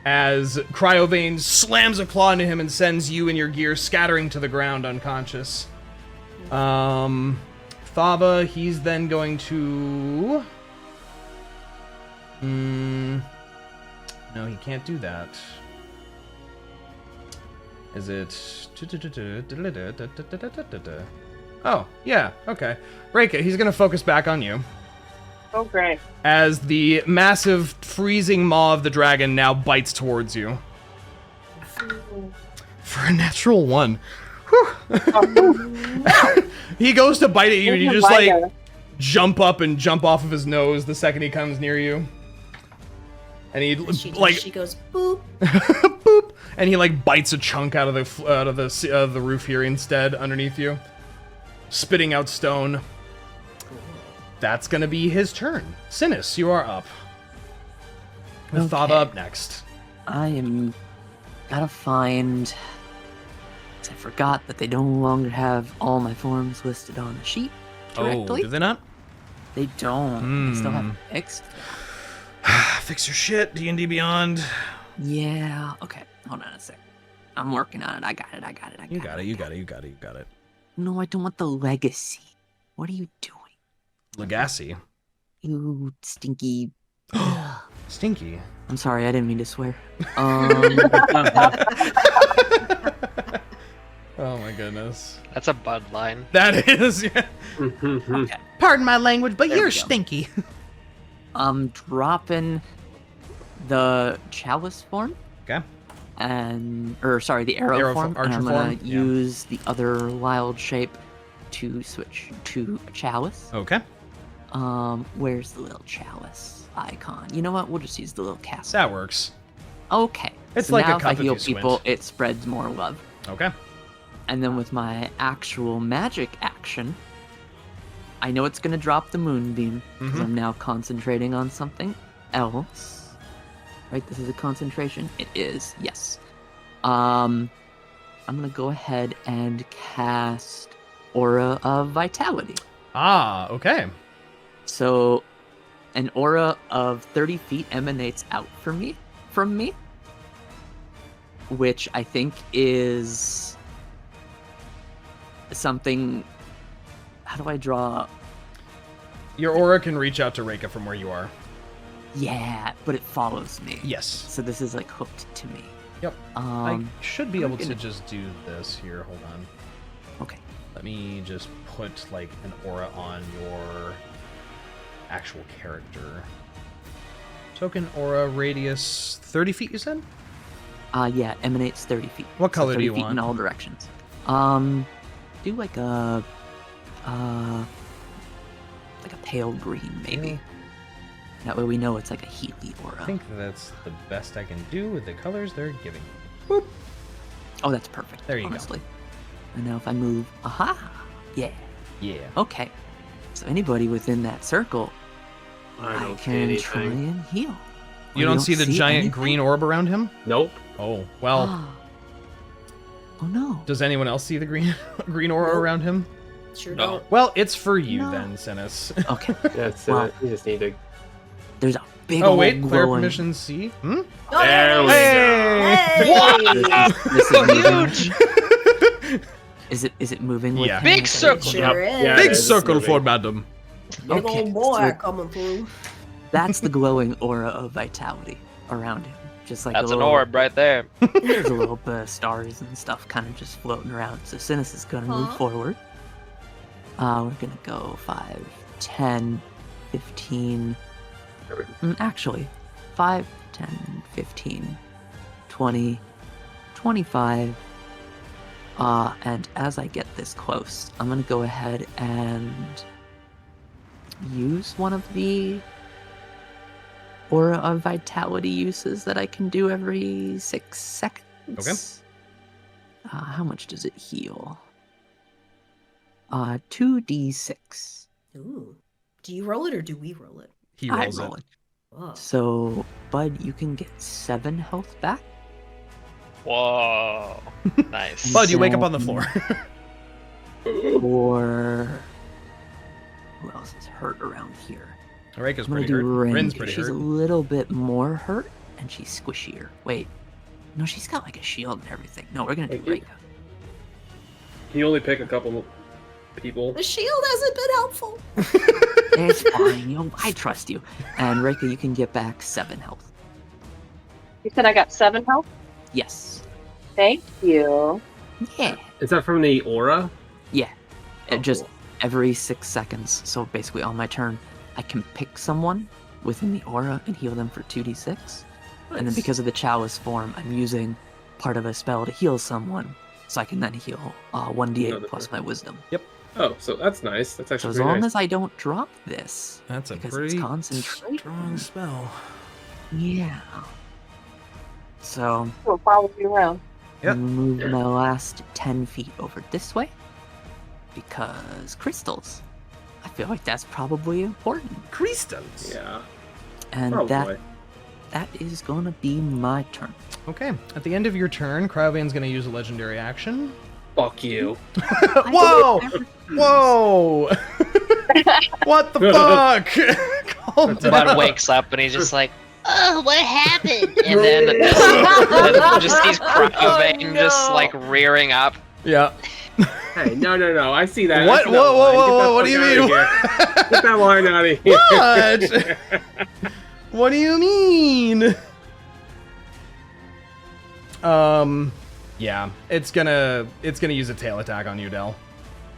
As Cryovane slams a claw into him and sends you and your gear scattering to the ground unconscious. Thava, he's then going to... No, he can't do that. Is it... Oh, yeah, okay. Reyka, he's gonna focus back on you. Oh, great. As the massive freezing maw of the dragon now bites towards you. For a natural 1. He goes to bite at you and you just like jump up and jump off of his nose the second he comes near you. And he She goes boop. boop, and he like bites a chunk out of the roof here instead underneath you, spitting out stone. That's gonna be his turn. Synas, you are up. With Thava up next. I am gotta find. I forgot that they no longer have all my forms listed on the sheet directly. Oh, do they not? They don't. They still have fixed. Fix your shit, D&D Beyond. Yeah. Okay. Hold on a sec. I'm working on it. I got it. You got it. No, I don't want the legacy. What are you doing? Legacy. You stinky. Stinky. I'm sorry. I didn't mean to swear. Oh my goodness. That's a Bud line. That is, yeah. Okay. Pardon my language, but There you're we go. stinky. I'm dropping the chalice form. Okay. The arrow form. Archer and I'm gonna form, yeah. use the other wild shape to switch to a chalice. Okay. Where's the little chalice icon? You know what? We'll just use the little castle. That works. Okay. It's so like now a if cup I if heal you squint. people, it spreads more love. Okay. And then with my actual magic action, I know it's gonna drop the moonbeam because I'm now concentrating on something else. Right? This is a concentration. It is. Yes. I'm gonna go ahead and cast Aura of Vitality. Ah, okay. So, an aura of 30 feet emanates out from me, which I think is something. How do I draw? Your aura can reach out to Reyka from where you are. Yeah, but it follows me. Yes. So this is like hooked to me. Yep. I should be able to gonna- just do this here. Hold on. Okay. Let me just put like an aura on your actual character. Token aura radius 30 feet, you said? Yeah, emanates 30 feet. What color do 30 you feet want? in all directions. Do like a pale green, maybe. That way we know it's like a Healy aura. I think that's the best I can do with the colors they're giving. Boop. Oh, that's perfect. There you go. honestly. And now if I move, aha, yeah. Yeah. Okay. So anybody within that circle, I don't see can try anything. and heal. You don't see the giant anything? green orb around him? Nope. Oh, well, Oh no. does anyone else see the green aura Nope. around him? Sure No. don't. Well, it's for you No. then, Synas. Okay. That's Well- it. You just need to. There's a big Oh, old wait, player glowing... permission C? Hmm? Oh, There we Hey! This is moving. Huge! Is it moving with Yeah. him? Big Like, circle. Sure is. Yeah, Big it's circle moving. for madam. Big Okay, old boy so- coming through. That's the glowing aura of vitality around him. Just like That's a an little, orb right there. There's a little bit of stars and stuff kind of just floating around. So Synas is going to move Huh? forward. We're going to go 5, 10, 15. Actually, 5, 10, 15, 20, 25. And as I get this close, I'm going to go ahead and use one of the aura of vitality uses that I can do every 6 seconds. Okay. How much does it heal? 2d6. Ooh. Do you roll it or do we roll it? He I rolls roll it. it. Oh. So, Bud, you can get 7 health back. Whoa. Nice. Bud, you wake up on the floor. Or who else is hurt around here? Reyka's I'm gonna pretty do hurt. Rinn. Rinn's 'Cause pretty she's hurt. a little bit more hurt, and she's squishier. Wait, no, she's got like a shield and everything. No, we're gonna do Okay. Reyka. Can you only pick a couple people? The shield hasn't been helpful. It's fine. I trust you. And Reyka, you can get back 7 health. You said I got 7 health? Yes. Thank you. Yeah. Is that from the aura? Yeah. Oh, It just cool. every 6 seconds. So basically, on my turn, I can pick someone within the aura and heal them for 2d6. And then Nice. because of the chalice form, I'm using part of a spell to heal someone, so I can then heal 1d8 Another plus person. my wisdom. Oh, so that's nice. That's So actually as pretty long nice. as I don't drop this, That's a because pretty it's concentration. strong spell. Yeah. So We'll follow you around. Yep. I'm gonna move my last 10 feet over this way because crystals. I feel like that's probably important, Crystals. Yeah, and probably. that is gonna be my turn. Okay. At the end of your turn, Cryovane's going to use a legendary action. Fuck you. Whoa! Whoa! What the fuck? Calm down. Bud wakes up and he's just like, oh, what happened? And then just sees Crocovane just like rearing up. Yeah. Hey, no. I see that. What? I see that Whoa, line. whoa, Get that whoa, what do fuck you outta mean? here. Get that line out of here. What? What do you mean? Yeah, it's gonna use a tail attack on you, Del.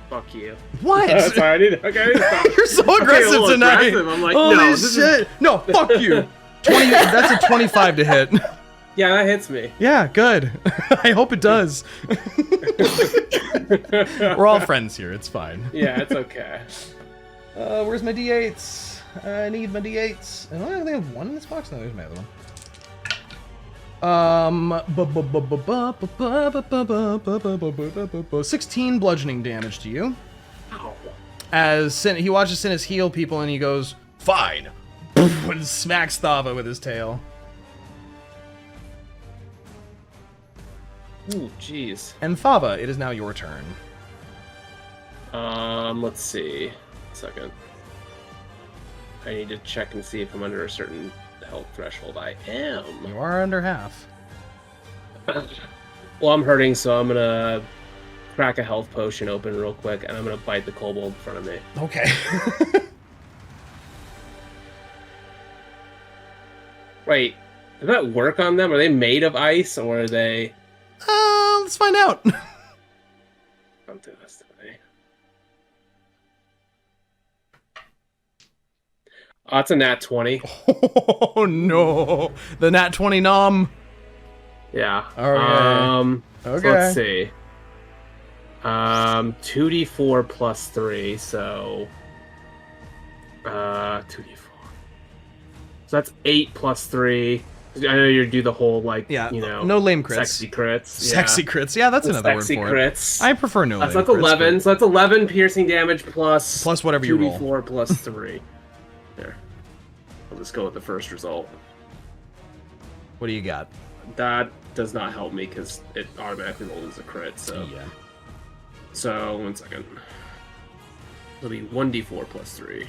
Fuck you. What? Sorry, I need to stop. You're so Okay, a aggressive little tonight. aggressive. I'm like, Holy no, this shit! No, fuck you. 20. That's a 25 to hit. Yeah, that hits me. Yeah, good. I hope it does. We're all friends here. It's fine. Yeah, it's okay. Where's my D8s? I need my D8s. I don't think I have one in this box. No, there's my other one. 16 bludgeoning damage to you. Ow. As he watches Synas heal people and he goes, fine, and smacks Thava with his tail. Ooh, jeez. And Thava, it is now your turn. Let's see. A second. I need to check and see if I'm under a certain health threshold. I am. You are under half. Well, I'm hurting, so I'm gonna crack a health potion open real quick, and I'm gonna bite the kobold in front of me. Okay. Wait, did that work on them? Are they made of ice, or are they... Let's find out. Don't do this to me. It's a nat 20. Oh no, the nat 20 nom. Yeah. Okay. So let's see. 2d4 plus 3, so 2d4. So that's 8 plus 3. I know you do the whole no lame crits. Sexy crits. Sexy crits. Yeah, that's another word for crits. it. I prefer no lame That's crits. 11. So that's 11 piercing damage plus whatever you roll. 2d4 plus 3. There. I'll just go with the first result. What do you got? That does not help me because it automatically rolls as a crit. So Yeah. So 1 second. It'll be 1d4 plus 3.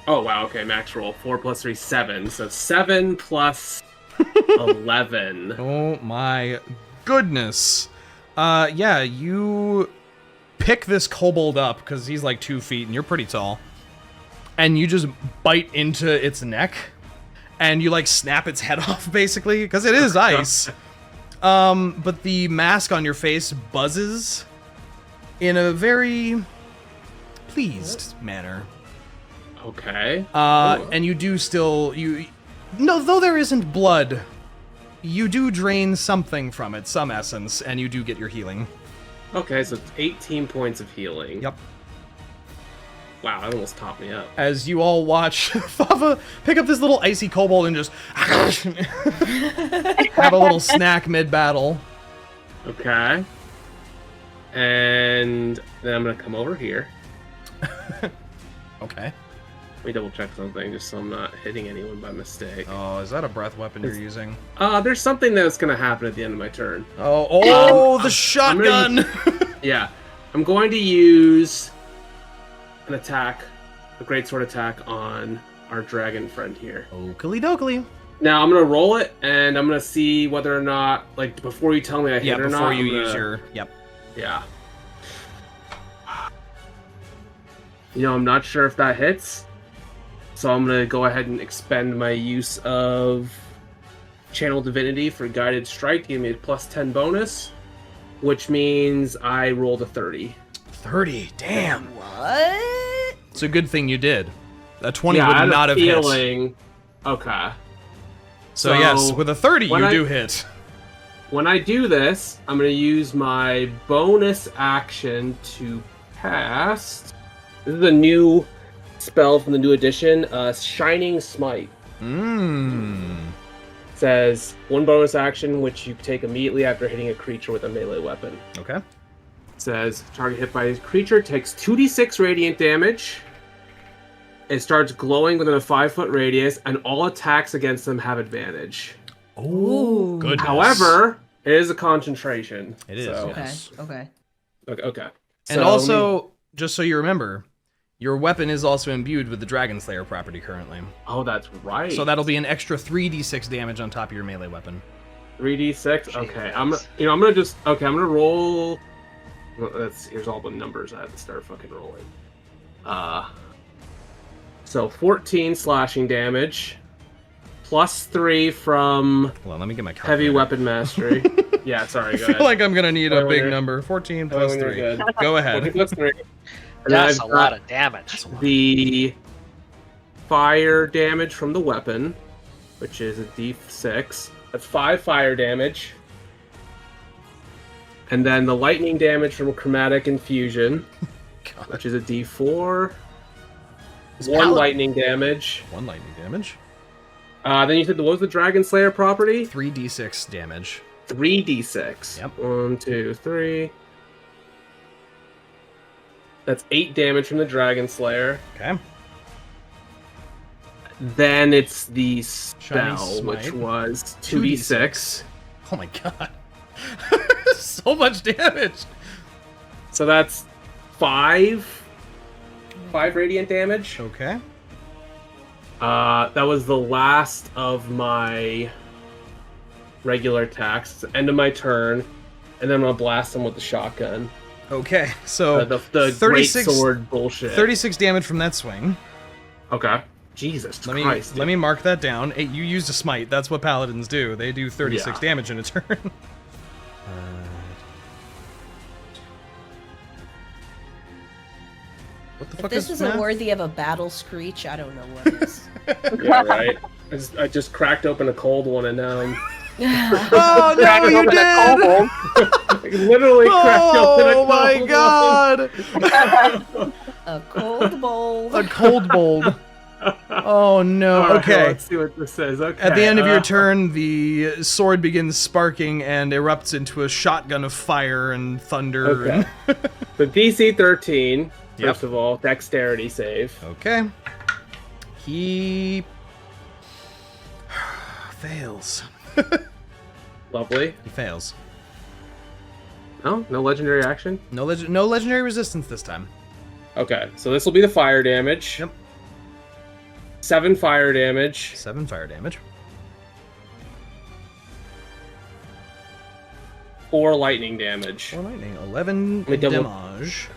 Oh wow, okay, max roll. 4 plus 3, 7. So 7 plus 11. Oh my goodness. Yeah, you pick this kobold up, because he's like 2 feet and you're pretty tall. And you just bite into its neck. And you like snap its head off, basically, because it is ice. But the mask on your face buzzes in a very pleased manner. Okay. And you do still though there isn't blood, you do drain something from it, some essence, and you do get your healing. Okay, so it's 18 points of healing. Yep. Wow, that almost topped me up. As you all watch Thava pick up this little icy kobold and just have a little snack mid-battle. Okay. And then I'm gonna come over here. Okay. Let me double check something just so I'm not hitting anyone by mistake. Oh, is that a breath weapon you're using? There's something that's gonna happen at the end of my turn. Oh, the shotgun! Yeah. I'm going to use an attack, a greatsword attack on our dragon friend here. Oakley dokley. Now I'm gonna roll it, and I'm gonna see whether or not, like, before you tell me I hit or not. Yeah, before you use your... Yep. Yeah. You know, I'm not sure if that hits, so I'm gonna go ahead and expend my use of Channel Divinity for Guided Strike, give me a plus 10 bonus, which means I rolled a 30. 30, damn. What? It's a good thing you did. A 20 Yeah, would I had not a have hit. feeling... Okay. So yes, with a 30, you do hit. When I do this, I'm going to use my bonus action to cast... This is a new spell from the new edition, Shining Smite. Says, one bonus action which you take immediately after hitting a creature with a melee weapon. Okay. Says, target hit by a creature takes 2d6 radiant damage. It starts glowing within a 5-foot radius, and all attacks against them have advantage. Oh, goodness. However, it is a concentration. It is, so. yes. Okay. Okay. And So, also, just so you remember, your weapon is also imbued with the Dragon Slayer property currently. Oh, that's right. So that'll be an extra 3d6 damage on top of your melee weapon. 3d6. Okay, I'm gonna roll. Here's all the numbers I have to start fucking rolling. So 14 slashing damage, plus 3 from Hold on, let me get my heavy calculator. weapon mastery. Yeah, sorry. I Go feel ahead. like I'm gonna need a big Calculator. number. 14 plus when you're 3. good. Go 14 ahead. plus 3. And That's I've a lot got of damage. the fire damage from the weapon, which is a d6. That's 5 fire damage. And then the lightning damage from chromatic infusion, which is a d4. One lightning damage. 1 lightning damage. Then you said, what was the Dragon Slayer property? 3d6 damage. 3d6. Yep. 1, 2, 3. That's 8 damage from the Dragon Slayer. Okay. Then it's the Shining spell, Smite. which was 2d6. Oh my god. So much damage. So that's 5 radiant damage. Okay. That was the last of my regular attacks. It's the end of my turn, and then I'm gonna blast them with the shotgun. Okay. So The 36 great sword bullshit. 36 damage from that swing. Okay. Jesus Christ. Let me mark that down. Hey, you used a smite. That's what paladins do. They do 36 damage in a turn. What the If fuck this is isn't math? worthy of a battle screech, I don't know what is. Yeah, right. I just cracked open a cold one and now I'm Oh no, Cracked you open a did! cold I literally cracked open a Oh cold my one. god! A cold bowl. A cold bowl. Oh no. All right, Okay. let's see what this says. Okay. At the end of your turn, the sword begins sparking and erupts into a shotgun of fire and thunder. Okay. So DC 13, Yep. first of all, dexterity save. Okay. He fails. Lovely. He fails. Oh, no legendary action? No legendary resistance this time. Okay, so this will be the fire damage. Yep. 7 fire damage. 7 fire damage. 4 lightning damage. 4 lightning. 11 Let me double- damage.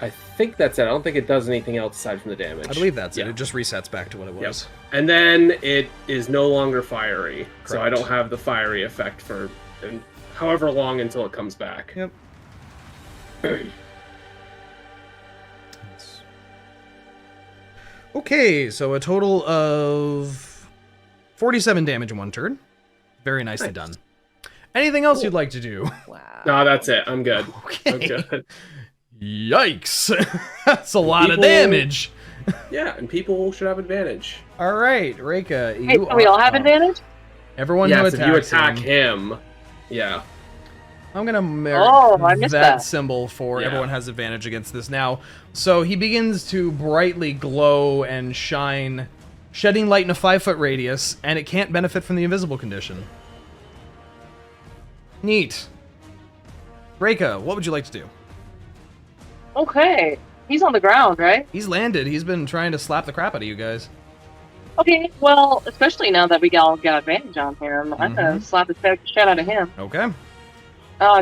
I think that's it. I don't think it does anything else aside from the damage. I believe that's Yeah. it. It just resets back to what it was. And then it is no longer fiery. So I Correct. don't have the fiery effect for however long until it comes back. Yep. Okay, so a total of 47 damage in one turn. Very nicely Nice. done. Anything else Cool. you'd like to do? Wow. No, that's it. I'm good. I'm Okay. good. Yikes. That's a lot of People- damage. Yeah, and people should have advantage. All right, Reyka, Hey, you so we all have up. advantage? Everyone who Yes, attacks if you attack him. him. Yeah. I'm gonna mark Oh, I missed that. symbol for Yeah. everyone has advantage against this now. So he begins to brightly glow and shine, shedding light in a 5-foot radius, and it can't benefit from the invisible condition. Neat. Reyka, what would you like to do? Okay. He's on the ground, right? He's landed. He's been trying to slap the crap out of you guys. Okay, well, especially now that we all got advantage on him, I'm gonna slap the shit out of him. Okay.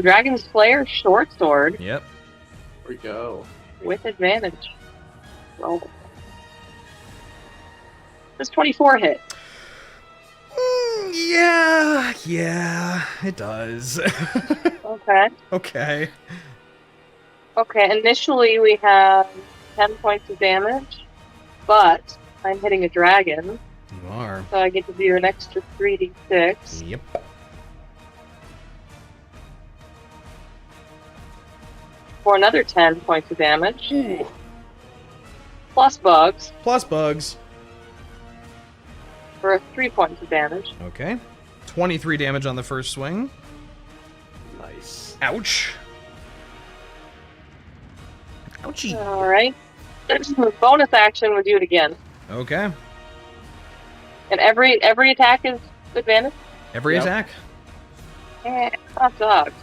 Dragon Slayer short sword Yep. Here we go. with advantage. Roll. Does 24 hit? Yeah, it does. Okay. Okay. Okay, initially we have 10 points of damage, but I'm hitting a dragon, You are. so I get to do an extra 3d6. Yep. For another 10 points of damage. Plus bugs Plus bugs. for 3 points of damage. Okay. 23 damage on the first swing. Nice. Ouch. Ouchie. Alright. Bonus action would do it again. Okay. And every attack is advantage? Every Yep. attack. Hot dogs.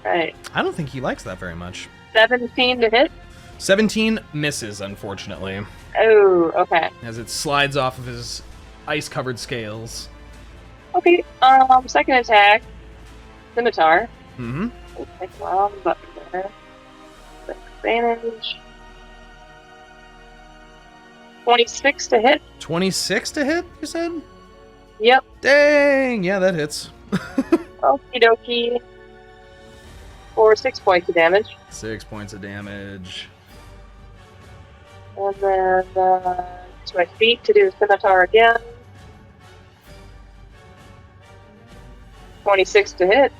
Right. I don't think he likes that very much. 17 to hit? 17 misses, unfortunately, Oh, okay. as it slides off of his ice-covered scales. Okay, second attack. Scimitar. Mm-hmm. Take one button there. Advantage. 26 to hit? 26 to hit, you said? Yep. Dang! Yeah, that hits. Okie dokie. For 6 points of damage. 6 points of damage. And then to my feet to do the scimitar again. 26 to hit.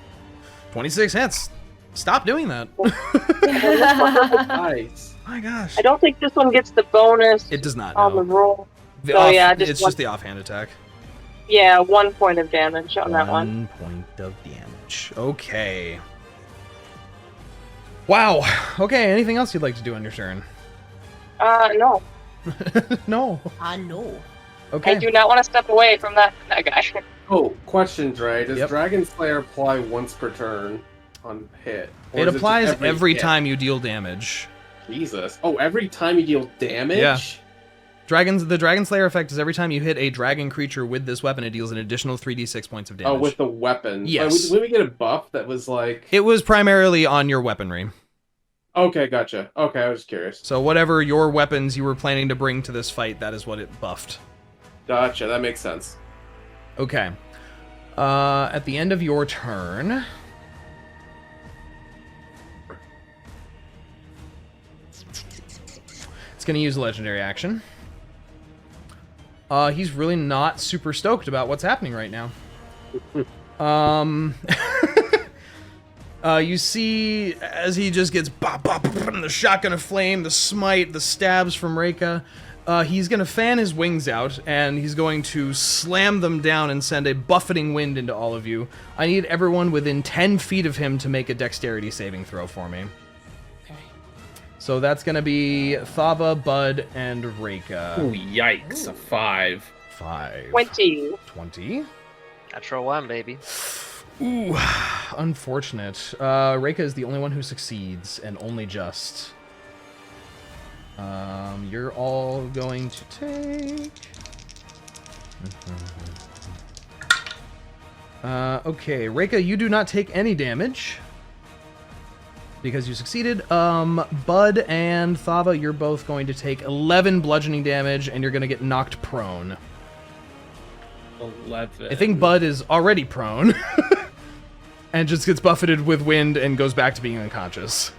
26 hits. Stop doing that. Nice. My gosh. I don't think this one gets the bonus It does not, on the no. roll. The so off- yeah, just it's one- just the offhand attack. Yeah, 1 point of damage on that one. 1 point of damage. Okay. Wow. Okay, anything else you'd like to do on your turn? No. No. I know. Okay. I do not want to step away from that guy. Oh, question, Dre. Does Yep. Dragon Slayer apply once per turn on hit? Or It is applies just every hit? time you deal damage. Jesus. Oh, every time you deal damage? Yeah. The Dragon Slayer effect is every time you hit a dragon creature with this weapon, it deals an additional 3d6 points of damage. Oh, with the weapon. Yes. When we get a buff that was like... It was primarily on your weaponry. Okay, gotcha. Okay, I was just curious. So whatever your weapons you were planning to bring to this fight, that is what it buffed. Gotcha, that makes sense. Okay. At the end of your turn... going to use a legendary action. He's really not super stoked about what's happening right now. You see, as he just gets bop, bop, bop, the shotgun of flame, the smite, the stabs from Reyka, he's going to fan his wings out, and he's going to slam them down and send a buffeting wind into all of you. I need everyone within 10 feet of him to make a dexterity saving throw for me. Okay. So that's going to be Thava, Bud, and Reyka. Ooh, yikes. A 5. 5. 20. 20? Natural 1, baby. Ooh, unfortunate. Reyka is the only one who succeeds, and only just. You're all going to take... okay, Reyka, you do not take any damage. Because you succeeded. Bud and Thava, you're both going to take 11 bludgeoning damage, and you're going to get knocked prone. 11. I think Bud is already prone. And just gets buffeted with wind and goes back to being unconscious.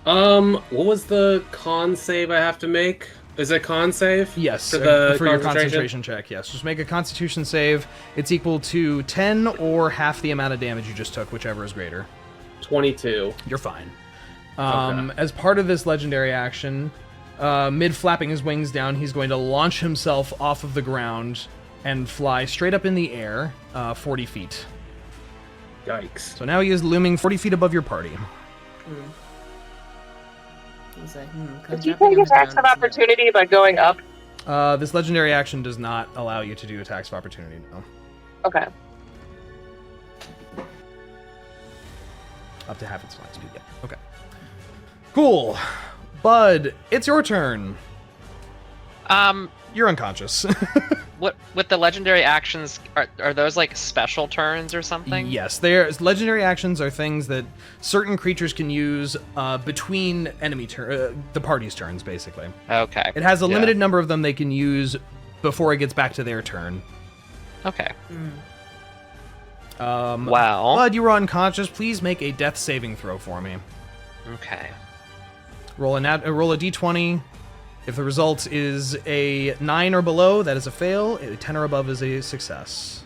What was the con save I have to make? Is it con save? Yes, For your concentration check, yes. Just make a constitution save. It's equal to 10 or half the amount of damage you just took, whichever is greater. 22. You're fine. Okay. As part of this legendary action, mid-flapping his wings down, he's going to launch himself off of the ground and fly straight up in the air, 40 feet. Yikes. So now he is looming 40 feet above your party. He's like, Did you take attacks of opportunity by going up? This legendary action does not allow you to do attacks of opportunity, no. Okay. Up to half its flying speed, yeah. Okay. Cool. Bud, it's your turn. You're unconscious. What with the legendary actions are those like special turns or something? Yes, legendary actions are things that certain creatures can use between the party's turns, basically. Okay. It has a limited number of them they can use before it gets back to their turn. Okay. Wow. Bud, you were unconscious. Please make a death saving throw for me. Okay. Roll a d20. If the result is a 9 or below, that is a fail. A 10 or above is a success.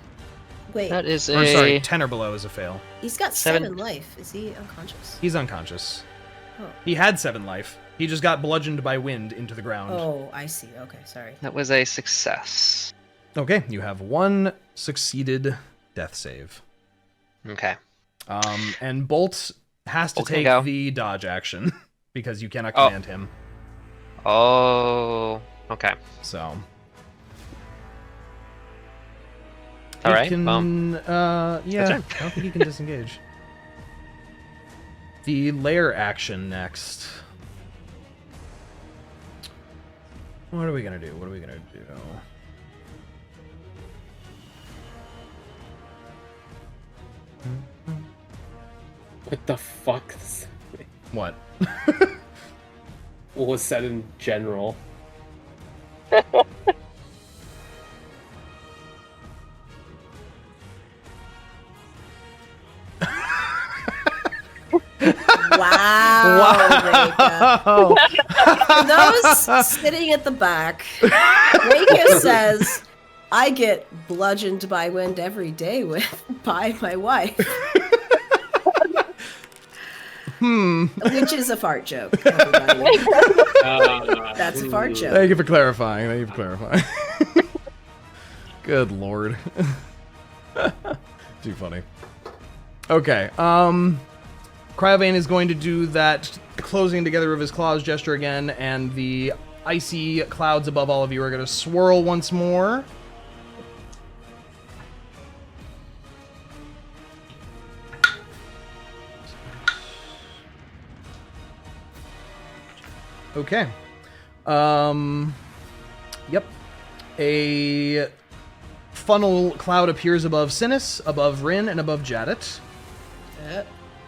Wait, That is Or, sorry, 10 or below is a fail. he's got 7 life. Is he unconscious? He's unconscious. Oh. He had 7 life. He just got bludgeoned by wind into the ground. Oh, I see. Okay, sorry. That was a success. Okay, you have 1 succeeded death save. Okay. And Bolt has to Bolt can take go. the dodge action because you cannot command him. Oh. Okay. So. All right. Can, well, yeah, I turn. don't think he can disengage. The lair action next. What are we gonna do? What the fuck? What? What was said in general? Wow. For those sitting at the back, Reyka says, I get bludgeoned by wind every day by my wife. Which is a fart joke, everybody. That's a fart joke. Thank you for clarifying. Good lord. Too funny. Okay, Cryovane is going to do that closing together of his claws gesture again, and the icy clouds above all of you are going to swirl once more. Okay. Yep. A funnel cloud appears above Synas, above Rinn, and above Jadit.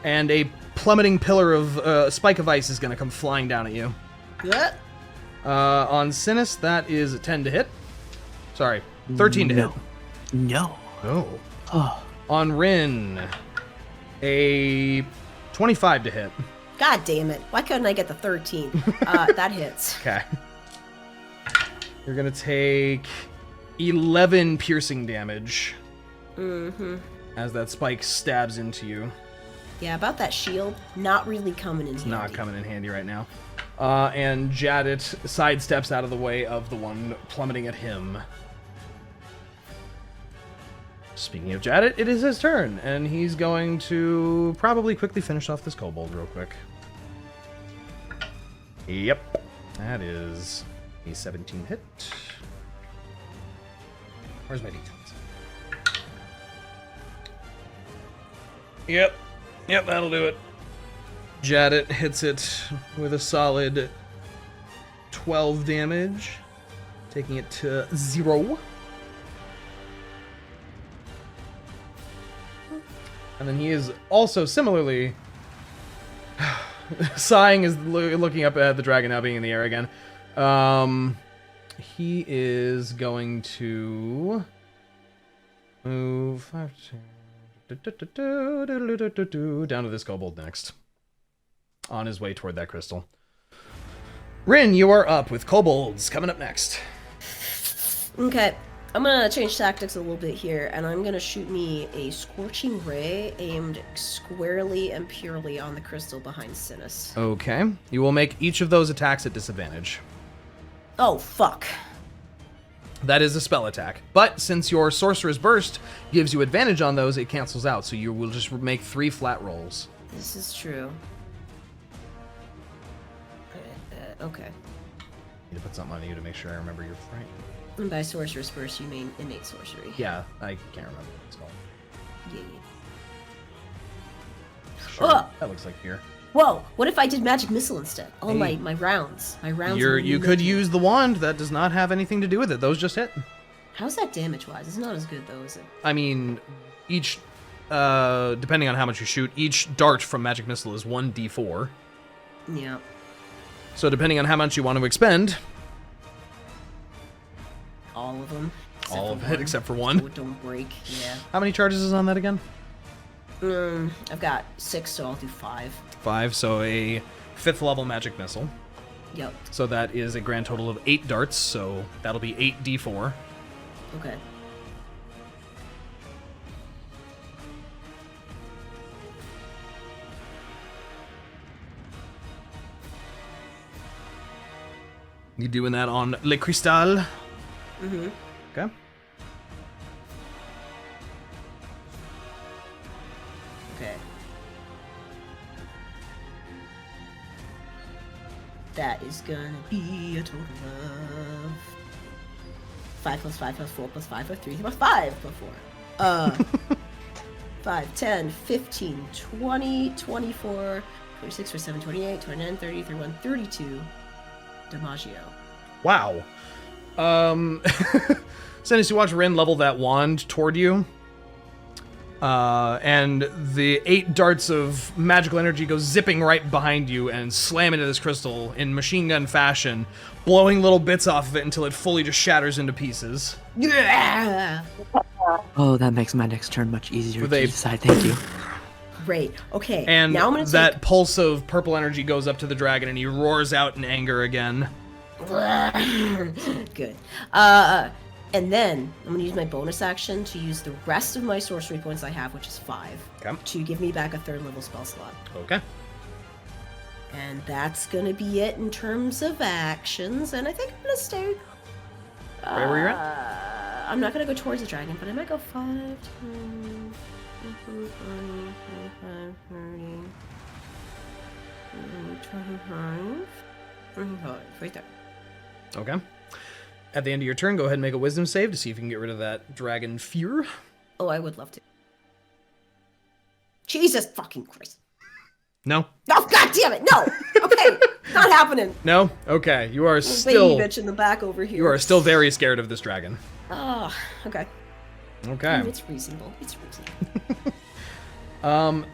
And a plummeting pillar of spike of ice is going to come flying down at you. On Synas, that is a 10 to hit. Sorry, 13 to hit. No. Oh. On Rinn, a 25 to hit. God damn it. Why couldn't I get the 13? That hits. Okay. You're gonna take 11 piercing damage. Mm-hmm. As that spike stabs into you. Yeah, about that shield, not really coming in handy. Not coming in handy right now. And Jadit sidesteps out of the way of the one plummeting at him. Speaking of Jadit, it is his turn, and he's going to probably quickly finish off this kobold real quick. Yep. That is a 17 hit. Where's my d10s? Yep. Yep, that'll do it. Jadit hits it with a solid 12 damage, taking it to 0. And then he is also similarly sighing as looking up at the dragon now being in the air again. He is going to move 5, 10, down to this kobold next. On his way toward that crystal. Rinn, you are up with kobolds coming up next. Okay. I'm gonna change tactics a little bit here, and I'm gonna shoot me a Scorching Ray aimed squarely and purely on the crystal behind Synas. Okay. You will make each of those attacks at disadvantage. Oh, fuck. That is a spell attack. But since your Sorcerer's Burst gives you advantage on those, it cancels out, so you will just make 3 flat rolls. This is true. Okay. Need to put something on you to make sure I remember your right. And by Sorcerer's Burst, you mean Innate Sorcery. Yeah, I can't remember what it's called. Yeah. Sure, Oh! that looks like here. Whoa! What if I did Magic Missile instead? Oh, Hey. my rounds. My rounds. You could use the wand. That does not have anything to do with it. Those just hit. How's that damage-wise? It's not as good, though, is it? I mean, each, depending on how much you shoot, each dart from Magic Missile is 1d4. Yeah. So depending on how much you want to expend, All of them. all of for it except for one. So it don't break. Yeah. How many charges is on that again? I've got 6, so I'll do 5. 5, so a 5th level Magic Missile. Yep. So that is a grand total of 8 darts, so that'll be 8d4. Okay. You doing that on Le Cristal? Mm-hmm. Okay. Okay. That is gonna be a total of 5 plus 5 plus 4 plus 5 plus 3 plus 5 plus 4. 5, 10, 15, 20, 24, 26, 27, 28, 29, 30, 31, 32. DiMaggio. Wow. Synas, you watch Rinn level that wand toward you. And the 8 darts of magical energy go zipping right behind you and slam into this crystal in machine gun fashion, blowing little bits off of it until it fully just shatters into pieces. Yeah. Oh, that makes my next turn much easier With to a- decide. Thank you. Great. Okay. And now I'm gonna that pulse of purple energy goes up to the dragon and he roars out in anger again. Good. And then I'm gonna use my bonus action to use the rest of my sorcery points I have, which is 5, Okay. to give me back a 3rd level spell slot. Okay. And that's gonna be it in terms of actions. And I think I'm gonna stay. Right where you're at? I'm not gonna go towards the dragon, but I might go 5, 10, 15, 20, 25, 30, 25, 25, right there. Okay. At the end of your turn, go ahead and make a wisdom save to see if you can get rid of that dragon fear. Oh, I would love to. Jesus fucking Christ. No? Oh, god damn it, no! Okay, not happening. No? Okay. You are Little still baby bitch in the back over here. you are still very scared of this dragon. Oh, okay. Okay. It's reasonable. It's reasonable.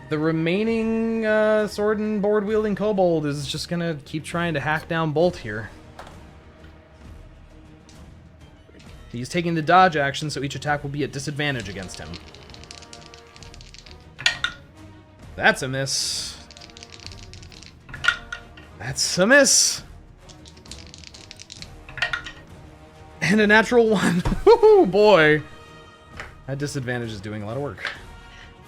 The remaining sword and board wielding kobold is just gonna keep trying to hack down Bolt here. He's taking the dodge action, so each attack will be at disadvantage against him. That's a miss. That's a miss. And a natural 1. Woo, boy. That disadvantage is doing a lot of work.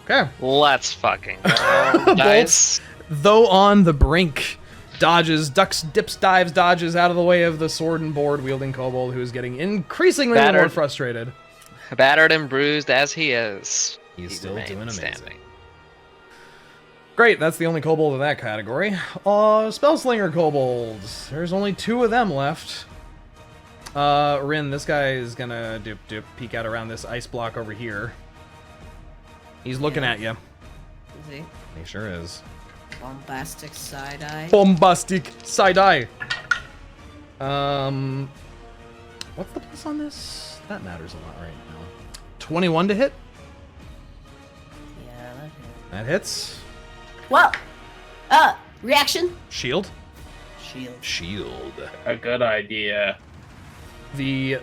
Okay. Let's fucking go. Dice. Though on the brink, dodges, ducks, dips, dives, dodges out of the way of the sword and board wielding kobold, who is getting increasingly more frustrated. Battered and bruised as he is, He's he still doing remains amazing. standing. Great, that's the only kobold in that category. Spellslinger kobolds. There's only 2 of them left. Rinn, this guy is gonna peek out around this ice block over here. He's looking at you. Is he? He sure is. Bombastic side-eye. Bombastic side-eye. What's the plus on this? That matters a lot right now. 21 to hit. Yeah, that hit. That hits. Well, reaction. Shield. Shield. Shield. A good idea. The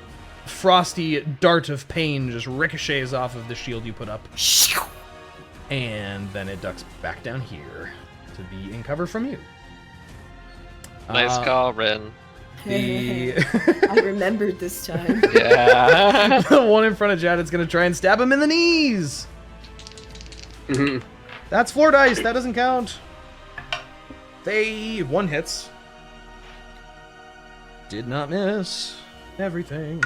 frosty dart of pain just ricochets off of the shield you put up. And then it ducks back down here to be in cover from you. Nice call, Rinn. I remembered this time. Yeah. The one in front of Jaded's gonna try and stab him in the knees. Mhm. That's floor dice. That doesn't count. 1 hits. Did not miss everything.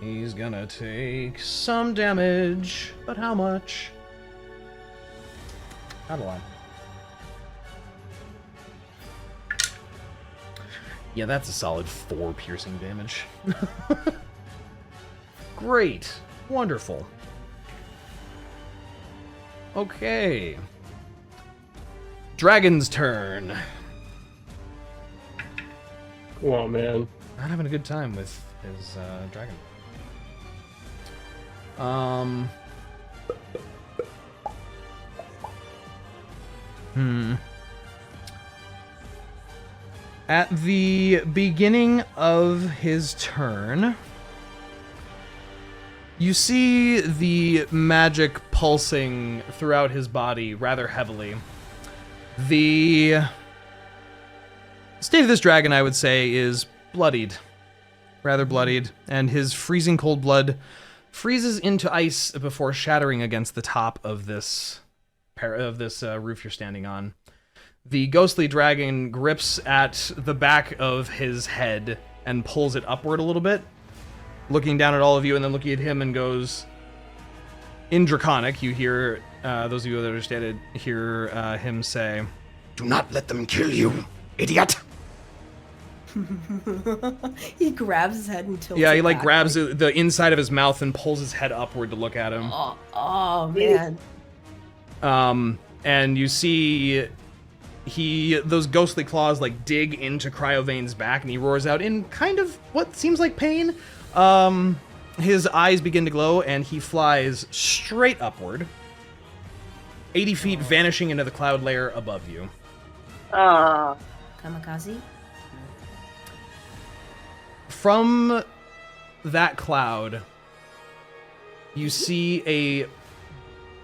He's gonna take some damage, but how much? Not a lot. Yeah, that's a solid 4 piercing damage. Great. Wonderful. Okay. Dragon's turn. Come on, man. Not having a good time with his dragon. At the beginning of his turn, you see the magic pulsing throughout his body rather heavily. The state of this dragon, I would say, is bloodied. Rather bloodied, and his freezing cold blood freezes into ice before shattering against the top of this roof you're standing on. The ghostly dragon grips at the back of his head and pulls it upward a little bit, looking down at all of you and then looking at him and goes, in Draconic, you hear, those of you that understand it, hear him say, "Do not let them kill you, idiot!" He grabs his head and tilts yeah, it he like back. grabs the inside of his mouth and pulls his head upward to look at him. Oh man. And you see those ghostly claws like dig into Cryovane's back, and he roars out in kind of what seems like pain. His eyes begin to glow, and he flies straight upward, 80 feet, vanishing into the cloud layer above you. Kamikaze? From that cloud, you see a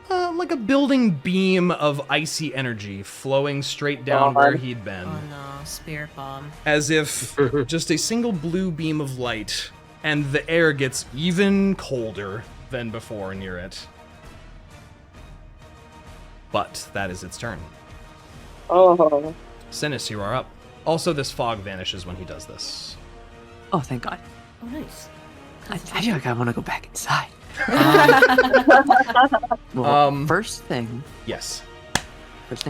like a building beam of icy energy flowing straight down where he'd been. Oh no, spirit bomb. As if just a single blue beam of light, and the air gets even colder than before near it. But that is its turn. Oh. Synas, you are up. Also, this fog vanishes when he does this. Oh, thank God. Oh nice. I feel like I want to go back inside. First thing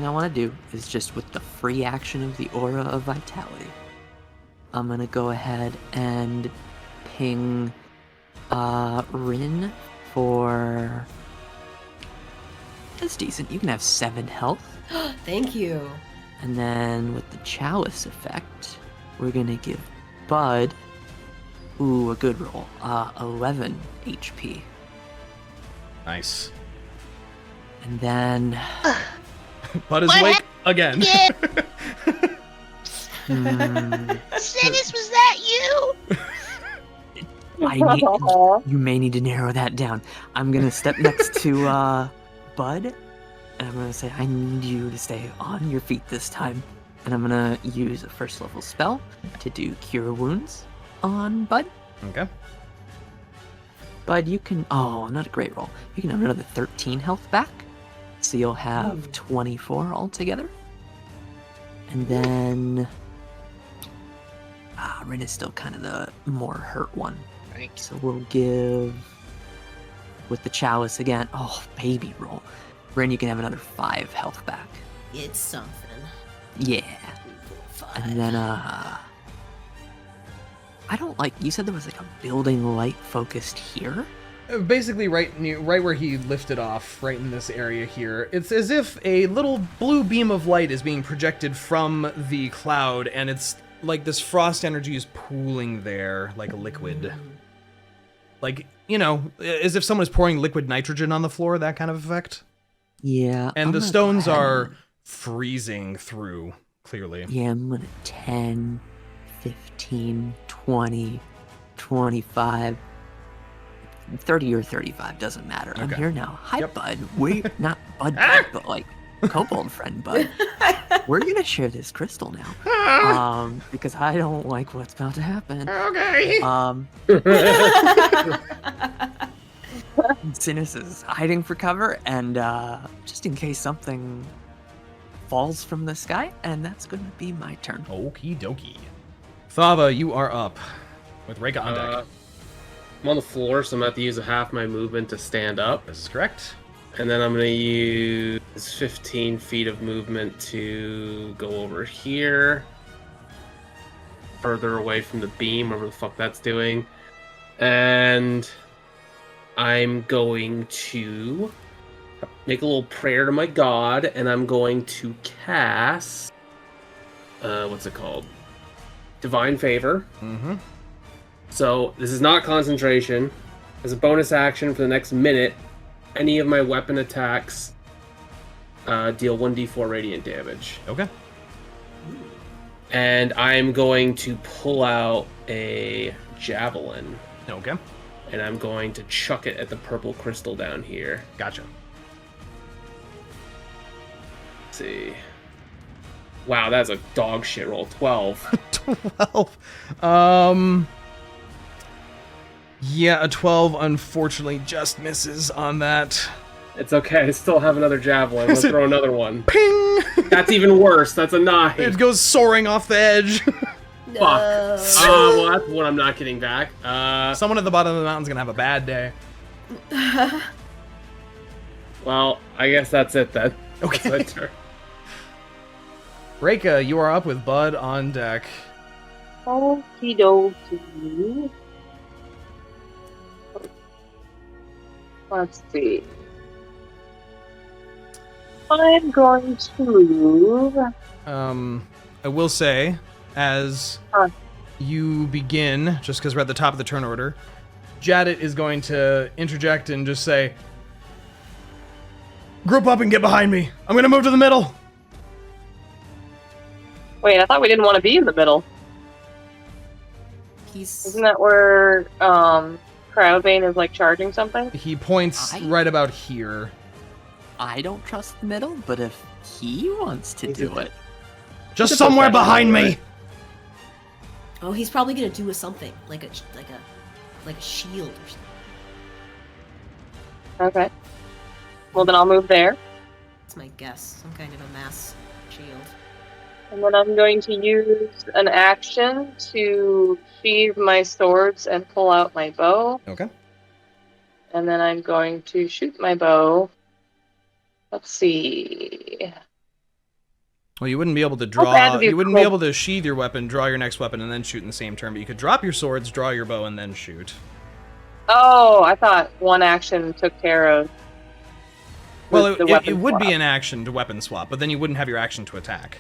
I want to do is just with the free action of the Aura of Vitality, I'm going to go ahead and ping Rinn for... That's decent. You can have 7 health. Thank you. And then with the Chalice effect, we're going to give Bud, a good roll, 11 HP. Nice. And then... Bud is What awake again. Yeah. Hmm, Synas, was that you? you may need to narrow that down. I'm gonna step next to Bud, and I'm gonna say, I need you to stay on your feet this time. and I'm gonna use a first level spell to do Cure Wounds on Bud. Okay. Bud, you can... Oh, not a great roll. You can have another 13 health back. So you'll have 24 altogether. And then... Rinn is still kind of the more hurt one. Right. So we'll give... With the chalice again. Oh, baby roll. Rinn, you can have another 5 health back. It's something. Yeah. 5. And then, I don't like... You said there was like a building light focused here? Basically, right where he lifted off, right in this area here. It's as if a little blue beam of light is being projected from the cloud, and it's like this frost energy is pooling there like a liquid. Like, you know, as if someone is pouring liquid nitrogen on the floor, that kind of effect. Yeah. And the stones are freezing through, clearly. Yeah, I'm gonna 10, 15, 20, 25, 30 or 35, doesn't matter. I'm Okay. here now. Hi, Yep. Bud. We're not Bud, but like Kobold friend Bud. We're gonna share this crystal now. Because I don't like what's about to happen. Okay. Synas is hiding for cover, and just in case something falls from the sky, and that's gonna be my turn. Okie dokie. Thava, you are up with Reyka on deck. I'm on the floor, so I'm going to have to use a half my movement to stand up. This is correct. And then I'm going to use 15 feet of movement to go over here. Further away from the beam, whatever the fuck that's doing. And I'm going to make a little prayer to my god, and I'm going to cast... what's it called? Divine Favor. Mm-hmm. So, this is not concentration. As a bonus action for the next minute, any of my weapon attacks deal 1d4 radiant damage. Okay. And I'm going to pull out a javelin, Okay. and I'm going to chuck it at the purple crystal down here. Gotcha. Let's see. Wow, that's a dog shit roll. 12. 12. Yeah, a 12 unfortunately just misses on that. It's okay, I still have another javelin. Let's throw another one. Ping! That's even worse. That's a 9. It goes soaring off the edge. Fuck. Well, that's one I'm not getting back. Someone at the bottom of the mountain's gonna have a bad day. Well, I guess that's it then. Okay. That's my turn. Reyka, you are up with Bud on deck. Okie dokie. Let's see. I'm going to move. I will say, as you begin, just because we're at the top of the turn order, Jadit is going to interject and just say, "Group up and get behind me. I'm going to move to the middle." Wait, I thought we didn't want to be in the middle. Isn't that where Crowdbane is like charging something? He points right about here. I don't trust the middle, but if he wants to do it, Just somewhere behind me. Oh, he's probably gonna do something like a shield or something. Okay. Well, then I'll move there. That's my guess. Some kind of a mass shield. And then I'm going to use an action to sheathe my swords and pull out my bow. Okay. And then I'm going to shoot my bow. Let's see. Well, you wouldn't be able to bad draw. to do You wouldn't be quick. able to sheathe your weapon, draw your next weapon, and then shoot in the same turn. But you could drop your swords, draw your bow, and then shoot. Oh, I thought one action took care of. Well, the it weapon would be swap. an action to weapon swap, but then you wouldn't have your action to attack.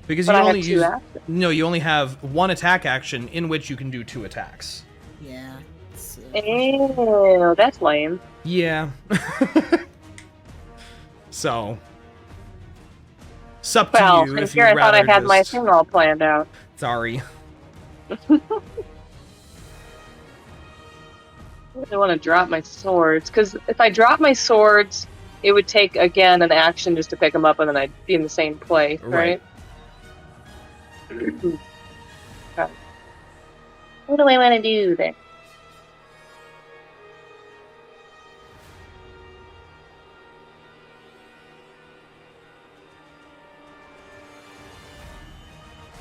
Because But you I have only two use actions. no, you only have one attack action in which you can do 2 attacks. Yeah. It's, Ew, that's lame. Yeah. So, it's up to Well, you and if here you'd I thought I rather had my just- thing all planned out. Sorry. I really want to drop my swords, because if I drop my swords, it would take, again, an action just to pick them up, and then I'd be in the same play, right? Okay. What do I want to do then?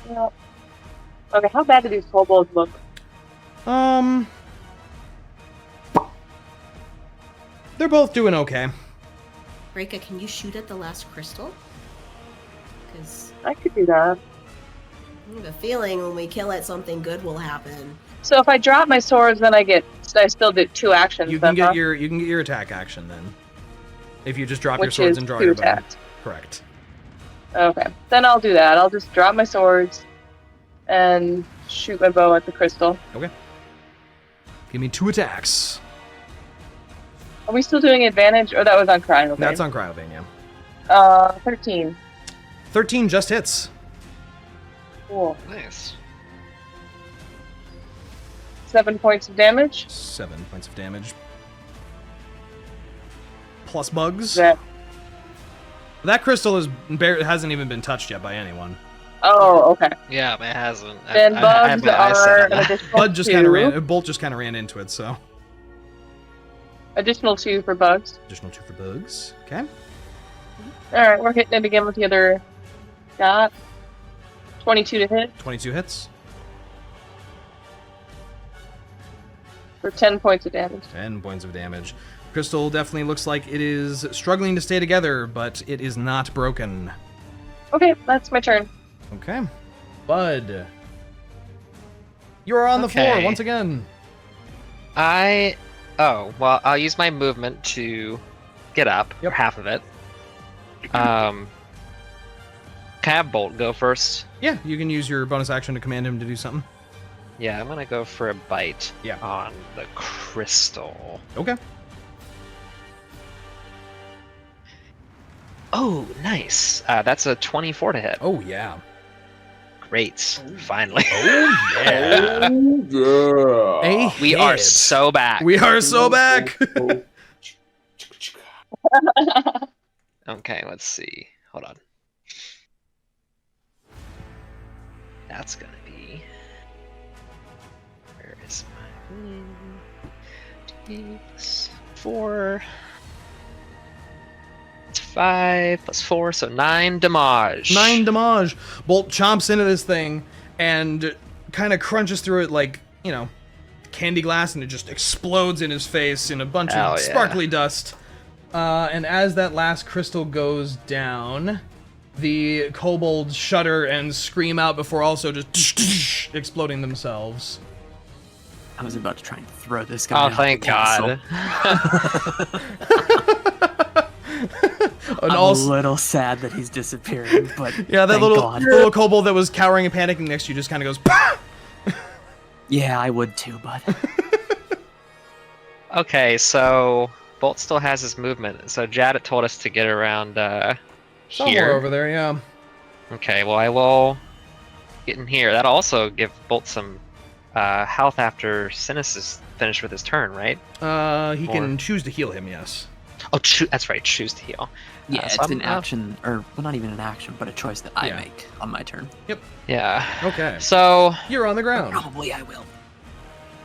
Well, okay, how bad do these kobolds look? They're both doing okay. Reyka, can you shoot at the last crystal? Because I could do that. I have a feeling when we kill it, something good will happen. So if I drop my swords, then I still did 2 actions. You can get your attack action then. If you just drop your Which swords is and draw 2 your bow. attacks. Correct. Okay, then I'll do that. I'll just drop my swords and shoot my bow at the crystal. Okay. Give me 2 attacks. Are we still doing advantage? Or that was on Cryovane? That's on Cryovane, yeah. 13. 13 just hits. Cool. Nice. 7 points of damage. 7 points of damage. Plus bugs. That. That crystal hasn't even been touched yet by anyone. Oh, okay. Yeah, but it hasn't. Then bugs are an additional Bud just 2. kind of ran. Bolt just kind of ran into it, so. Additional 2 for bugs. Additional 2 for bugs. Okay. Alright, we're hitting it again with the other dot. 22 to hit 22 hits. for 10 points of damage. 10 points of damage. Crystal definitely looks like it is struggling to stay together, but it is not broken. Okay, that's my turn. Okay. Bud. You are on the floor once again. Oh, well, I'll use my movement to get up, or half of it. Can I have Bolt go first? Yeah, you can use your bonus action to command him to do something. Yeah, I'm gonna go for a bite on the crystal. Okay. Oh, nice. That's a 24 to hit. Oh, yeah. Great. Finally. Oh, yeah. We are so back. We are so back. Okay, let's see. Hold on. That's gonna be... Where is my... 4... It's 5 plus 4, so 9 damage. 9 damage. Bolt chomps into this thing and kind of crunches through it like, you know, candy glass, and it just explodes in his face in a bunch of sparkly dust. And as that last crystal goes down, the kobolds shudder and scream out before also just exploding themselves. I was about to try and throw this guy out thank the castle. God. I'm a little sad that he's disappearing, but yeah, that thank little kobold that was cowering and panicking next to you just kind of goes, Pah! Yeah, I would too, bud. Okay, so Bolt still has his movement. So Jad told us to get around somewhere here. over there, yeah. Okay, well I will get in here. That'll also give Bolt some health after Synas is finished with his turn, right? He can choose to heal him, yes. Oh, that's right. Choose to heal. Yeah, So it's I'm an action, or well, not even an action, but a choice that I Yeah. make on my turn. Yep. Yeah. Okay. So You're on the ground. Probably I will.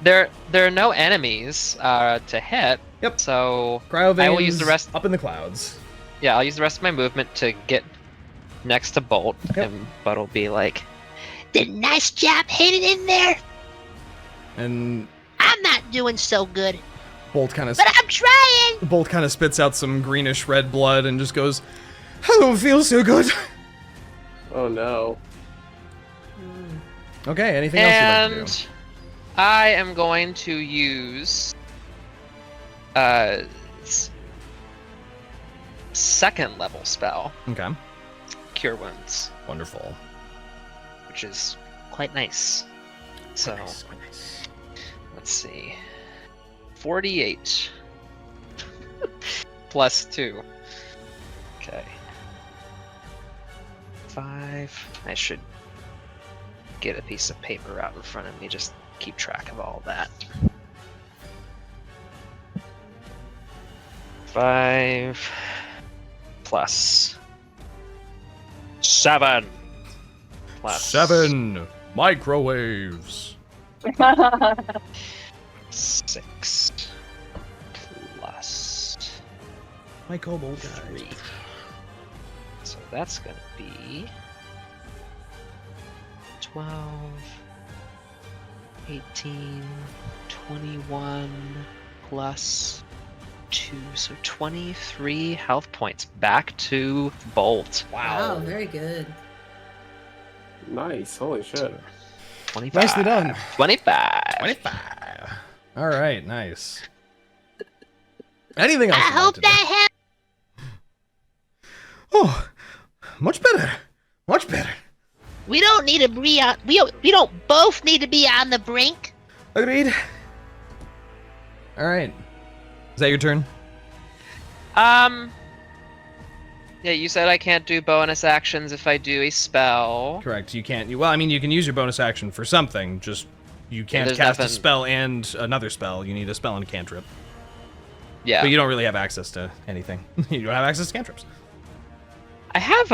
there are no enemies to hit. Yep. So Cryovane's I will use the rest. up in the clouds. Yeah, I'll use the rest of my movement to get next to Bolt, and Bud will be like, Did a nice job hitting in there. And I'm not doing so good, Bolt kind of but I'm trying. Bolt kind of spits out some greenish red blood and just goes, I don't feel so good. Oh no. Okay, anything else you'd like to do? I am going to use second level spell, Okay. Cure Wounds, Wonderful. which is quite nice. So Nice. let's see, 48 plus 2. Okay. 5. I should get a piece of paper out in front of me, just keep track of all that. 5 plus 7 plus 7 microwaves. 6 plus My kobold 3. guys. So that's gonna be 12, 18, 21 plus 2, so 23 health points back to Bolt. Wow, very good. Nice. Holy shit. 25. Nicely done. 25. 25. All right, nice. Anything else? I you'd like hope to do? that helps. Oh, much better. Much better. We don't need to be on. We don't both need to be on the brink. Agreed. All right. Is that your turn? Yeah, you said I can't do bonus actions if I do a spell. Correct. You can't. Well, I mean, you can use your bonus action for something. Just you can't there's cast a nothing- spell and another spell. You need a spell and a cantrip. Yeah. But you don't really have access to anything. You don't have access to cantrips. I have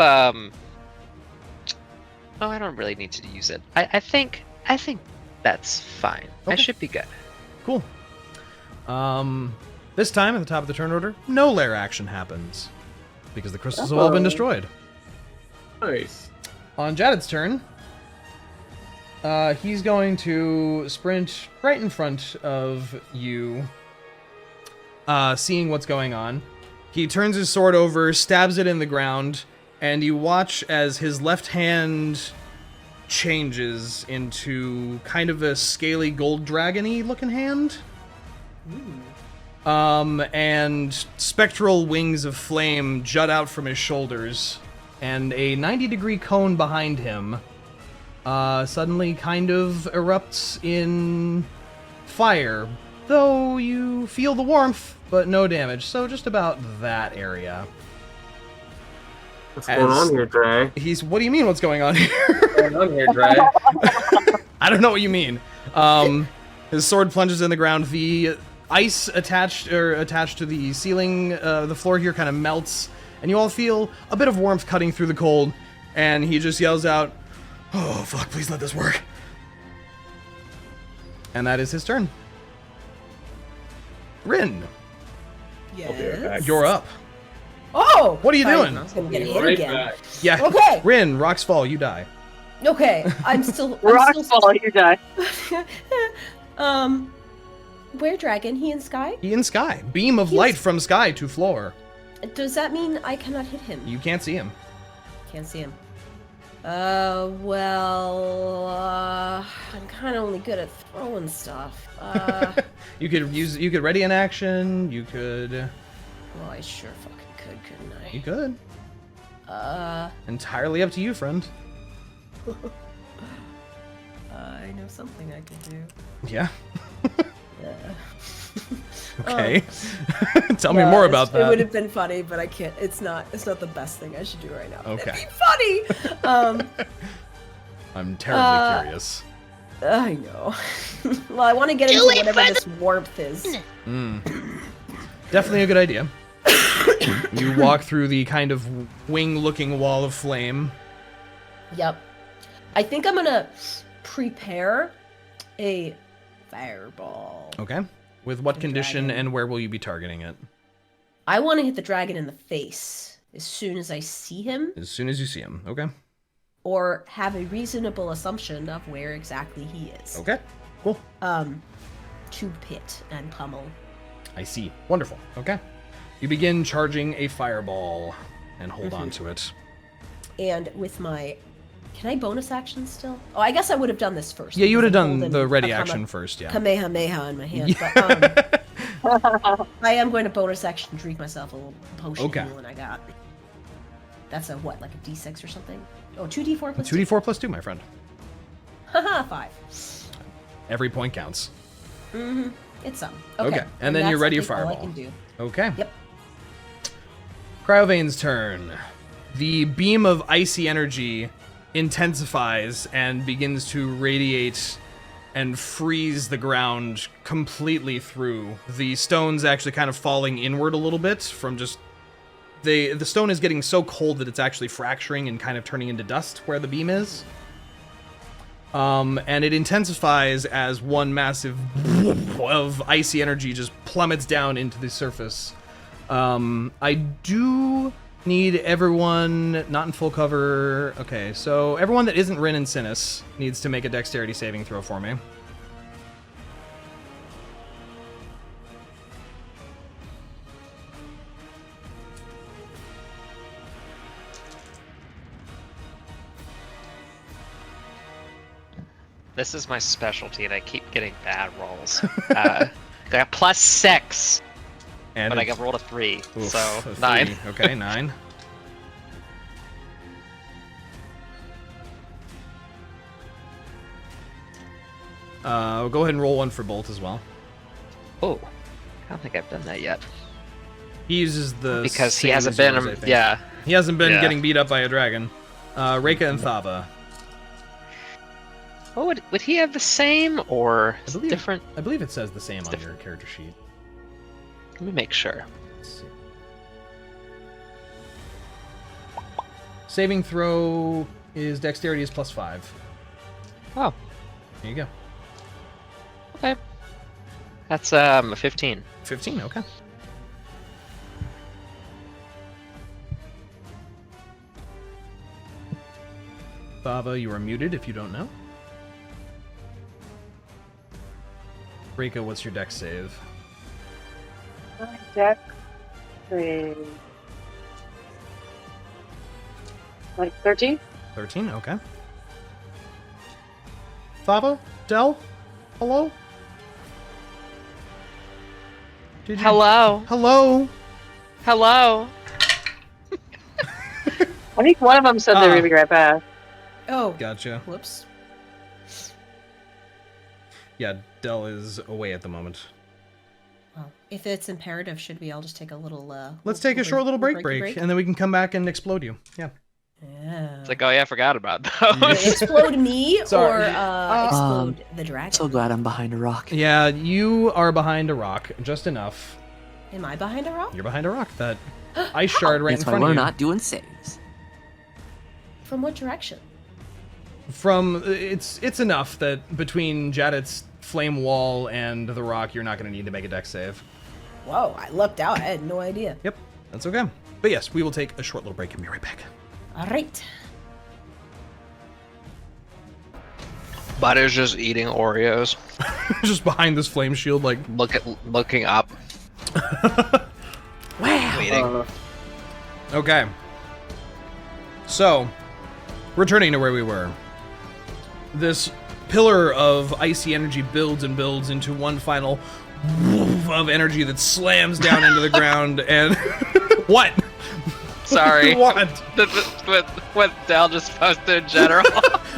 Oh, I don't really need to use it. I think that's fine. I Okay. should be good. Cool. This time at the top of the turn order, no lair action happens because the crystals have all been destroyed. Nice. On Jadid's turn, he's going to sprint right in front of you, seeing what's going on. He turns his sword over, stabs it in the ground, and you watch as his left hand changes into kind of a scaly gold dragon-y looking hand. And spectral wings of flame jut out from his shoulders, and a 90-degree cone behind him suddenly kind of erupts in fire, though you feel the warmth, but no damage, so just about that area. What's going on here, Dre? What do you mean, what's going on here? What's going on here, Dre? I don't know what you mean. His sword plunges in the ground. The ice attached to the ceiling, the floor here kind of melts, and you all feel a bit of warmth cutting through the cold, and he just yells out, "Oh, fuck, please let this work." And that is his turn. Rinn, Yes. you're up. Oh! What are you doing? I was gonna get Be hit right again. back. Yeah. Okay. Rinn, rocks fall, you die. Okay, I'm still. Rockfall, you die. Where dragon? He in sky? He in sky. Beam of He's- light from sky to floor. Does that mean I cannot hit him? You can't see him. Can't see him. I'm kind of only good at throwing stuff. You could ready an action. You could. Well, I sure fucking could, You couldn't could. I? Entirely up to you, friend. I know something I could do. Yeah. Yeah. Okay. Tell me more about It that. would have been funny, but I can't. It's not the best thing I should do right now. Okay. It'd be funny. I'm terribly curious. I know. Well, I want to get Do into it whatever for this warmth is. Definitely a good idea. You walk through the kind of wing-looking wall of flame. Yep. I think I'm gonna prepare a fireball. Okay. With what The condition dragon. and where will you be targeting it? I want to hit the dragon in the face as soon as I see him, As soon as you see him. Okay. or have a reasonable assumption of where exactly he is. Okay. Cool. To pit and pummel. I see. Wonderful. Okay. You begin charging a fireball and hold on to it. And with my... Can I bonus action still? Oh, I guess I would have done this first. Yeah, you would have because I'm done holding the ready a action first, yeah. Kamehameha in my hand. But, I am going to bonus action drink myself a little potion Okay. healing I got. That's a what, like a D6 or something? Oh, 2d4 plus 2d4 plus 2, my friend. Haha, 5. Every point counts. It's some. Okay, and then that's, you're ready I your think, all I fireball. can do. Okay. Yep. Cryovane's turn. The beam of icy energy intensifies and begins to radiate and freeze the ground completely through. The stones actually kind of falling inward a little bit from just the stone is getting so cold that it's actually fracturing and kind of turning into dust where the beam is. And it intensifies as one massive of icy energy just plummets down into the surface. I do need everyone not in full cover. Okay, so everyone that isn't Rinn and Synas needs to make a dexterity saving throw for me. This is my specialty, and I keep getting bad rolls. I got +6, And but I got rolled a 3, oof, so a 9. 3. Okay, 9. We'll go ahead and roll one for Bolt as well. Oh, I don't think I've done that yet. He uses the Because he same hasn't as yours, been, I think. yeah. He hasn't been Yeah. getting beat up by a dragon. Reyka and Thava. Oh, would he have the same, or is it different? I believe it says the same on your character sheet. Let me make sure. Let's see. Saving throw is dexterity is +5. Oh, There you go. okay. That's a 15. 15, okay. Thava, you are muted if you don't know. Reyka, what's your dex save? My deck is like 13. 13, okay. Thava? Del? Hello? Did you... Hello. Hello? Hello. I think one of them said they were going to be right back. Oh, Gotcha. whoops. Yeah, Del is away at the moment. Well, if it's imperative, should we all just take a little, Let's take a short little break, and then we can come back and explode you. Yeah. Yeah. It's like, oh yeah, I forgot about those. Explode me Sorry. or explode the dragon? So glad I'm behind a rock. Yeah, you are behind a rock, just enough. Am I behind a rock? You're behind a rock. That ice shard right That's in why front of we're you. not doing saves. From what direction? From it's enough that between Jadit's flame wall and the rock, you're not going to need to make a dex save. Whoa, I lucked out. I had no idea. Yep, that's okay. But yes, we will take a short little break and be right back. All right. Butter's just eating Oreos. Just behind this flame shield, like Looking up. wow. Waiting. Okay. So, returning to where we were. This pillar of icy energy builds and builds into one final woof of energy that slams down into the ground and... What? Sorry. What? What Dal just posted in general.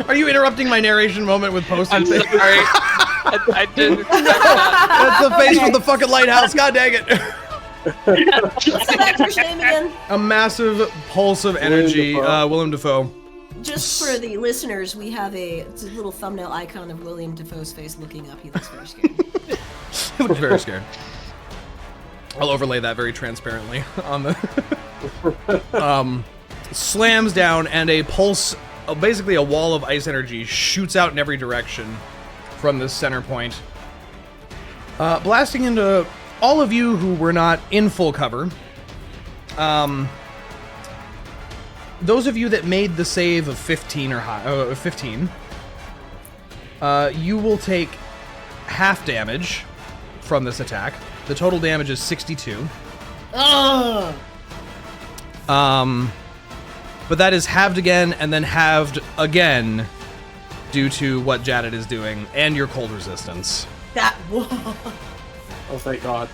Are you interrupting my narration moment with posting I'm things? sorry. I didn't expect that. That's the face with the fucking lighthouse. God dang it. What's that actor's name again? A massive pulse of energy. Willem Dafoe. Just for the listeners, we have it's a little thumbnail icon of William Dafoe's face looking up. He looks very scared. He looks very scared. I'll overlay that very transparently on the... slams down and a pulse, basically a wall of ice energy, shoots out in every direction from this center point. Blasting into all of you who were not in full cover. Those of you that made the save of 15 or high, 15, you will take half damage from this attack. The total damage is 62. Ugh! But that is halved again and then halved again due to what Jadit is doing and your cold resistance. Whoa. Oh, thank God.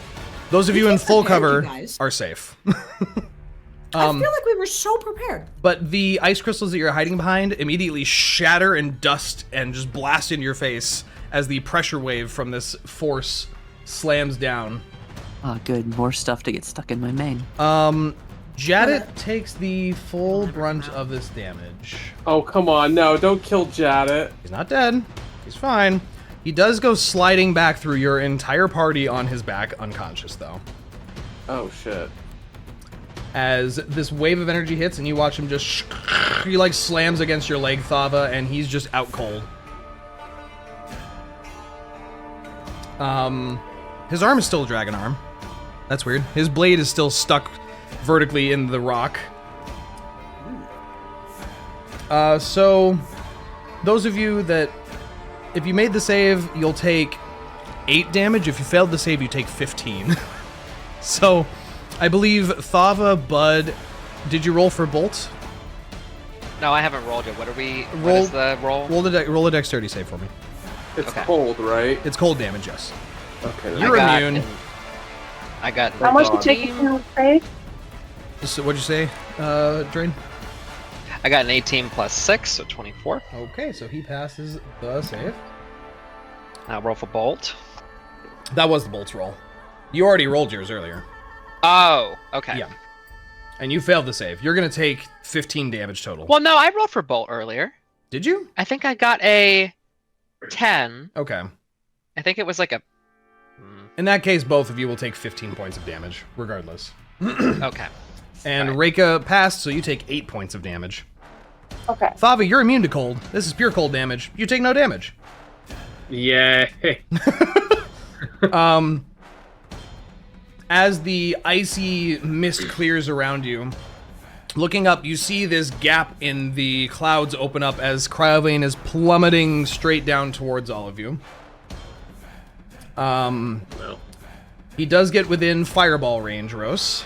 Those of you in full cover you guys. are safe. I feel like we were so prepared. But the ice crystals that you're hiding behind immediately shatter and dust and just blast into your face as the pressure wave from this force slams down. Ah, good. More stuff to get stuck in my mane. Jadit takes the full brunt of this damage. Oh, come on. No, don't kill Jadit. He's not dead. He's fine. He does go sliding back through your entire party on his back, unconscious, though. Oh, shit. as this wave of energy hits, and you watch him just he like slams against your leg, Thava, and he's just out cold. His arm is still a dragon arm. That's weird. His blade is still stuck vertically in the rock. So those of you that, if you made the save, you'll take 8 damage. If you failed the save, you take 15. So, I believe Thava, Bud, did you roll for Bolt? No, I haven't rolled yet. What Roll- is the roll? Roll a dexterity save for me. It's Okay. cold, right? It's cold damage, yes. Okay. You're immune. I got. How much God. did you take to save? So what'd you say, Drain? I got an 18 plus 6, so 24. Okay, so he passes the save. Now roll for bolt. That was the Bolt's roll. You already rolled yours earlier. Oh, okay. Yeah. And you failed the save. You're going to take 15 damage total. Well, no, I rolled for bolt earlier. Did you? I think I got a 10. Okay. I think it was like a. In that case, both of you will take 15 points of damage, regardless. Okay. And Reyka passed, so you take 8 points of damage. Okay. Thava, you're immune to cold. This is pure cold damage. You take no damage. Yay. As the icy mist clears around you, looking up, you see this gap in the clouds open up as Cryovane is plummeting straight down towards all of you. Well. He does get within fireball range, Rhos.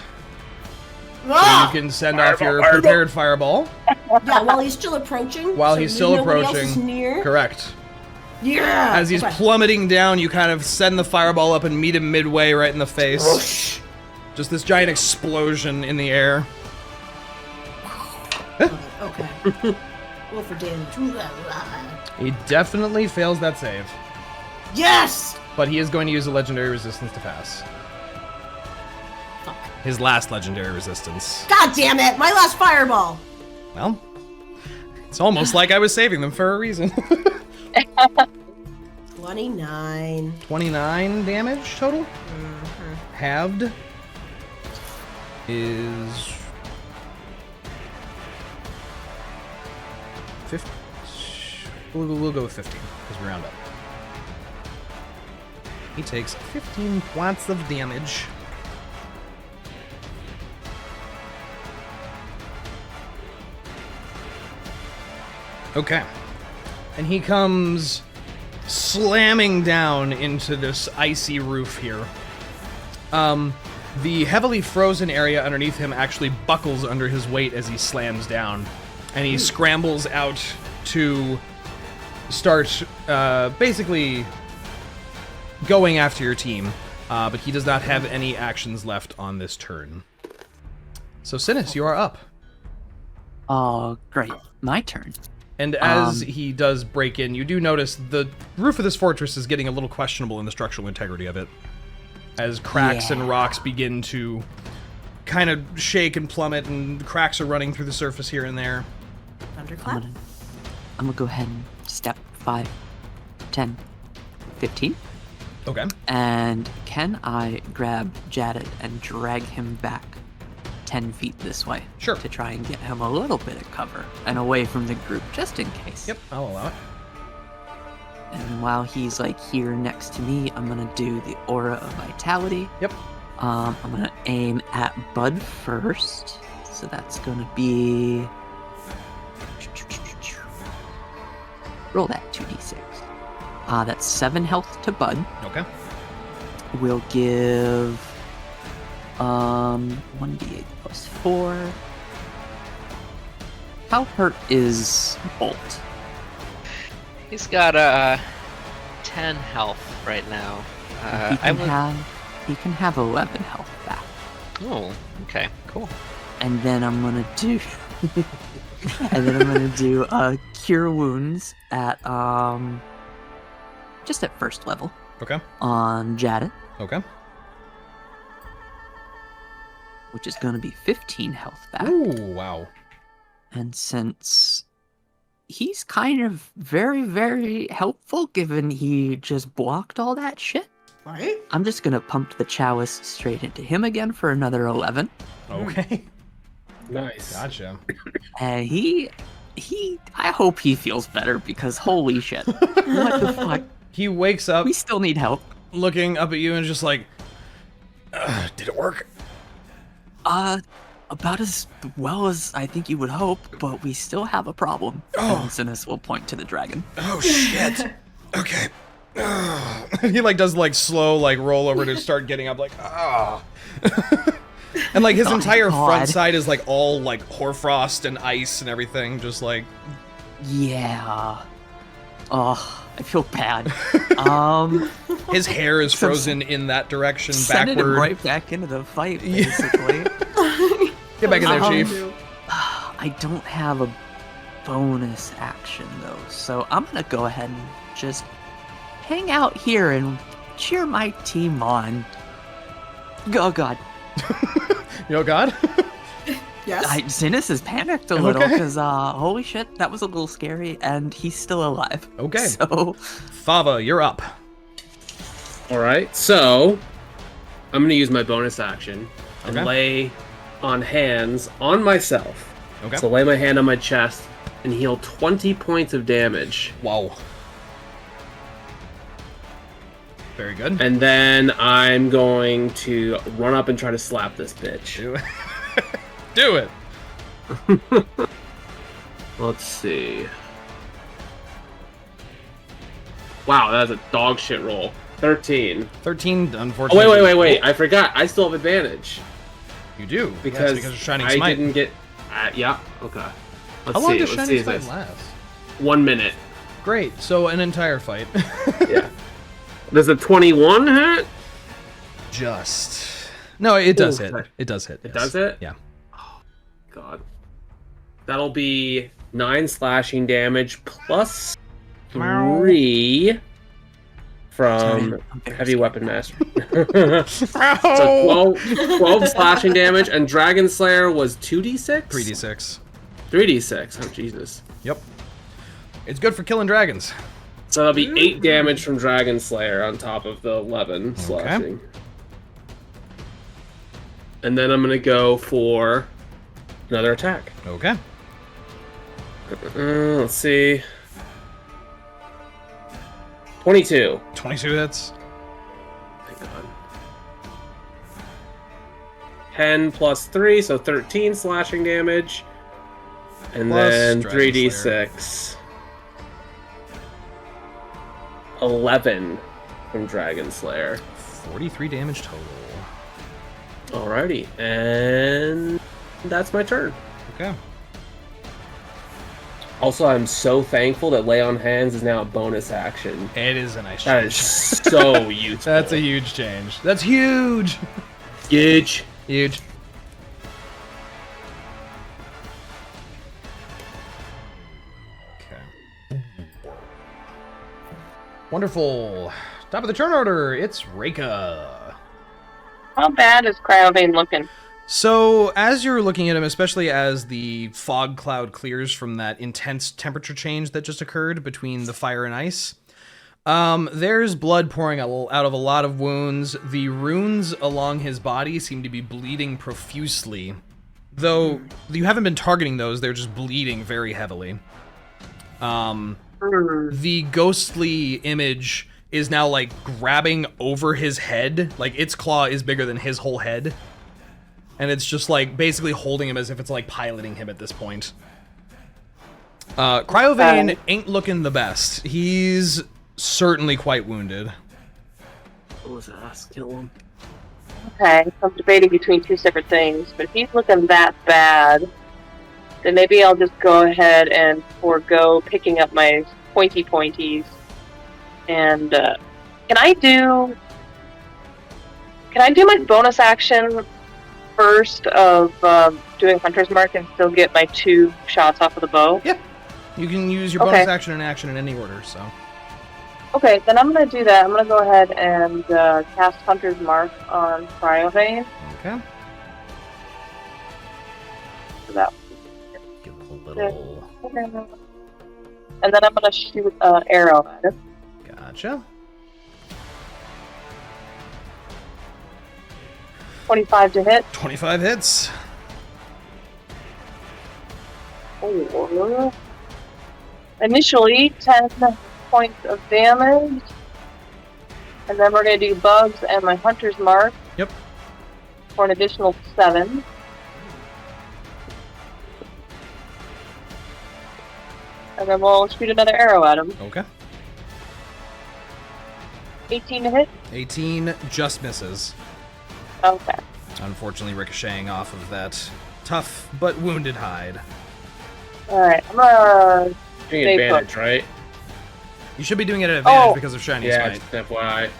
Ah! So you can send off your prepared fireball. Yeah, while he's still approaching. While so he's still nobody else is approaching. near. Correct. Yeah. As he's Okay. plummeting down, you kind of send the fireball up and meet him midway right in the face. Whoosh. Just this giant explosion in the air. Okay. Roll for damage. He definitely fails that save. Yes! But he is going to use a legendary resistance to pass. Fuck. His last legendary resistance. God damn it! My last fireball! Well, it's almost like I was saving them for a reason. 29. 29 damage total. Halved is 50. We'll go with 15 because we round up. He takes 15 points of damage. Okay. And he comes slamming down into this icy roof here. The heavily frozen area underneath him actually buckles under his weight as he slams down. And he scrambles out to start basically going after your team. But he does not have any actions left on this turn. So Synas, you are up. Oh, great. My turn. And as he does break in, you do notice the roof of this fortress is getting a little questionable in the structural integrity of it. As cracks and rocks begin to kind of shake and plummet, and cracks are running through the surface here and there. Thunderclap. I'm gonna go ahead and step 5, 10, 15. Okay. And can I grab Jaded and drag him back 10 feet this way? Sure. To try and get him a little bit of cover and away from the group, just in case. Yep, I'll allow it. And while he's like here next to me, I'm gonna do the Aura of Vitality. Yep. I'm gonna aim at Bud first. So that's gonna be... Roll that 2d6. That's 7 health to Bud. Okay. We'll give 1d8 plus 4. How hurt is Bolt? He's got 10 health right now. He can have 11 health back. Oh, okay, cool. And then I'm gonna do Cure Wounds at just at first level Okay. on Jaded, Okay. which is gonna be 15 health back. Ooh, wow. And since he's kind of very, very helpful, given he just blocked all that shit, Right? I'm just gonna pump the chalice straight into him again for another 11. Okay. Nice. Gotcha. And I hope he feels better because holy shit. What the fuck? He wakes up We still need help. looking up at you and just like, did it work? About as well as I think you would hope, but we still have a problem. Oh. And Synas will point to the dragon. Oh shit. Okay. He like does like slow like roll over to start getting up like and like his Oh, entire front God. side is like all like hoarfrost and ice and everything, just like Yeah. Oh, I feel bad. his hair is frozen in that direction Sending him backward. right back into the fight, Yeah. basically. Get back in there, Chief. I don't have a bonus action though, so I'm gonna go ahead and just hang out here and cheer my team on. Oh god. You know, God. Yes. Synas is panicked a little Okay. because holy shit, that was a little scary, and he's still alive. Okay. So Thava, you're up. All right, so I'm gonna use my bonus action and Okay. lay on hands on myself. Okay. So lay my hand on my chest and heal 20 points of damage. Wow. Very good. And then I'm going to run up and try to slap this bitch. Do it. Let's see. Wow, that's a dog shit roll. 13. 13, Oh, unfortunately. wait. I forgot. I still have advantage. You do. Because, That's because of Shining I Smite. didn't get... yeah, okay. Let's How long see. does Let's Shining see Smite this. last? 1 minute. Great. So an entire fight. Yeah. Does a 21 hit? Just. No, it does hit. Okay. It does hit. It yes. does it? Yeah. God. That'll be 9 slashing damage plus 3 from I'm very heavy scared. weapon master. So 12 slashing damage, and Dragon Slayer was 2d6? 3d6. 3d6. Oh, Jesus. Yep. It's good for killing dragons. So that'll be 8 damage from Dragon Slayer on top of the 11 slashing. And then I'm going to go for another attack. Okay. Let's see. 22. 22 hits. Thank God. 10 plus 3, so 13 slashing damage. And Plus then Dragon 3d6. 11 from Dragon Slayer. 43 damage total. Alrighty, and that's my turn. Okay. Also, I'm so thankful that Lay on Hands is now a bonus action. It is a nice That change. is so useful. That's a huge change. That's huge. huge. Huge. Okay. Wonderful. Top of the turn order, it's Reyka. How bad is Cryovane looking? So, as you're looking at him, especially as the fog cloud clears from that intense temperature change that just occurred between the fire and ice, there's blood pouring out of a lot of wounds. The runes along his body seem to be bleeding profusely. Though you haven't been targeting those, they're just bleeding very heavily. The ghostly image is now, like, grabbing over his head. Like, its claw is bigger than his whole head. And it's just, like, basically holding him as if it's, like, piloting him at this point. Cryovane ain't looking the best. He's certainly quite wounded. What was that? Kill him. Okay, I'm debating between two separate things, but if he's looking that bad, then maybe I'll just go ahead and forego picking up my pointies. And can I do my bonus action first of doing Hunter's Mark and still get my 2 shots off of the bow? Yep. You can use your Okay. bonus action and action in any order, so. Okay, then I'm gonna do that. I'm gonna go ahead and cast Hunter's Mark on Cryovane. Okay. So that, Give him a little. and then I'm gonna shoot an arrow at him. Gotcha. 25 to hit. 25 hits. for initially 10 points of damage. And then we're going to do bugs and my hunter's mark. Yep. For an additional 7. And then we'll shoot another arrow at him. Okay. 18 to hit? 18 just misses. Okay. Unfortunately ricocheting off of that tough but wounded hide. Alright, I'm gonna Doing stay advantage, put. right? You should be doing it at advantage Oh. because of Shiny Yeah, Smite. just FYI.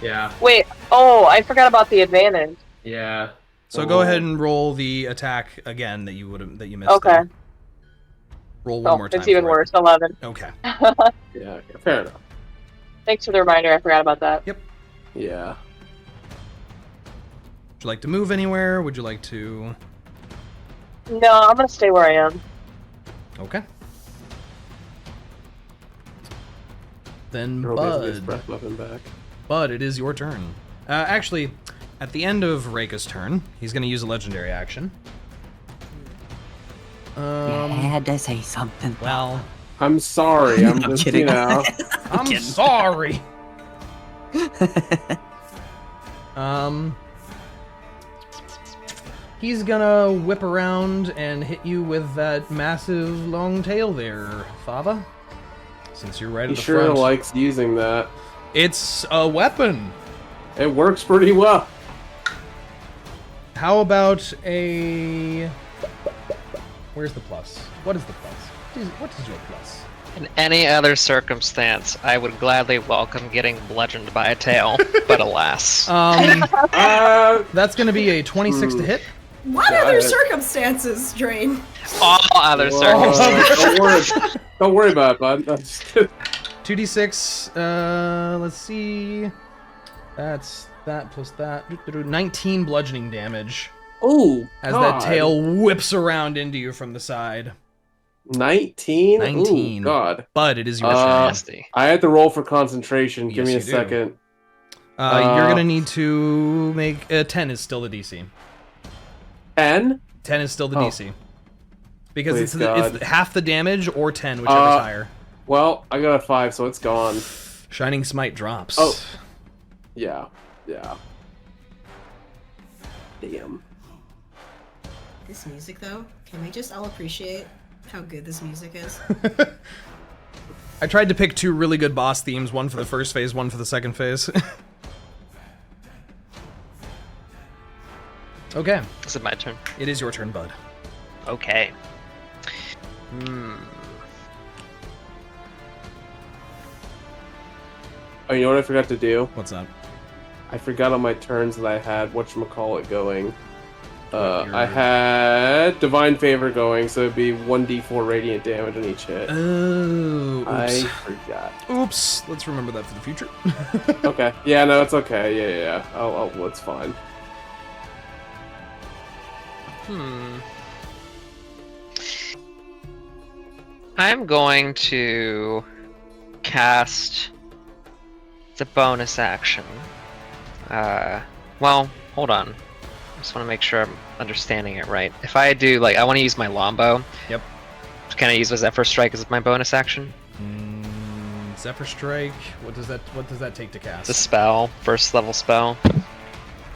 Yeah. Wait, oh, I forgot about the advantage. Yeah. So go ahead and roll the attack again that you missed. Okay. there. Roll one Oh, more time. it's even for it. worse, 11. Okay. Yeah, okay, fair enough. Thanks for the reminder, I forgot about that. Yeah. Would you like to move anywhere? Would you like to? No, I'm gonna stay where I am. Okay. Then Girl gets his Bud. breath weapon back. Bud, it is your turn. Actually, at the end of Reyka's turn, he's going to use a legendary action. You had to say something. Well, I'm sorry. I'm I'm just, kidding. you know. I'm sorry. He's gonna whip around and hit you with that massive long tail there, Thava. Since you're right He at the sure front. likes using that. It's a weapon. It works pretty well. How about a... Where's the plus? What is the plus? What is your plus? In any other circumstance, I would gladly welcome getting bludgeoned by a tail, but alas. That's gonna be a 26 to hit. What other circumstances, Jrain? All other Whoa. circumstances. Don't worry about it, bud. I'm just kidding. 2d6, let's see. That's that plus that. 19 bludgeoning damage Ooh, as God. that tail whips around into you from the side. 19? 19. Ooh, God. Bud, it is your turn. Nasty. I had to roll for concentration. Give Yes, me a you do. second. You're gonna need to make 10 is still the DC. 10? 10 is still the Oh. DC. Because Please, it's God. half the damage or 10, whichever's higher. Well, I got a 5, so it's gone. Shining Smite drops. Oh. Yeah. Damn. This music, though, can we just all appreciate how good this music is? I tried to pick 2 really good boss themes, one for the first phase, one for the second phase. Okay, Is it my turn? it is your turn, Bud. Okay. Oh, you know what I forgot to do? What's up? I forgot on my turns that I had whatchamacallit going. Your- I had Divine Favor going, so it'd be 1d4 radiant damage on each hit. Oh, oops. I forgot. Oops. Let's remember that for the future. Okay. Yeah, no, it's okay. Yeah. It's fine. I'm going to cast the bonus action. Well, hold on. I just want to make sure I'm understanding it right. If I do, I want to use my longbow. Yep. Can I use a Zephyr Strike as my bonus action? Zephyr Strike. What does that take to cast? It's a spell, first level spell.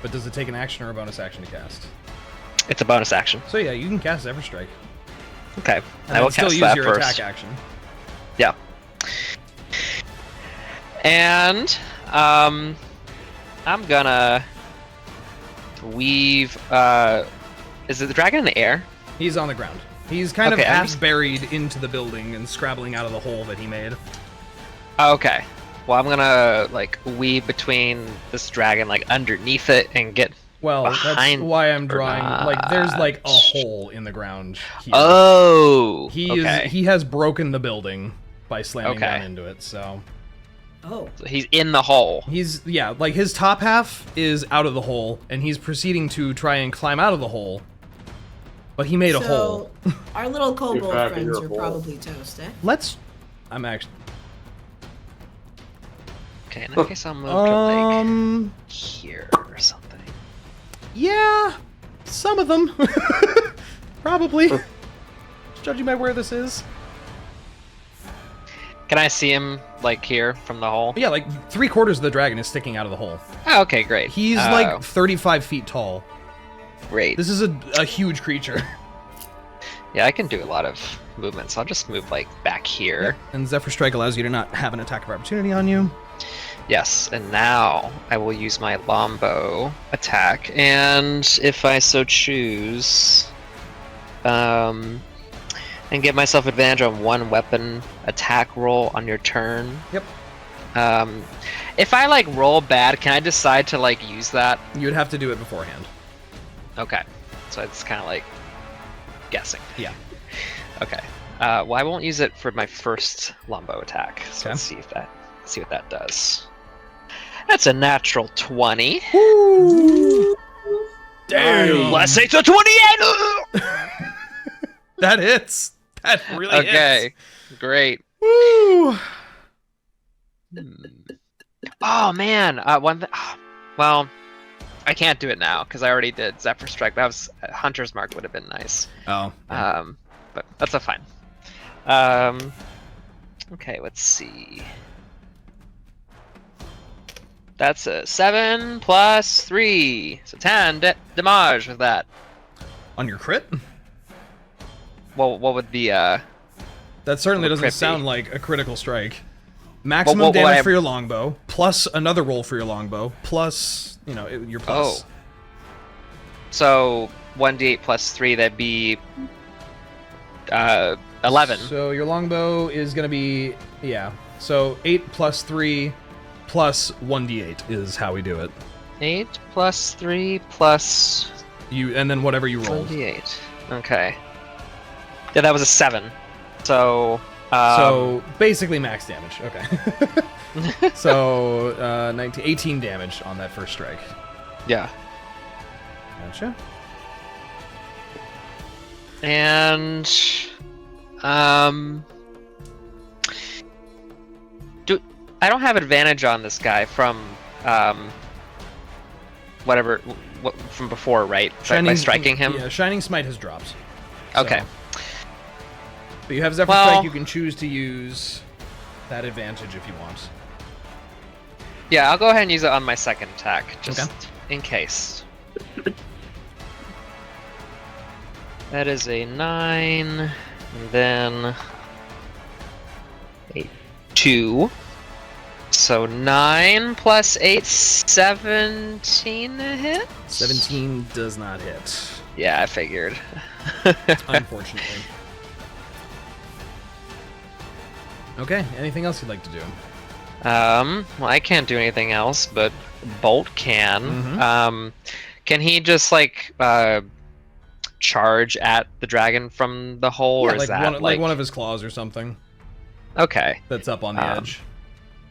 But does it take an action or a bonus action to cast? It's a bonus action. So yeah, you can cast Zephyr Strike. Okay, And I will then still cast use that your first. attack action. Yeah. And I'm gonna weave. Is it the dragon in the air? He's on the ground. He's kind of Okay, I'm half just- buried into the building and scrabbling out of the hole that he made. Okay. Well, I'm gonna weave between this dragon, underneath it, and get. Well, that's Behind why I'm or drawing. There's a hole in the ground here. Oh. He has broken the building by slamming Okay. down into it. So Oh, So he's in the hole. he's his top half is out of the hole, and he's proceeding to try and climb out of the hole. But he made a hole. so our little kobold back in friends your are hole. probably toast, eh? I'm actually. Okay, in that case, I'll move to here or something. Yeah, some of them. Probably. judging by where this is. Can I see him, like, here from the hole? Yeah, like 3/4 of the dragon is sticking out of the hole. Oh, okay, great. He's like 35 feet tall. Great. This is a huge creature. Yeah, I can do a lot of movement, so I'll just move, like, back here. Yep. And Zephyr Strike allows you to not have an attack of opportunity on you. Yes, and now I will use my longbow attack, and if I so choose, and give myself advantage on one weapon attack roll on your turn. Yep. If I, like, roll bad, can I decide to, like, use that? You would have to do it beforehand. Okay, so it's kind of like guessing. Yeah. Okay. Well, I won't use it for my first longbow attack. So Okay. let's see what that does. That's a natural 20. Woo! Damn. Let's say it's a 28. That hits. That really hits. Okay. Great. Woo! Oh man. Well, I can't do it now because I already did Zephyr Strike. That was Hunter's Mark would have been nice. Oh. But that's a fine. Okay, let's see. That's a 7 plus 3, so 10 damage with that. On your crit? Well, what would the That certainly What would doesn't crit be? sound like a critical strike. Maximum what damage I- for your longbow, plus another roll for your longbow, plus, your plus. Oh. So 1d8 plus 3, that'd be 11. So your longbow is going to be, so 8 plus 3 plus 1d8 is how we do it. 8 plus 3 plus And then whatever you rolled. 1d8. Okay. Yeah, that was a 7. So So basically max damage. Okay. So 18 damage on that first strike. yeah. Gotcha. And I don't have advantage on this guy from from before, right? By striking him. Yeah, Shining Smite has dropped. Okay. So. But you have Zephyr Well- Strike. You can choose to use that advantage if you want. Yeah, I'll go ahead and use it on my second attack, just Okay. in case. That is a 9, and then a 2. So 9 plus 8, 17 to hit? 17 does not hit, Yeah, I figured. unfortunately. Okay, anything else you'd like to do? Well, I can't do anything else, but Bolt can. Mhm. Can he just, like, charge at the dragon from the hole, or is that like one of his claws or something Okay. that's up on the edge?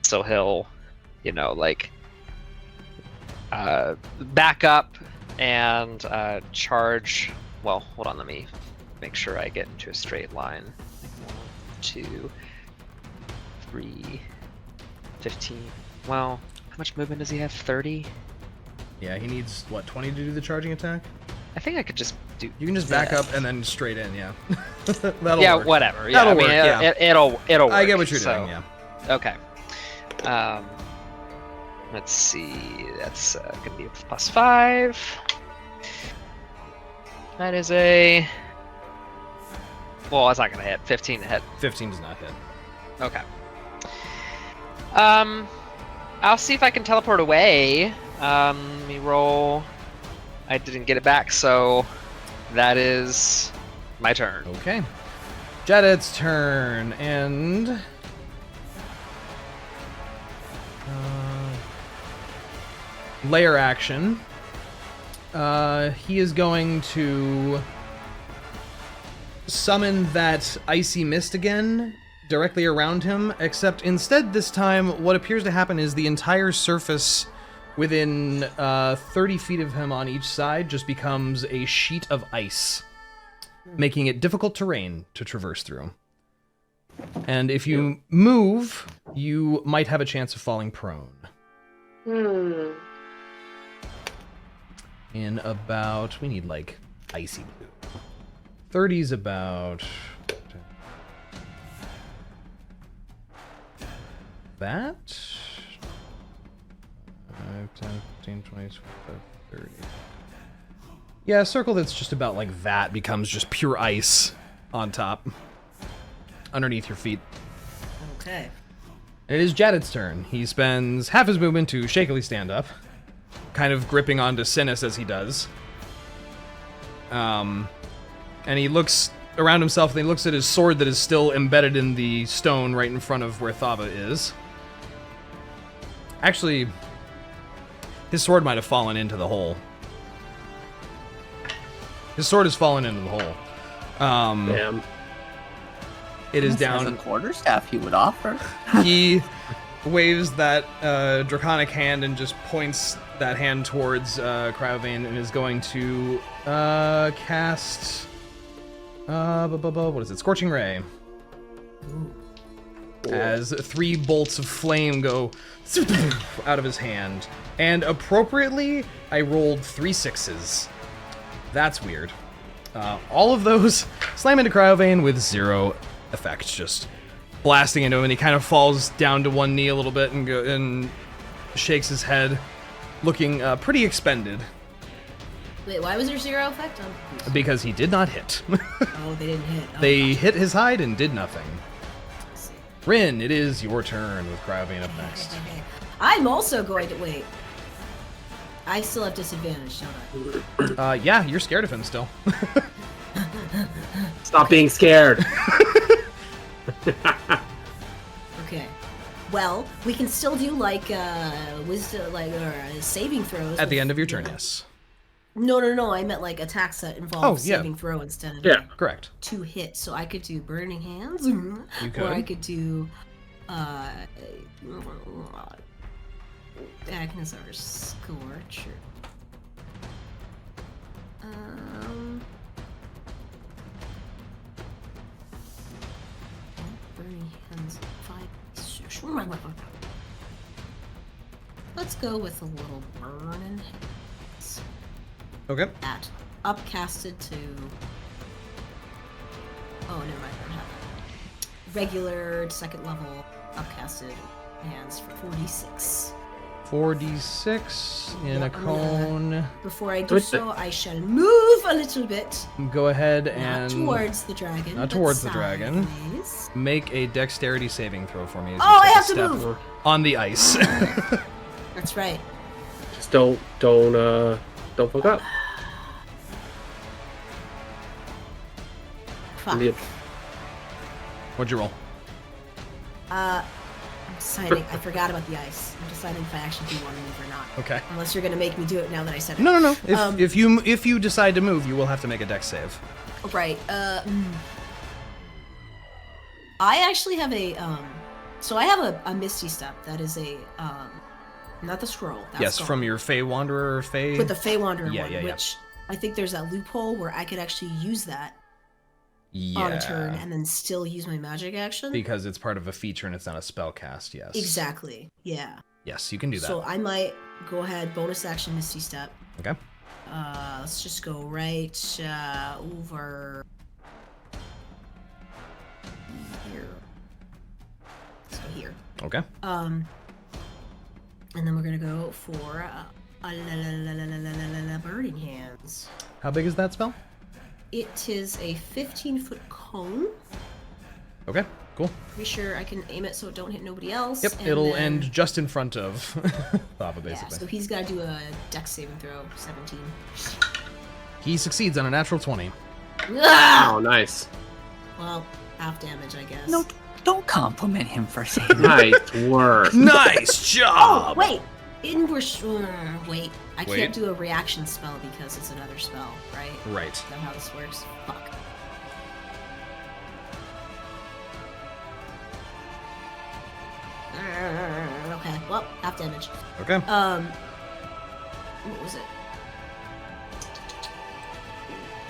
So he'll, back up and charge. Well, hold on, let me make sure I get into a straight line. 1, 2, 3, 15. Well, how much movement does he have? 30? Yeah, he needs, 20 to do the charging attack? I think I could just do. You can just back that. up and then straight in, yeah. That'll Yeah, work. whatever. Yeah, That'll I mean, work, yeah. it'll work. I get what you're so- doing, yeah. Okay. Let's see. That's gonna be a plus 5. That is a. Well, that's not gonna hit. 15 to hit. 15 does not hit. Okay. I'll see if I can teleport away. Let me roll. I didn't get it back, so that is my turn. Okay. Jedid's turn, and... layer action. He is going to summon that icy mist again directly around him, except instead this time what appears to happen is the entire surface within 30 feet of him on each side just becomes a sheet of ice, making it difficult terrain to traverse through. And if you move, you might have a chance of falling prone. In about, we need like icy blue. 30's about That 5, 10, 15, 20, 25, 30. Yeah, a circle that's just about like that becomes just pure ice on top, underneath your feet. Okay. It is Jadid's turn. He spends half his movement to shakily stand up, kind of gripping onto Synas as he does. And he looks around himself and he looks at his sword that is still embedded in the stone right in front of where Thava is. Actually, his sword might have fallen into the hole. His sword has fallen into the hole. Damn. It is This has down. a quarterstaff he would offer. He waves that draconic hand and just points that hand towards Cryovane and is going to cast. What is it? Scorching Ray. As 3 bolts of flame go out of his hand. And appropriately, I rolled 3 6s. That's weird. All of those slam into Cryovane with 0 effect, just blasting into him, and he kind of falls down to one knee a little bit and shakes his head, looking pretty expended. Wait, why was there 0 effect? Because he did not hit. Oh, they didn't hit. Oh, They gotcha. hit his hide and did nothing. Let's see. Rinn, it is your turn with Cryovane up next. Okay. I'm also going to wait. I still have disadvantage, don't I? Yeah, you're scared of him still. Stop being scared. Okay. Well, we can still do like wisdom, like or saving throws. At the with- end of your turn, yes. No. I meant like attacks that involve Oh, yeah. saving throw instead of Yeah. Correct. 2 hits. So I could do burning hands, You could. or I could do Agnazar's Scorch. Burning hands 5. Let's go with a little burning hands. Okay. At upcasted to. Oh, never mind. I don't have that. Regular 2nd level upcasted hands for 46. 4d6 in a Yeah, cone. Before I do so, I shall move a little bit. Go ahead Not and towards the dragon. not but towards the dragon. sideways. Make a dexterity saving throw for me. As Oh, you I take a have to step move. on the ice. That's right. Just don't fuck up. Fuck. Yep. What'd you roll? I'm deciding. I forgot about the ice. I'm deciding if I actually do want to move or not. Okay. Unless you're gonna make me do it now that I said it. No. If, Um, if you decide to move, you will have to make a dex save. Right. I actually have a so I have a Misty Step that is a not the scroll. That's Yes, gone. from your Fey Wanderer, Fey. With the Fey Wanderer Yeah, one, yeah. which I think there's that loophole where I could actually use that yeah. on a turn and then still use my magic action. Because it's part of a feature and it's not a spell cast. Yes. Exactly. Yeah. Yes, you can do that. So I might go ahead, bonus action Misty Step. Okay. Let's just go right over here. Let's go here. Okay. And then we're gonna go for burning hands. How big is that spell? It is a 15-foot cone. Okay. Cool. Pretty sure I can aim it so it don't hit nobody else. Yep. and It'll then- end just in front of Thava, Yeah, basically. so he's got to do a dex saving throw, 17. He succeeds on a natural 20. Ah! Oh, nice. Well, half damage, I guess. No, don't compliment him for saying that. Nice work. Nice Oh, job. wait! Wait. I Wait. can't do a reaction spell because it's another spell, right? Right. Is that how this works? Fuck. Okay, well, half damage. Okay. What was it?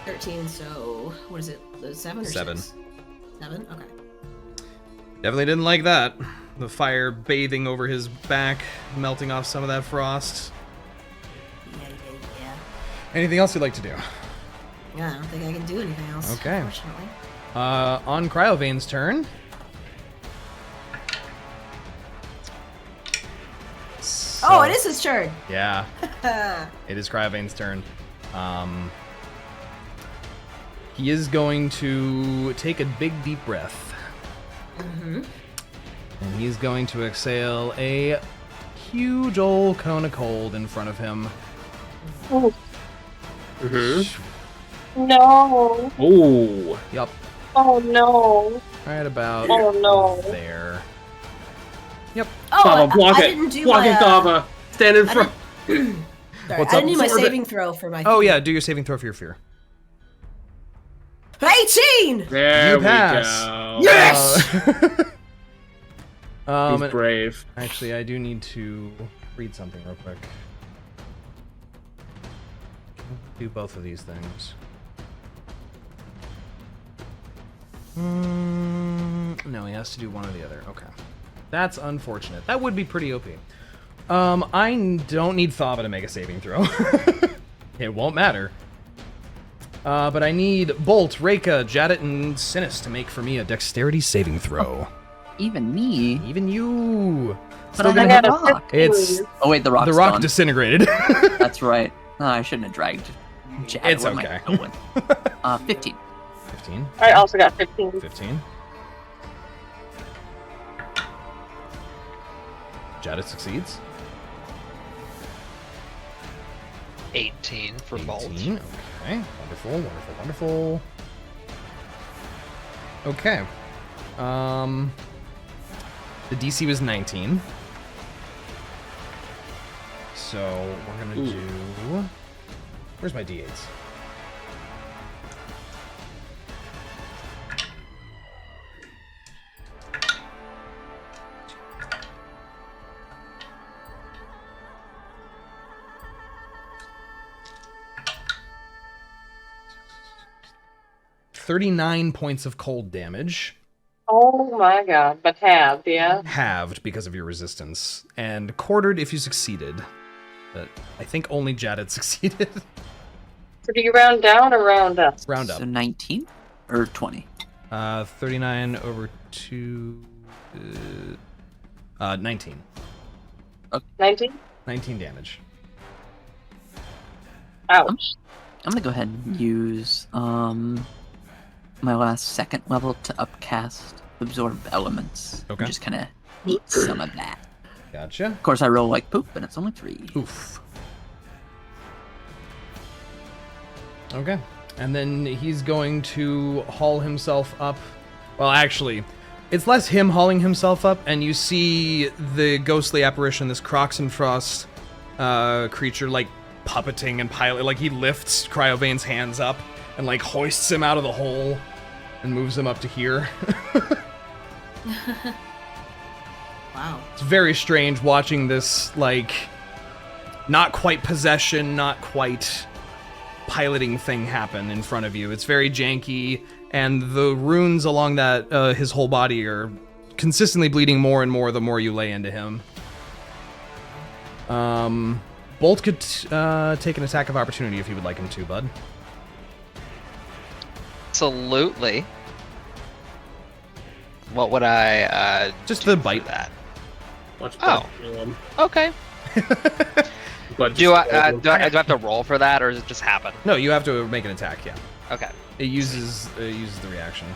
13, so what is it? 7 or 7. 6? 7? Okay. Definitely didn't like that. The fire bathing over his back, melting off some of that frost. Yeah. Anything else you'd like to do? Yeah, I don't think I can do anything else. Okay. Unfortunately. On Cryovane's turn. Oh, it is his turn. Yeah. It is Cryovane's turn. He is going to take a big deep breath. Mm-hmm. And he's going to exhale a huge old cone of cold in front of him. Oh, Mm-hmm. no. Ooh. Yup. Oh, no. Right about Oh, no. there. Yep. Oh, Thava, block I it. didn't do block my, it, Thava. Stand in front. Sorry, What's I up? didn't need my Absorb it. saving throw for my. Oh yeah, do your saving throw for your fear. 18. There You we pass. go. Yes. He's And brave. actually, I do need to read something real quick. Do both of these things. No, he has to do one or the other. Okay. That's unfortunate. That would be pretty OP. I don't need Thava to make a saving throw. It won't matter. But I need Bolt, Reyka, Jadit, and Synas to make for me a dexterity saving throw. Even me. Even you. But Still I gonna got hit. a rock. It's Oh wait, the rock's the rock gone. disintegrated. That's right. Oh, I shouldn't have dragged Jad. It's What am okay. I doing? 15. 15. I also got 15. 15. Jadit succeeds. 18 for Bolt. 18. Okay. Wonderful, wonderful, wonderful. Okay. The DC was 19. So we're gonna do. Where's my D8s? $39 points of cold damage. Oh my god, but halved, yeah? Halved because of your resistance, and quartered if you succeeded. But I think only Jadit succeeded. So do you round down or round up? Round up. So 19 or 20? 39 over 2... 19. 19? 19 damage. Ouch. I'm gonna go ahead and use my last second level to upcast Absorb Elements. Okay. Just kind of need some of that. Gotcha. Of course, I roll like poop, and it's only 3. Oof. Okay. And then he's going to haul himself up. Well, actually, it's less him hauling himself up, and you see the ghostly apparition, this Crocs and Frost creature, like, puppeting and pilot. Like, he lifts Cryovane's hands up and, like, hoists him out of the hole and moves him up to here. Wow. It's very strange watching this, like, not quite possession, not quite piloting thing happen in front of you. It's very janky, and the runes along that his whole body are consistently bleeding more and more the more you lay into him. Bolt could take an attack of opportunity if you would like him to, bud. Absolutely. What would I Just do the for bite. that? Watch Oh. him. Okay. But Do I have to roll for that, or does it just happen? No, you have to make an attack, yeah. Okay. It uses the reaction.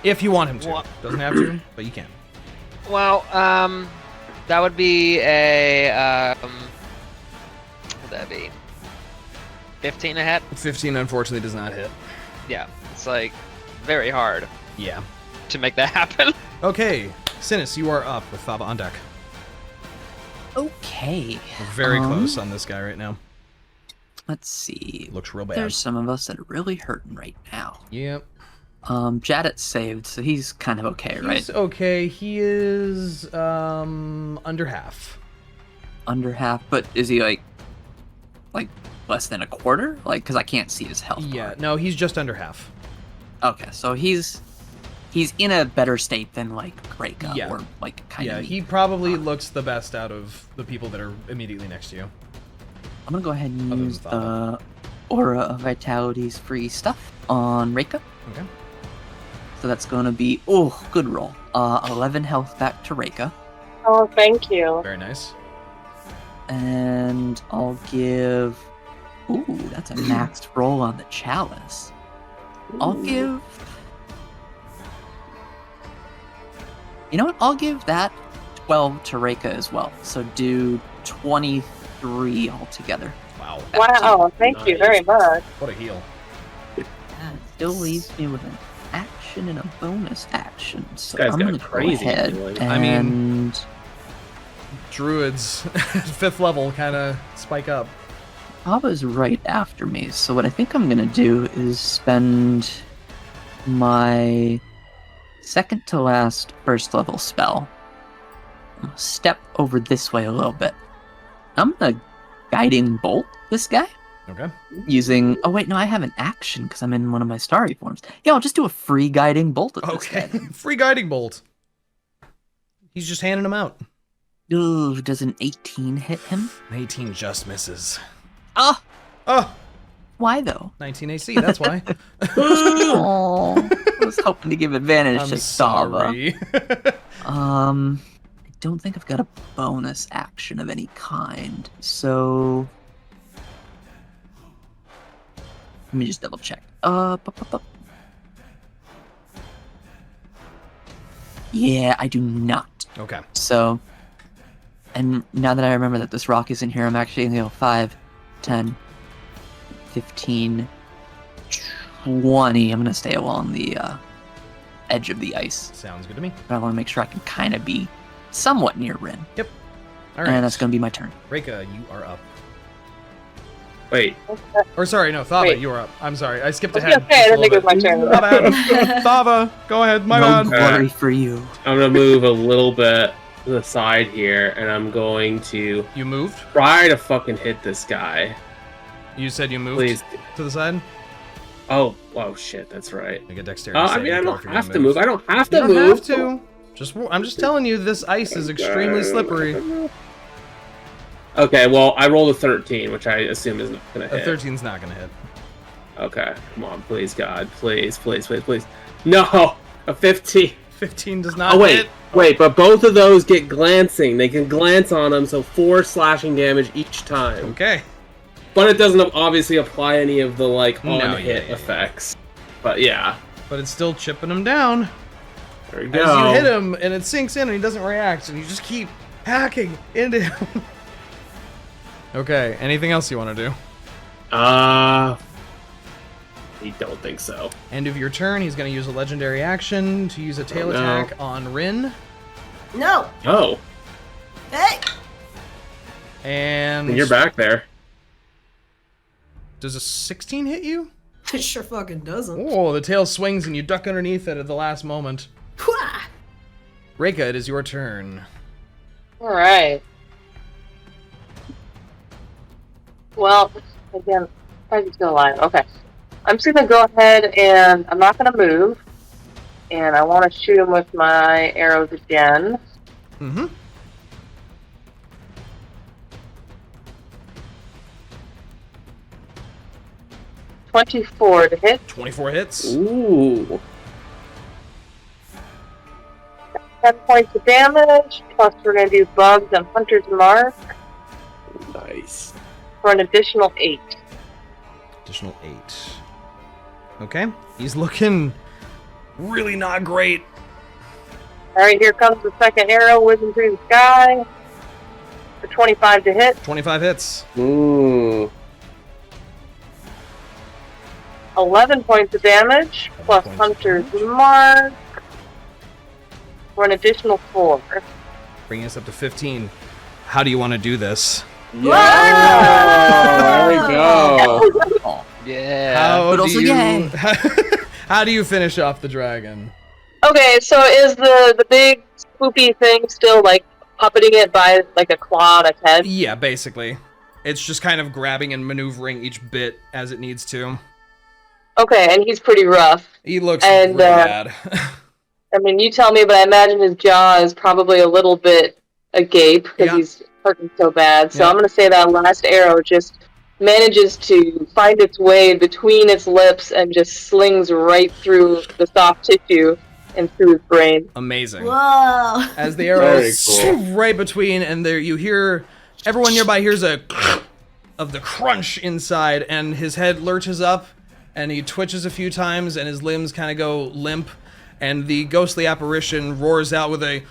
If you want him to. What? Doesn't have to, but you can. Well, that would be a what would that be? 15 a hit? 15 unfortunately does not hit. Yeah. It's like very hard Yeah. to make that happen. Okay, Synas, you are up with Thava on deck. Okay. We're very close on this guy right now. Let's see. Looks real bad. There's some of us that are really hurting right now. Yep. Jadit saved, so he's kind of okay, right? He's okay. He is under half. Under half, but is he like less than a quarter? Like, because I can't see his health. Yeah, bar. no, he's just under half. Okay, so he's in a better state than like Reyka Yeah. or like kind Yeah, of. he probably looks the best out of the people that are immediately next to you. I'm gonna go ahead and Other than use Thava. the Aura of Vitality's free stuff on Reyka. Okay. So that's going to be, good roll. 11 health back to Reyka. Oh, thank you. Very nice. And I'll give... Ooh, that's a maxed roll on the chalice. I'll give... You know what? I'll give that 12 to Reyka as well. So do 23 altogether. Wow. Wow, thank you very much. What a heal. That still leaves me with an action and a bonus action. So This guy's I'm got going a to go crazy ahead healing. and... I mean- Druids, 5th level, kind of spike up. Thava's right after me, so what I think I'm gonna do is spend my second to last 1st level spell. I'm gonna step over this way a little bit. I'm gonna guiding bolt this guy Okay. using... Oh wait, no, I have an action because I'm in one of my starry forms. Yeah, I'll just do a free guiding bolt at this Okay. guy. Free guiding bolt. He's just handing them out. Ooh, does an 18 hit him? 18 just misses. Ah! Oh, Why though? 19 AC, that's why. Oh, I was hoping to give advantage I'm to Thava. sorry. I don't think I've got a bonus action of any kind, so let me just double check. Yeah, I do not. Okay. So, and now that I remember that this rock isn't here, I'm actually gonna go 5, 10, 15, 20. I'm gonna stay along the edge of the ice. Sounds good to me. But I want to make sure I can kind of be somewhat near Rinn. Yep. All right. And that's going to be my turn. Reyka, you are up. Wait, Or sorry, no, Thava, Wait. you are up. I'm sorry, I skipped I was ahead. gonna say, I just a didn't think it was little my turn. bit. My bad. Thava, go ahead, my No bad. worry for you. I'm gonna move a little bit to the side here, and I'm going to You moved? try to fucking hit this guy. You said you moved Please. to the side? Oh shit, that's right. Make a dexterity I saving mean, I throw don't if you're have gonna to move. I don't have to You don't move. have to. I'm just telling you, this ice is extremely slippery. Okay, well, I rolled a 13, which I assume is not gonna A hit. 13's not gonna hit. Okay, come on, please, God, please, please, please, please. No, a 15. 15 does not Oh wait, hit. wait, but both of those get glancing. They can glance on them, so 4 slashing damage each time. Okay. But it doesn't obviously apply any of the like No, on-hit yeah. effects. But yeah, But it's still chipping him down. there we go. As you hit him, and it sinks in, and he doesn't react, and you just keep hacking into him. Okay, anything else you want to do? I don't think so. End of your turn, he's going to use a legendary action to use a tail Oh, no. attack on Rinn. No! Oh, Hey! And you're back there. does a 16 hit you? It sure fucking doesn't. Oh, the tail swings and you duck underneath it at the last moment. Hwah! Reyka, it is your turn. Alright. Well, again, I'm still alive. Okay. I'm just gonna go ahead and I'm not gonna move. And I want to shoot him with my arrows again. Mm-hmm. .24 to hit. 24 hits. Ooh, 10 points of damage. Plus we're gonna do bugs and hunter's mark nice. for an additional 8. Additional 8. Okay. He's looking really not great. Alright, here comes the second arrow whizzing through the sky. For 25 to hit. 25 hits. Ooh, 11 points of damage. Plus points of hunter's damage. mark for an additional 4. Bringing us up to 15. How do you want to do this? yeah. There we go. Yeah. How but do also you yay. How do you finish off the dragon? Okay, so is the big spoopy thing still like puppeting it by like a claw on its head? Yeah, basically. It's just kind of grabbing and maneuvering each bit as it needs to. Okay, and he's pretty rough. He looks And, really bad. I mean, you tell me, but I imagine his jaw is probably a little bit agape because Yeah. he's hurting so bad. So Yeah. I'm going to say that last arrow just manages to find its way between its lips and just slings right through the soft tissue and through his brain. Amazing. Whoa! As the arrow right between, and there you hear, everyone nearby hears a of the crunch inside, and his head lurches up, and he twitches a few times, and his limbs kind of go limp, and the ghostly apparition roars out with a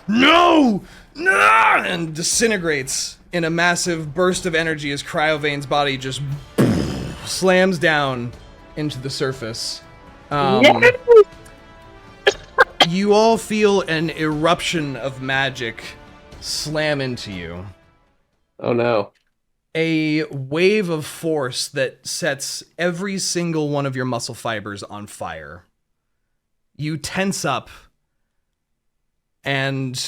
"No! No!" and disintegrates in a massive burst of energy as Cryovane's body just slams down into the surface. You all feel an eruption of magic slam into you. Oh no. A wave of force that sets every single one of your muscle fibers on fire. You tense up, and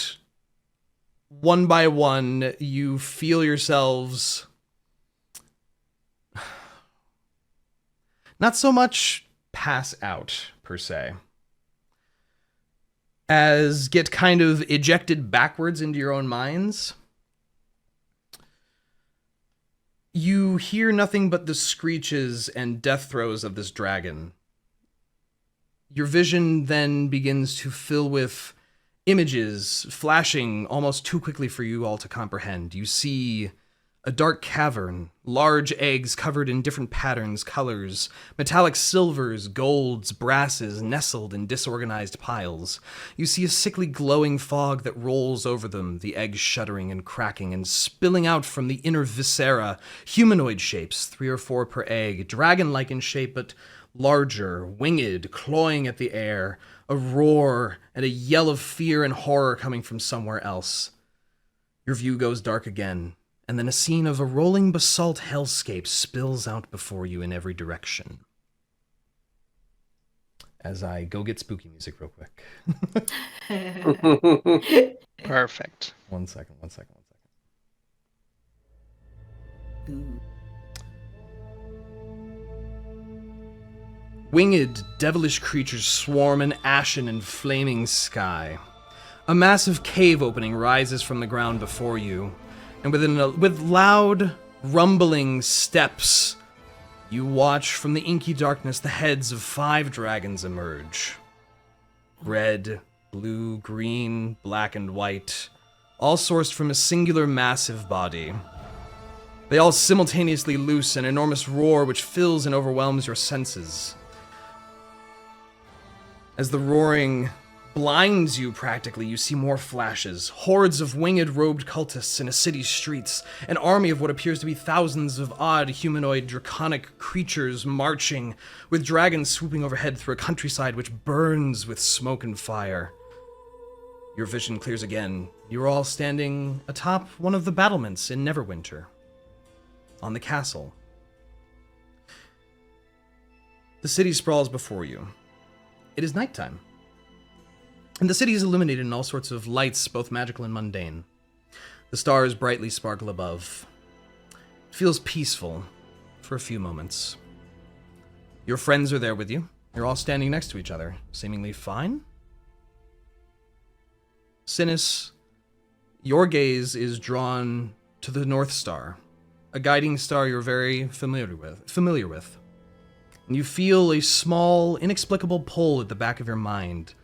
one by one, you feel yourselves not so much pass out, per se, as get kind of ejected backwards into your own minds. You hear nothing but the screeches and death throes of this dragon. Your vision then begins to fill with images flashing almost too quickly for you all to comprehend. You see a dark cavern, large eggs covered in different patterns, colors, metallic silvers, golds, brasses nestled in disorganized piles. You see a sickly glowing fog that rolls over them, the eggs shuddering and cracking and spilling out from the inner viscera, humanoid shapes, 3 or 4 per egg, dragon-like in shape but larger, winged, clawing at the air, a roar and a yell of fear and horror coming from somewhere else. Your view goes dark again, and then a scene of a rolling basalt hellscape spills out before you in every direction. As I go get spooky music real quick. Perfect. One second. Winged, devilish creatures swarm an ashen and flaming sky. A massive cave opening rises from the ground before you, and with loud, rumbling steps, you watch from the inky darkness the heads of 5 dragons emerge. Red, blue, green, black, and white, all sourced from a singular massive body. They all simultaneously loose an enormous roar which fills and overwhelms your senses. As the roaring blinds you practically, you see more flashes. Hordes of winged robed cultists in a city's streets. An army of what appears to be thousands of odd humanoid draconic creatures marching, with dragons swooping overhead through a countryside which burns with smoke and fire. Your vision clears again. You're all standing atop one of the battlements in Neverwinter, on the castle. The city sprawls before you. It is nighttime, and the city is illuminated in all sorts of lights, both magical and mundane. The stars brightly sparkle above. It feels peaceful for a few moments. Your friends are there with you. You're all standing next to each other, seemingly fine. Synas, your gaze is drawn to the North Star, a guiding star you're very familiar with. And you feel a small, inexplicable pull at the back of your mind,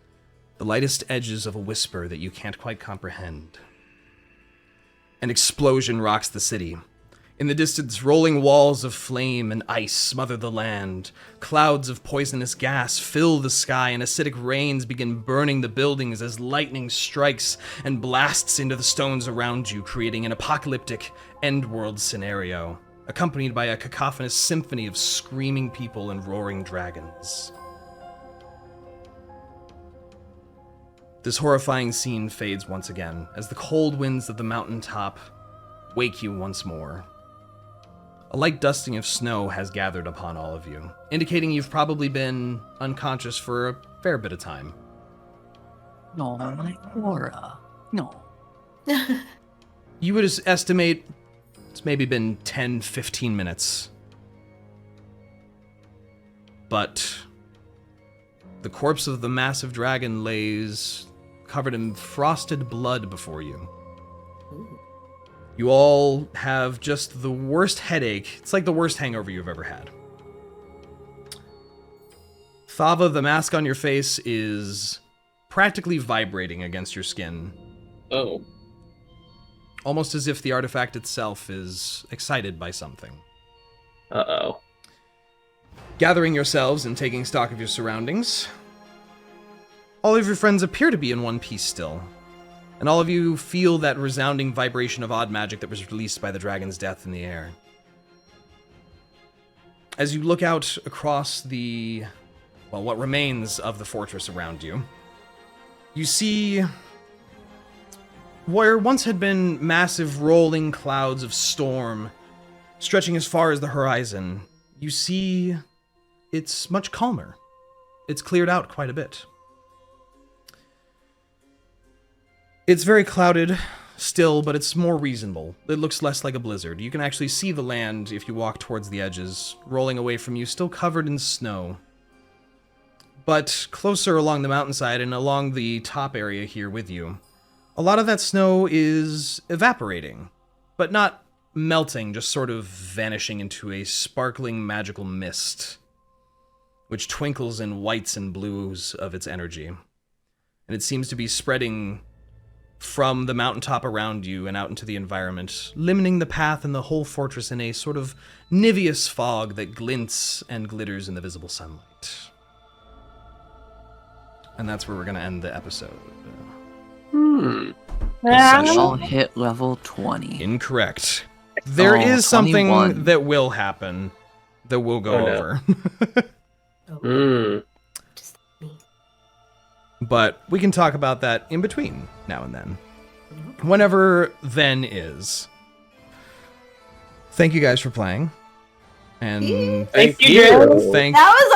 the lightest edges of a whisper that you can't quite comprehend. An explosion rocks the city. In the distance, rolling walls of flame and ice smother the land. Clouds of poisonous gas fill the sky, and acidic rains begin burning the buildings as lightning strikes and blasts into the stones around you, creating an apocalyptic end-world scenario, accompanied by a cacophonous symphony of screaming people and roaring dragons. This horrifying scene fades once again, as the cold winds of the mountaintop wake you once more. A light dusting of snow has gathered upon all of you, indicating you've probably been unconscious for a fair bit of time. No, like Laura. No. You would estimate it's maybe been 10, 15 minutes. But the corpse of the massive dragon lays covered in frosted blood before you. You all have just the worst headache. It's like the worst hangover you've ever had. Thava, the mask on your face is practically vibrating against your skin. Oh. Almost as if the artifact itself is excited by something. Uh-oh. Gathering yourselves and taking stock of your surroundings, all of your friends appear to be in one piece still, and all of you feel that resounding vibration of odd magic that was released by the dragon's death in the air. As you look out across the, well, what remains of the fortress around you, you see where once had been massive rolling clouds of storm stretching as far as the horizon. You see it's much calmer. It's cleared out quite a bit. It's very clouded still, but it's more reasonable. It looks less like a blizzard. You can actually see the land if you walk towards the edges, rolling away from you, still covered in snow. But closer along the mountainside and along the top area here with you, a lot of that snow is evaporating, but not melting, just sort of vanishing into a sparkling magical mist, which twinkles in whites and blues of its energy. And it seems to be spreading from the mountaintop around you and out into the environment, limiting the path and the whole fortress in a sort of niveous fog that glints and glitters in the visible sunlight. And that's where we're going to end the episode. I'll hit level 20. Incorrect. There is something 21. that will happen that we'll go over. Just me. But we can talk about that in between now and then. Whenever then is. Thank you guys for playing. And Thank you. That was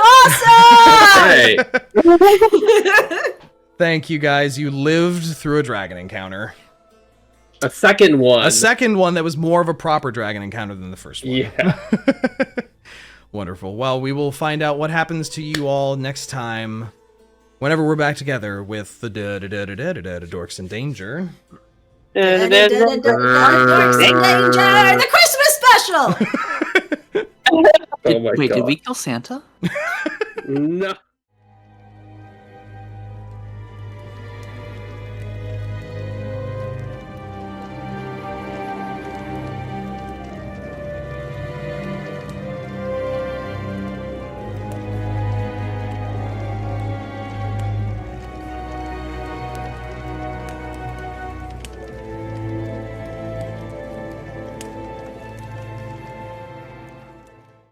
awesome! Thank you guys. You lived through a dragon encounter. A second one. A second one that was more of a proper dragon encounter than the first one. Yeah. Wonderful. Well, we will find out what happens to you all next time, whenever we're back together with the Dorks in Danger. Dorks in Danger! The Christmas special! Oh my Wait, God. did we kill Santa? No.